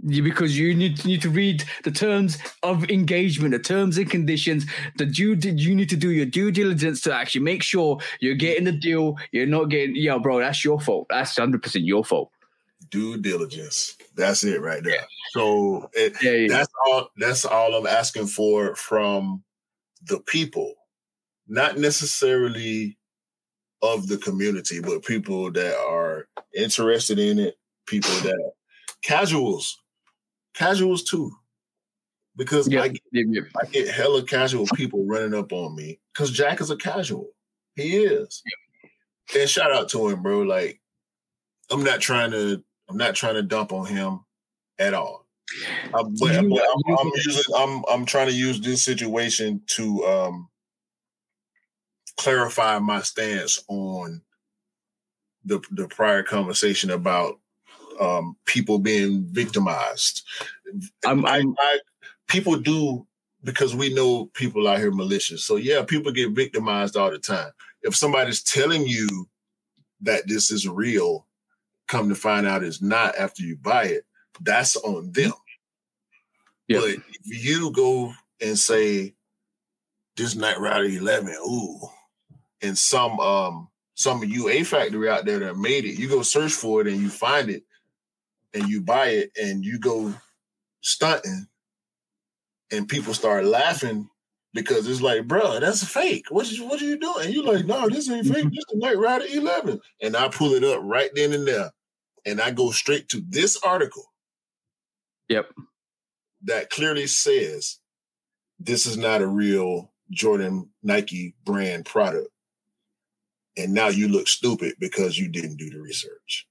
Because you need to read the terms of engagement, the terms and conditions. You need to do your due diligence to actually make sure you're getting the deal. You're not getting, bro. That's your fault. That's 100% your fault. Due diligence. That's it right there. So that's all I'm asking for from the people, not necessarily of the community, but people that are interested in it, people that casuals too, because I get hella casual people running up on me because Jack is a casual. He is. And shout out to him, bro. Like, I'm not trying to dump on him at all. I'm trying to use this situation to clarify my stance on the prior conversation about people being victimized. People do, because we know people out here malicious. So yeah, people get victimized all the time. If somebody's telling you that this is real, come to find out it's not after you buy it, that's on them. Yep. But if you go and say this Knight Rider 11, and some UA factory out there that made it, you go search for it and you find it and you buy it and you go stunting and people start laughing because it's like, bro, that's fake. What are you doing? And you're like, no, this ain't fake. This is the Knight Rider 11. And I pull it up right then and there. And I go straight to this article. Yep. That clearly says this is not a real Jordan Nike brand product. And now you look stupid because you didn't do the research.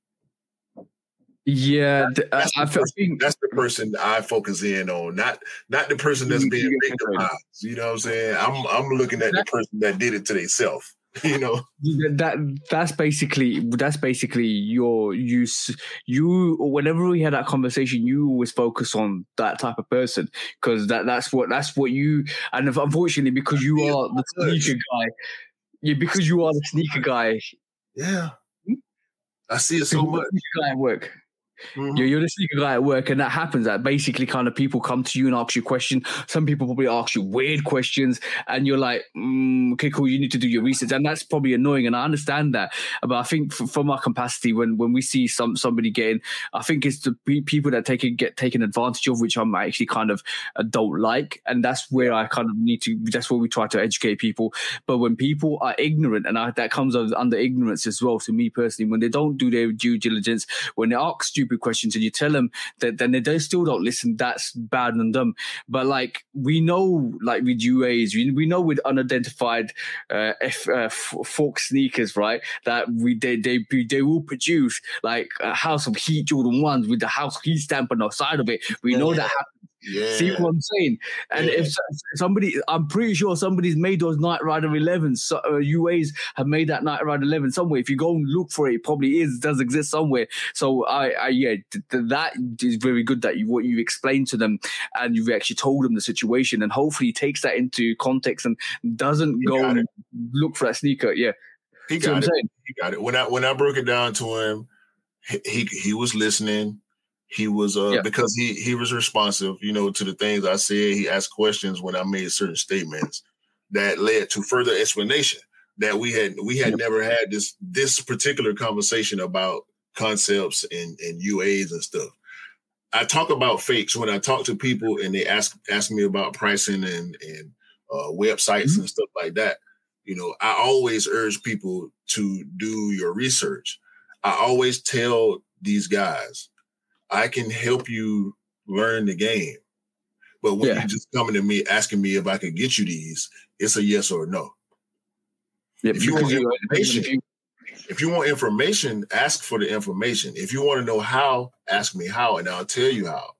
Yeah, that's the person I focus in on, not the person that's being victimized. You know what I'm saying? I'm looking at the person that did it to themselves. You know, that's basically your use. Whenever we had that conversation, you always focus on that type of person because that's what you. And unfortunately, because you are the sneaker guy, because you are the sneaker guy. Yeah, I see it so much. Guy at work. Mm-hmm. You're the sneaker guy at work, and that happens. That basically kind of people come to you and ask you questions. Some people probably ask you weird questions, and you're like, "Okay, cool. You need to do your research," and that's probably annoying. And I understand that, but I think from our capacity, when we see somebody getting, I think it's the people that get taken advantage of, which I'm actually kind of don't like, and that's where I kind of need to. That's where we try to educate people. But when people are ignorant, and that comes under ignorance as well. To me personally, when they don't do their due diligence, when they ask stupid questions and you tell them that, then they still don't listen, that's bad on them. But like we know, like with UAs, we know with unidentified fork sneakers, right, that they will produce like a House of Heat Jordan 1s with the House of Heat stamp on the side of it. We know that happens. Yeah. See what I'm saying? And if somebody, I'm pretty sure somebody's made those Knight Rider 11s. So, UAs have made that Knight Rider 11 somewhere. If you go and look for it, it probably does exist somewhere. So that is very good that what you explained to them and you've actually told them the situation, and hopefully he takes that into context and doesn't go and look for that sneaker. Yeah, he got it. He got it. When I broke it down to him, he was listening. He was because he was responsive, to the things I said. He asked questions when I made certain statements that led to further explanation that we had never had this particular conversation about concepts and UAs and stuff. I talk about fakes when I talk to people and they ask me about pricing and websites and stuff like that. I always urge people to do your research. I always tell these guys, I can help you learn the game. But when you're just coming to me asking me if I can get you these, it's a yes or no. Yeah, if you want information, If you want information, ask for the information. If you want to know how, ask me how, and I'll tell you how.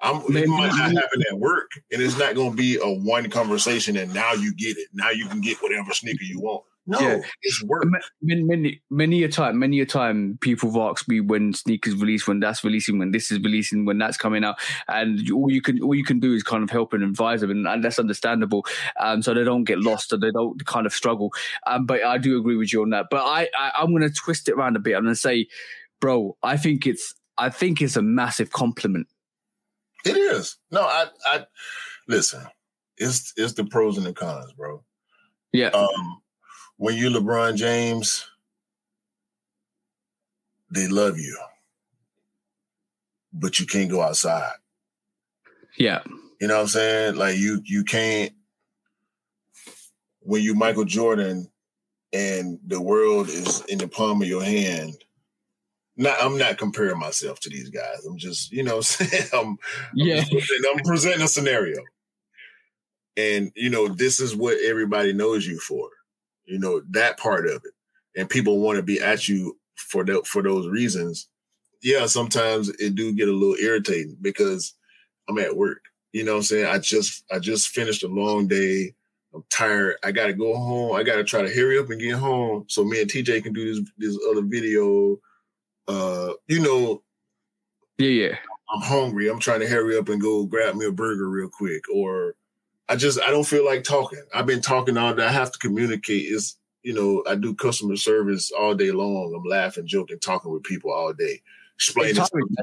It might not happen at work, and it's not going to be a one conversation, and now you get it. Now you can get whatever sneaker you want. No, it's work. Many a time, people have asked me when sneakers release, when that's releasing, when this is releasing, when that's coming out, and all you can do is kind of help and advise them, and that's understandable. So they don't get lost, or they don't kind of struggle. But I do agree with you on that. But I'm going to twist it around a bit. I'm going to say, bro, I think it's a massive compliment. It is. No, I listen. It's the pros and the cons, bro. Yeah. When you LeBron James, they love you, but you can't go outside. Yeah. You know what I'm saying? Like you can't. When you Michael Jordan and the world is in the palm of your hand. I'm not comparing myself to these guys. I'm just, you know what I'm saying? I'm presenting a scenario. And, you know, this is what everybody knows you for. You know, that part of it. And people want to be at you for those reasons. Yeah, sometimes it do get a little irritating because I'm at work. You know what I'm saying? I just finished a long day. I'm tired. I got to go home. I got to try to hurry up and get home so me and TJ can do this other video. You know. Yeah. I'm hungry. I'm trying to hurry up and go grab me a burger real quick, or I don't feel like talking. I've been talking all day. I have to communicate. It's, you know, I do customer service all day long. I'm laughing, joking, talking with people all day. Explaining.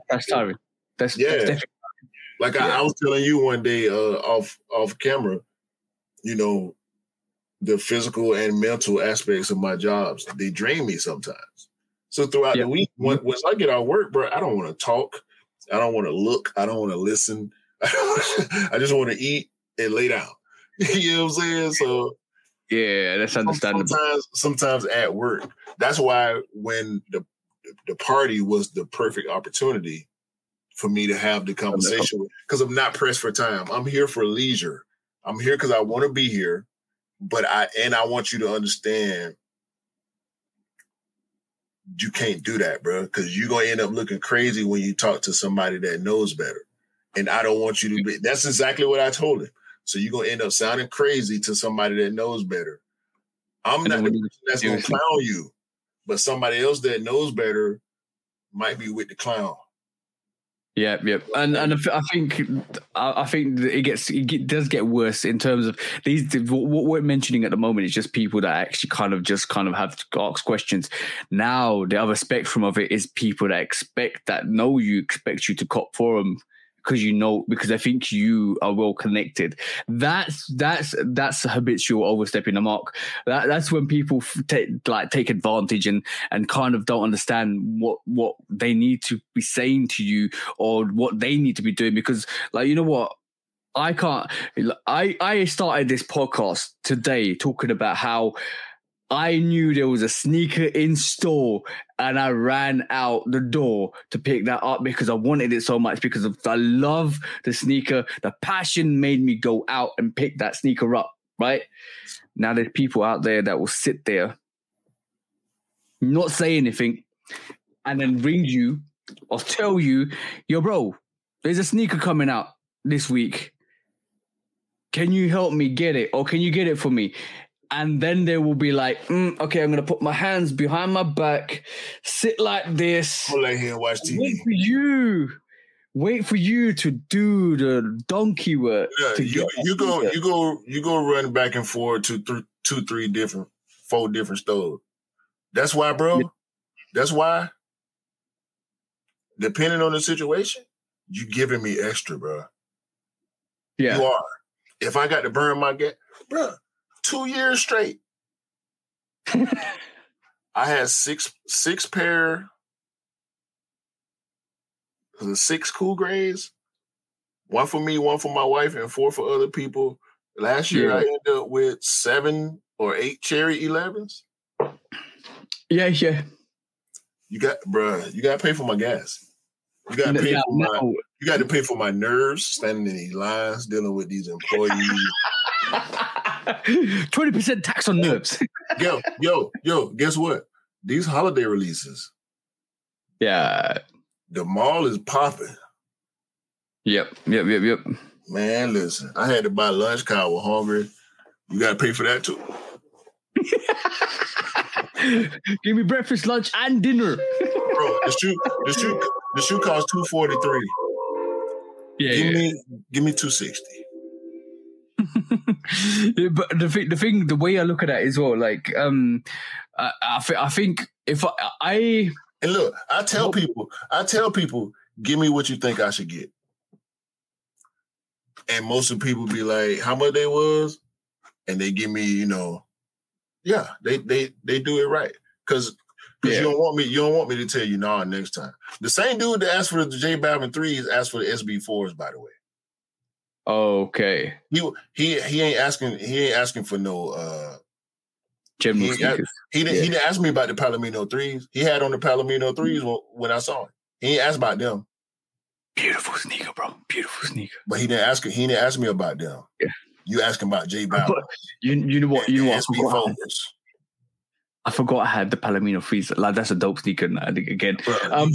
That's tiring. That's definitely like I was telling you one day off camera, you know, the physical and mental aspects of my jobs, they drain me sometimes. So throughout the week, once I get out of work, bro, I don't want to talk. I don't want to look. I don't want to listen. I just want to eat and lay down. You know what I'm saying? So yeah, that's understandable. Sometimes at work. That's why when the party was the perfect opportunity for me to have the conversation, because I'm not pressed for time. I'm here for leisure. I'm here because I want to be here, but I want you to understand you can't do that, bro, because you're going to end up looking crazy when you talk to somebody that knows better. And I don't want you to be. That's exactly what I told him. So you're going to end up sounding crazy to somebody that knows better. I'm not the person that's going to clown you, but somebody else that knows better might be with the clown. Yeah. And I think it does get worse in terms of these. What we're mentioning at the moment is just people that actually kind of have to ask questions. Now the other spectrum of it is people that expect you to cop for them because they think you are well connected. That's habitual overstepping the mark. That's when people take advantage and kind of don't understand what they need to be saying to you or what they need to be doing, because like, you know what, I started this podcast today talking about how I knew there was a sneaker in store and I ran out the door to pick that up because I wanted it so much, because I love the sneaker. The passion made me go out and pick that sneaker up, right? Now there's people out there that will sit there, not say anything, and then ring you or tell you, yo, bro, there's a sneaker coming out this week. Can you help me get it? Or can you get it for me? And then they will be like, okay, I'm going to put my hands behind my back, sit like this. I'll lay here and watch TV. Wait for you to do the donkey work. Yeah, you go run back and forth to 4 different stores. That's why, bro. Yeah. That's why. Depending on the situation, you giving me extra, bro. Yeah. You are. If I got to burn my gas, bro, 2 years straight. I had six pair, 6 cool grays. 1 for me, 1 for my wife, and 4 for other people. Last year, I ended up with 7 or 8 cherry 11s. Yeah. You got to pay for my gas. You got to pay for my nerves standing in these lines, dealing with these employees. 20% tax on nerves. Yo, guess what? these holiday releases. Yeah. The mall is popping. Yep. Man, listen, I had to buy lunch because I was hungry. You got to pay for that too. Give me breakfast, lunch, and dinner. Bro, the shoe costs $243. Yeah. Give me $260. But the way I look at that as well, like, I think if I and look, I tell people, give me what you think I should get, and most of the people be like, how much they was, and they give me, yeah, they do it right because you don't want me to tell you no next time. The same dude that asked for the J Balvin 3s asked for the SB4s, by the way. Okay. He ain't asking for no general sneakers. He didn't ask me about the Palomino 3s. He had on the Palomino 3s when I saw him. He ain't asked about them. Beautiful sneaker, bro. Beautiful sneaker. But he didn't ask me about them. Yeah. You asking about J Balvin. You know what? I forgot I had the Palomino 3s. Like, that's a dope sneaker. Again, bro,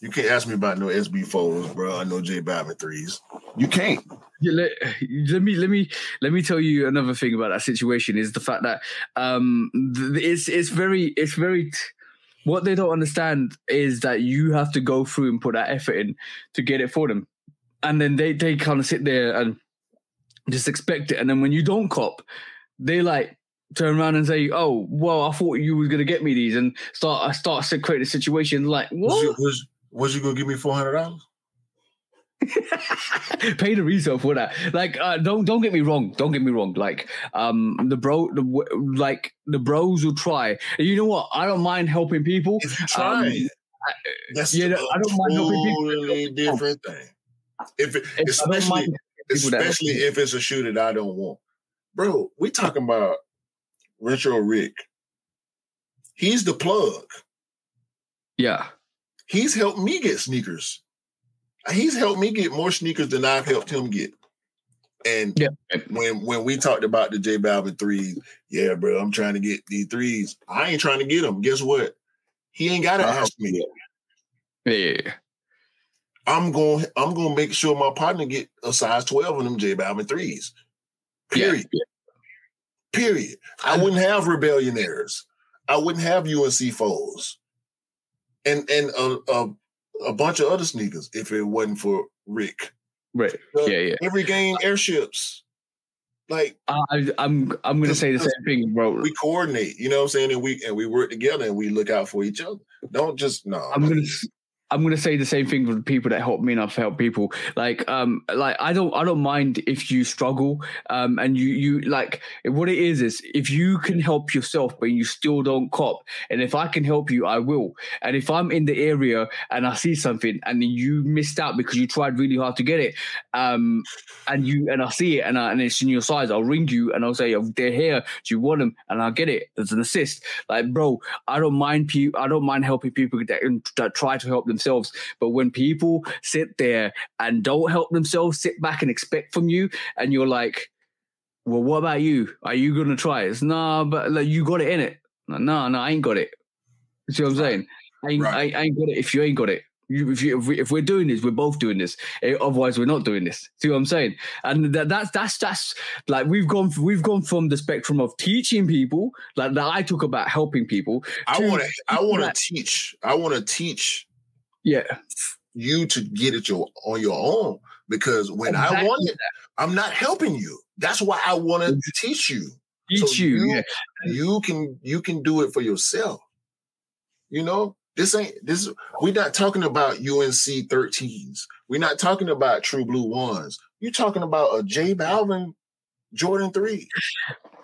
you can't ask me about no SB4s, bro. I know J Balvin 3s. You can't. Yeah, let me tell you another thing about that situation is the fact that it's very what they don't understand is that you have to go through and put that effort in to get it for them, and then they kind of sit there and just expect it, and then when you don't cop, they like turn around and say, "Oh, well, I thought you was gonna get me these," and start create a situation like, "What? Was you gonna give me $400?" Pay the resale for that. Like, don't get me wrong. Don't get me wrong. Like, the bros will try. And you know what? I don't mind helping people. If you try, that's I don't mind helping people. Totally different thing. Especially if it's a shoe that I don't want, bro. We talking about Retro Rick. He's the plug. Yeah, he's helped me get sneakers. He's helped me get more sneakers than I've helped him get. And when we talked about the J Balvin 3s, yeah, bro, I'm trying to get these 3s. I ain't trying to get them. Guess what? He ain't got to ask me. Yeah. I'm going to make sure my partner get a size 12 of them J Balvin 3s. Period. Yeah. Period. I wouldn't have Rebellionaires. I wouldn't have UNC foes. And a bunch of other sneakers if it wasn't for Rick. Right. Every game airships. Like I'm gonna say the same thing, bro. We coordinate, you know what I'm saying, and we work together and we look out for each other. Don't just I'm gonna say the same thing for the people that help me and I've helped people. Like I don't mind if you struggle, and you like what it is if you can help yourself but you still don't cop, and if I can help you, I will. And if I'm in the area and I see something and you missed out because you tried really hard to get it, and I see it and it's in your size, I'll ring you and I'll say, oh, they're here. Do you want them? And I'll get it as an assist. Like, bro, I don't mind helping people that try to help themselves. But when people sit there and don't help themselves, sit back and expect from you, and you're like, well, what about you? Are you going to try it? Nah, but like, you got it in it. No, I ain't got it. You see what I'm saying? I ain't got it if you ain't got it. If we're doing this, we're both doing this. Otherwise, we're not doing this. See what I'm saying? And that's like we've gone from the spectrum of teaching people, like that I talk about helping people. I want to teach. I want to teach. Yeah, you to get it on your own, because when I want it, I'm not helping you. That's why I want to teach you. You can do it for yourself. You know. We're not talking about UNC 13s. We're not talking about True Blue 1s. You're talking about a J Balvin Jordan 3.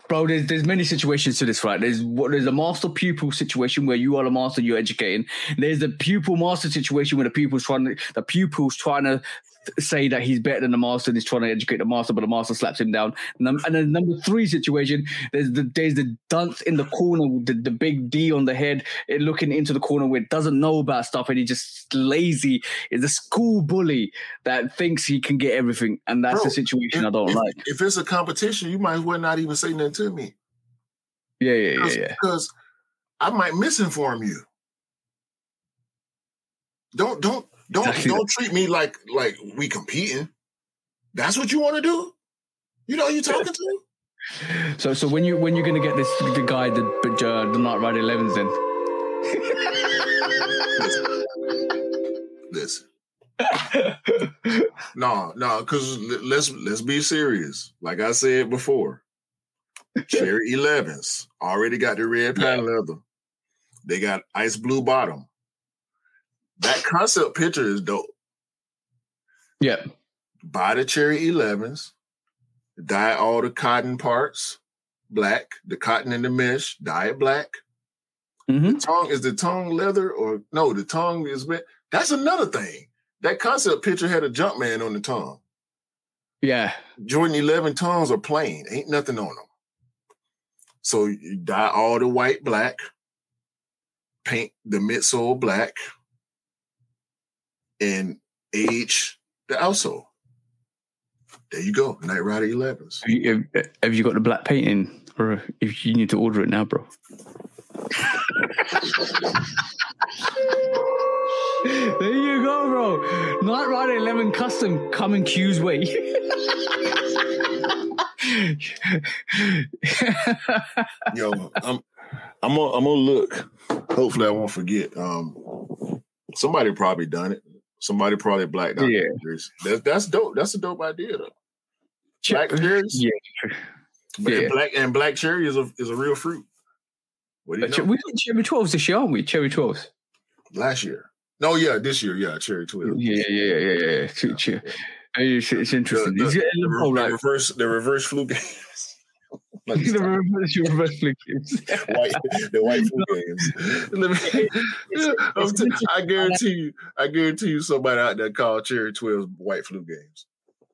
Bro, there's many situations to this, right? There's a master pupil situation where you are the master, you're educating. There's the pupil master situation where the pupil's trying to say that he's better than the master and he's trying to educate the master, but the master slaps him down. And then number 3 situation, there's the dunce in the corner with the big D on the head, looking into the corner where it doesn't know about stuff and he's just lazy. It's a school bully that thinks he can get everything, and that's the situation I don't like. If it's a competition, you might as well not even say nothing to me. Yeah. Because I might misinform you. Don't treat me like we competing. That's what you want to do? You know who you talking to? So when you're gonna get the guy the Night Rider 11s then? Listen. No, because let's be serious. Like I said before, Cherry 11s already got the red patent leather. They got ice blue bottom. That concept picture is dope. Yeah. Buy the Cherry 11s, dye all the cotton parts black, the cotton and the mesh, dye it black. Mm-hmm. The tongue leather or no, the tongue is, that's another thing. That concept picture had a Jumpman on the tongue. Yeah. Jordan 11 tongues are plain. Ain't nothing on them. So you dye all the white black, paint the midsole black, and age the outsole. There you go. Night Rider 11s. Have you got the black painting? Or if you need to order it now, bro. There you go, bro. Night Rider 11 custom coming Q's way. Yo, I'm gonna look. Hopefully, I won't forget. Somebody probably done it. Somebody probably blacked out. Yeah, that's dope. That's a dope idea, though. Black cherries. Yeah, black cherry is a real fruit. What do you know? We got cherry 12s this year, aren't we? Cherry 12s. Last year. No, yeah, this year, yeah, cherry 12. Yeah. It's interesting. The reverse flu games. The reverse flu games. The white flu games. I guarantee you somebody out there called cherry 12 white flu games.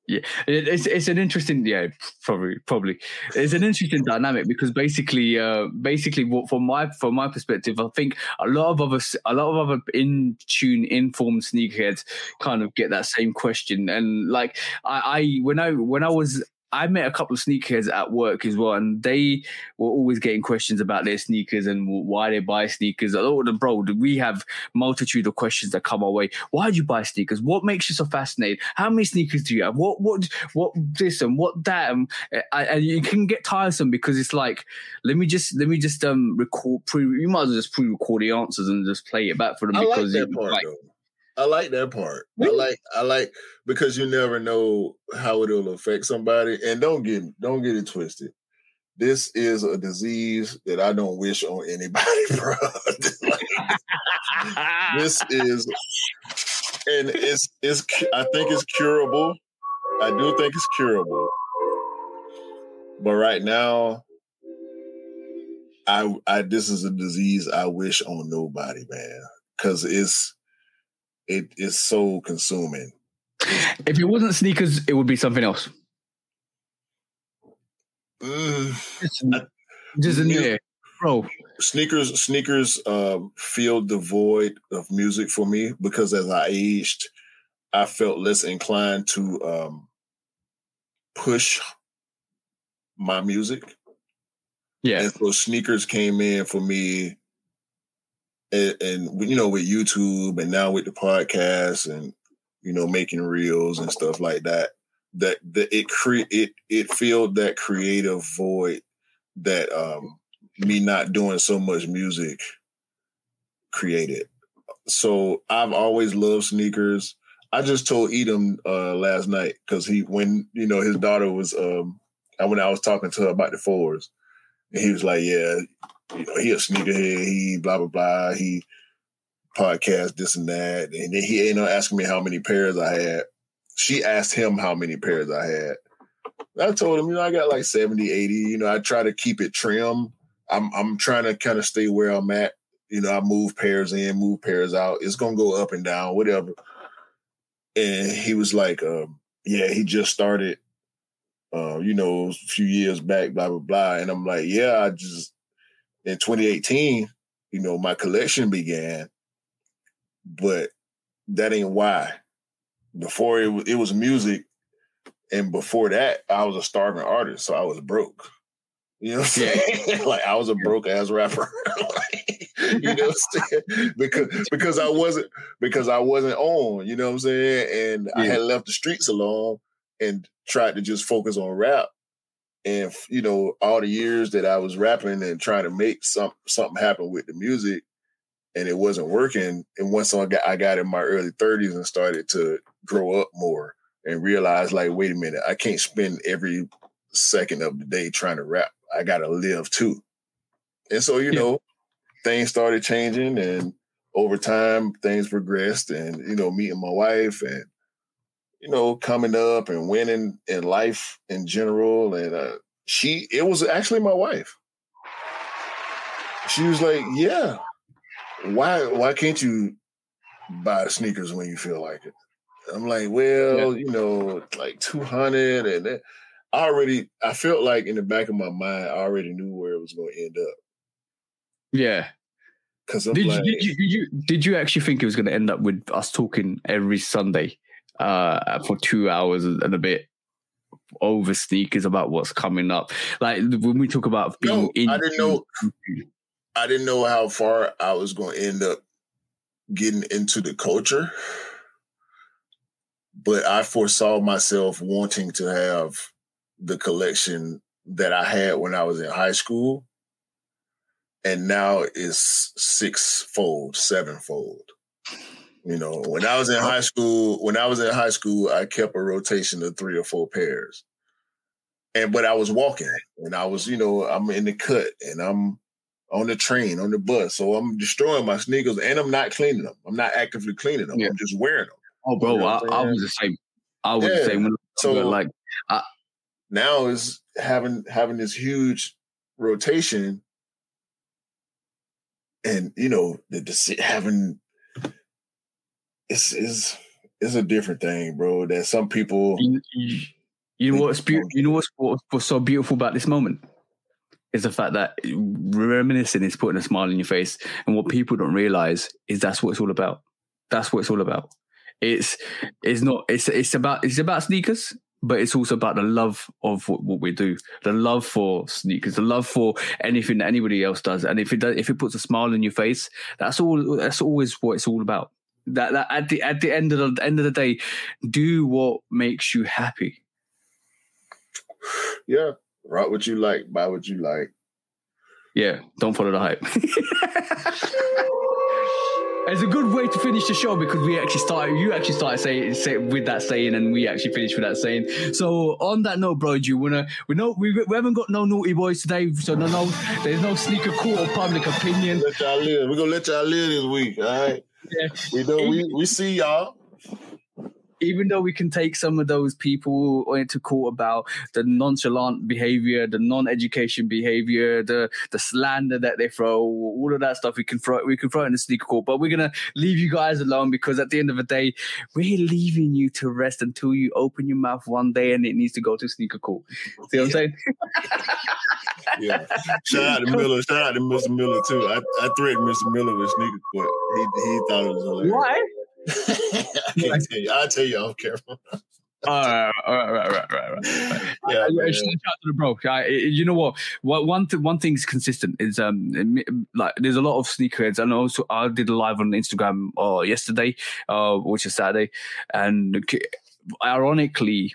Yeah, it's an interesting, probably it's an interesting dynamic because basically, what from my perspective, I think a lot of other in tune informed sneakerheads kind of get that same question, and like I met a couple of sneakerheads at work as well, and they were always getting questions about their sneakers and why they buy sneakers. Bro, we have multitude of questions that come our way. Why do you buy sneakers? What makes you so fascinated? How many sneakers do you have? What this and what that? And you can get tiresome because it's like, let me just record. You might as well just pre-record the answers and just play it back for them. I like that part. Really? I like because you never know how it'll affect somebody. And don't get it twisted. This is a disease that I don't wish on anybody, bro. This is, and it's. I think it's curable. I do think it's curable. But right now, this is a disease I wish on nobody, man, because it is so consuming. If it wasn't sneakers, it would be something else. Just in there, bro. Sneakers filled the void of music for me because as I aged, I felt less inclined to push my music. Yeah, and so sneakers came in for me. And with YouTube and now with the podcast and making reels and stuff like that, that it filled that creative void that me not doing so much music created. So I've always loved sneakers. I just told Edom last night because when his daughter was when I was talking to her about the fours, and he was like, yeah. He a sneakerhead. He blah blah blah. He podcast this and that, and then he ended up asking me how many pairs I had. She asked him how many pairs I had. I told him, I got like 70, 80. I try to keep it trim. I'm trying to kind of stay where I'm at. I move pairs in, move pairs out. It's gonna go up and down, whatever. And he was like, he just started, a few years back, blah blah blah. And I'm like, I just. In 2018, my collection began, but that ain't why. Before it was music, and before that, I was a starving artist, so I was broke. You know what I'm saying? Like I was a broke ass rapper. You know what I'm saying? Because I wasn't on, you know what I'm saying? And I had left the streets alone and tried to just focus on rap. And, you know, all the years that I was rapping and trying to make something happen with the music, and it wasn't working. And once I got in my early 30s and started to grow up more and realize, like, wait a minute, I can't spend every second of the day trying to rap. I got to live too. And so, you know, things started changing, and over time things progressed, and, you know, meeting my wife and, you know, coming up and winning in life in general. And it was actually my wife. She was like, yeah, why can't you buy sneakers when you feel like it? I'm like, well, you know, like 200. And I felt like in the back of my mind, I already knew where it was going to end up. Yeah. Because did you actually think it was going to end up with us talking every Sunday for 2 hours and a bit over sneakers about what's coming up? Like when we talk about being I didn't know how far I was going to end up getting into the culture, but I foresaw myself wanting to have the collection that I had when I was in high school, and now it's sixfold, sevenfold. You know, when I was in high school, I kept a rotation of 3 or 4 pairs, but I was walking, and I was, you know, I'm in the cut, and I'm on the train, on the bus, so I'm destroying my sneakers, and I'm not cleaning them. I'm not actively cleaning them. I'm just wearing them. Oh, bro, you know I was the same. I was the same. So now is having this huge rotation, and you know having is a different thing, bro. That some people, you know what's beautiful. You know what's so beautiful about this moment is the fact that reminiscing is putting a smile on your face, and what people don't realize is that's what it's all about. That's what it's all about. It's about sneakers, but it's also about the love of what we do, the love for sneakers, the love for anything that anybody else does. And if it puts a smile on your face, that's always what it's all about. That at the end of the day, do what makes you happy. Yeah, rock what you like, buy what you like. Yeah, don't follow the hype. It's a good way to finish the show because you actually started saying with that saying, and we actually finished with that saying. So on that note, bro, we haven't got no naughty boys today, so no, there's no sneaker court or public opinion. Let y'all live. We're gonna let y'all live this week, all right? Yeah. We see y'all. Even though we can take some of those people into court about the nonchalant behavior, the non-education behavior, the slander that they throw, all of that stuff, we can throw in the sneaker court. But we're gonna leave you guys alone because at the end of the day, we're leaving you to rest until you open your mouth one day and it needs to go to sneaker court. See what I'm saying? Yeah. Shout out to Miller. Shout out to Mr. Miller too. I threatened Mr. Miller with sneaker court. He thought it was hilarious. Why? I can't tell you. I'll tell you off camera. All right. Yeah, shout out to the bro. You know what? One thing's consistent is like there's a lot of sneakerheads, and also I did a live on Instagram yesterday, which is Saturday, and ironically,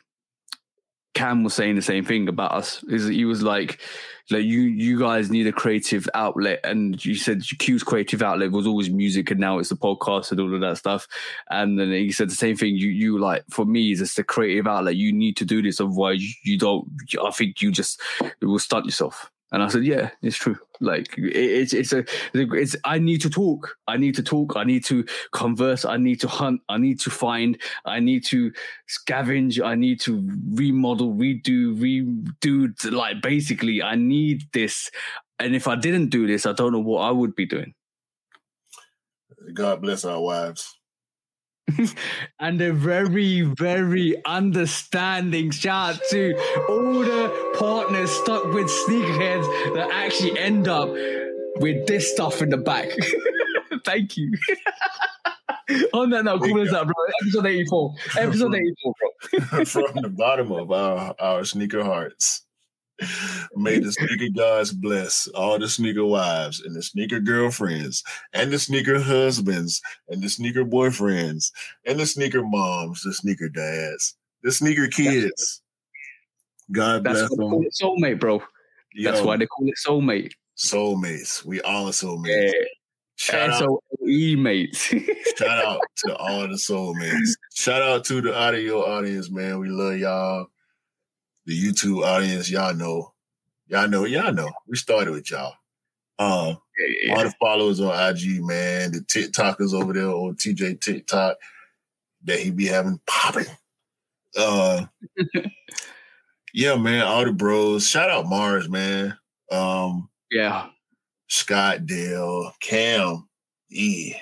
Cam was saying the same thing about us. He was like you guys need a creative outlet, and you said Q's creative outlet was always music, and now it's the podcast and all of that stuff. And then he said the same thing. You like, for me, it's just a creative outlet. You need to do this, otherwise you don't. I think it will stunt yourself. And I said, yeah, it's true. Like it's I need to talk. I need to converse. I need to hunt. I need to find. I need to scavenge. I need to remodel, redo. Like basically, I need this. And if I didn't do this, I don't know what I would be doing. God bless our wives. And a very, very understanding shout to all the partners stuck with sneakerheads that actually end up with this stuff in the back. Thank you. On that note, cool as that, bro. Episode 84. Episode 84, bro. From the bottom of our sneaker hearts. May the sneaker gods bless all the sneaker wives and the sneaker girlfriends and the sneaker husbands and the sneaker boyfriends and the sneaker moms, the sneaker dads, the sneaker kids. God bless That's why them. they call it soulmate, bro. That's why they call it soulmate. Soulmates. We all are soulmates. Yeah. Shout out. SOE mates. Shout out to all the soulmates. Shout out to the audio audience, man. We love y'all. The YouTube audience, y'all know. We started with y'all. All the followers on IG, man. The TikTokers over there on TJ TikTok that he be having popping. Yeah, man. All the bros. Shout out Mars, man. Yeah. Scott, Dale, Cam, E.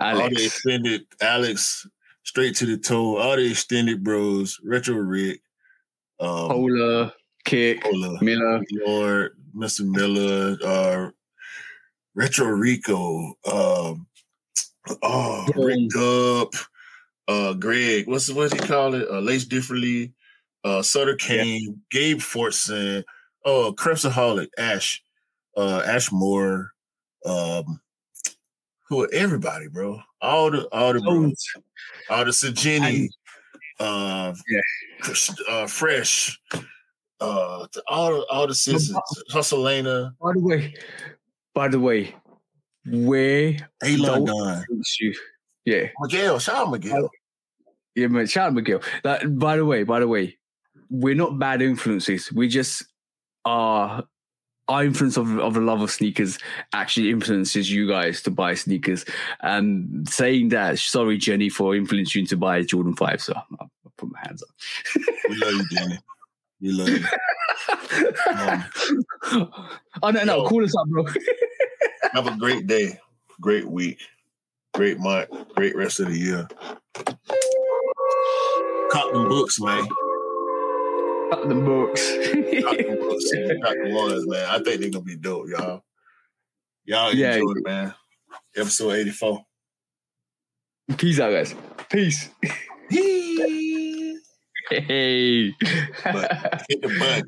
Alex. All the extended Alex, straight to the toe. All the extended bros. Retro Rick. Polar, Kick, Miller. Lord, Mr. Miller, Retro Rico, Rick Dub, Greg, what he call it? Lace Differently, Sutter Kane, Gabe Fortson, Crepsaholic, Ash Moore, everybody, bro. All the bros. All the Sajini, Fresh, all the sisters, Hustlena. By the way, where Alon gone. Yeah. Miguel, shout out Miguel. Yeah, man, shout out Miguel. By the way, we're not bad influences. We just are. Our influence of the love of sneakers actually influences you guys to buy sneakers. And saying that, sorry, Jenny, for influencing you to buy Jordan 5. So I'll put my hands up. We love you, Jenny. We love you. No, call us up, bro. Have a great day, great week, great month, great rest of the year. Cop them books, man. Cop them books. Cop them books. Cop the ones, man. I think they're going to be dope, y'all. Y'all enjoy it, man. Episode 84. Peace out, guys. Peace. Hey. But hit the button.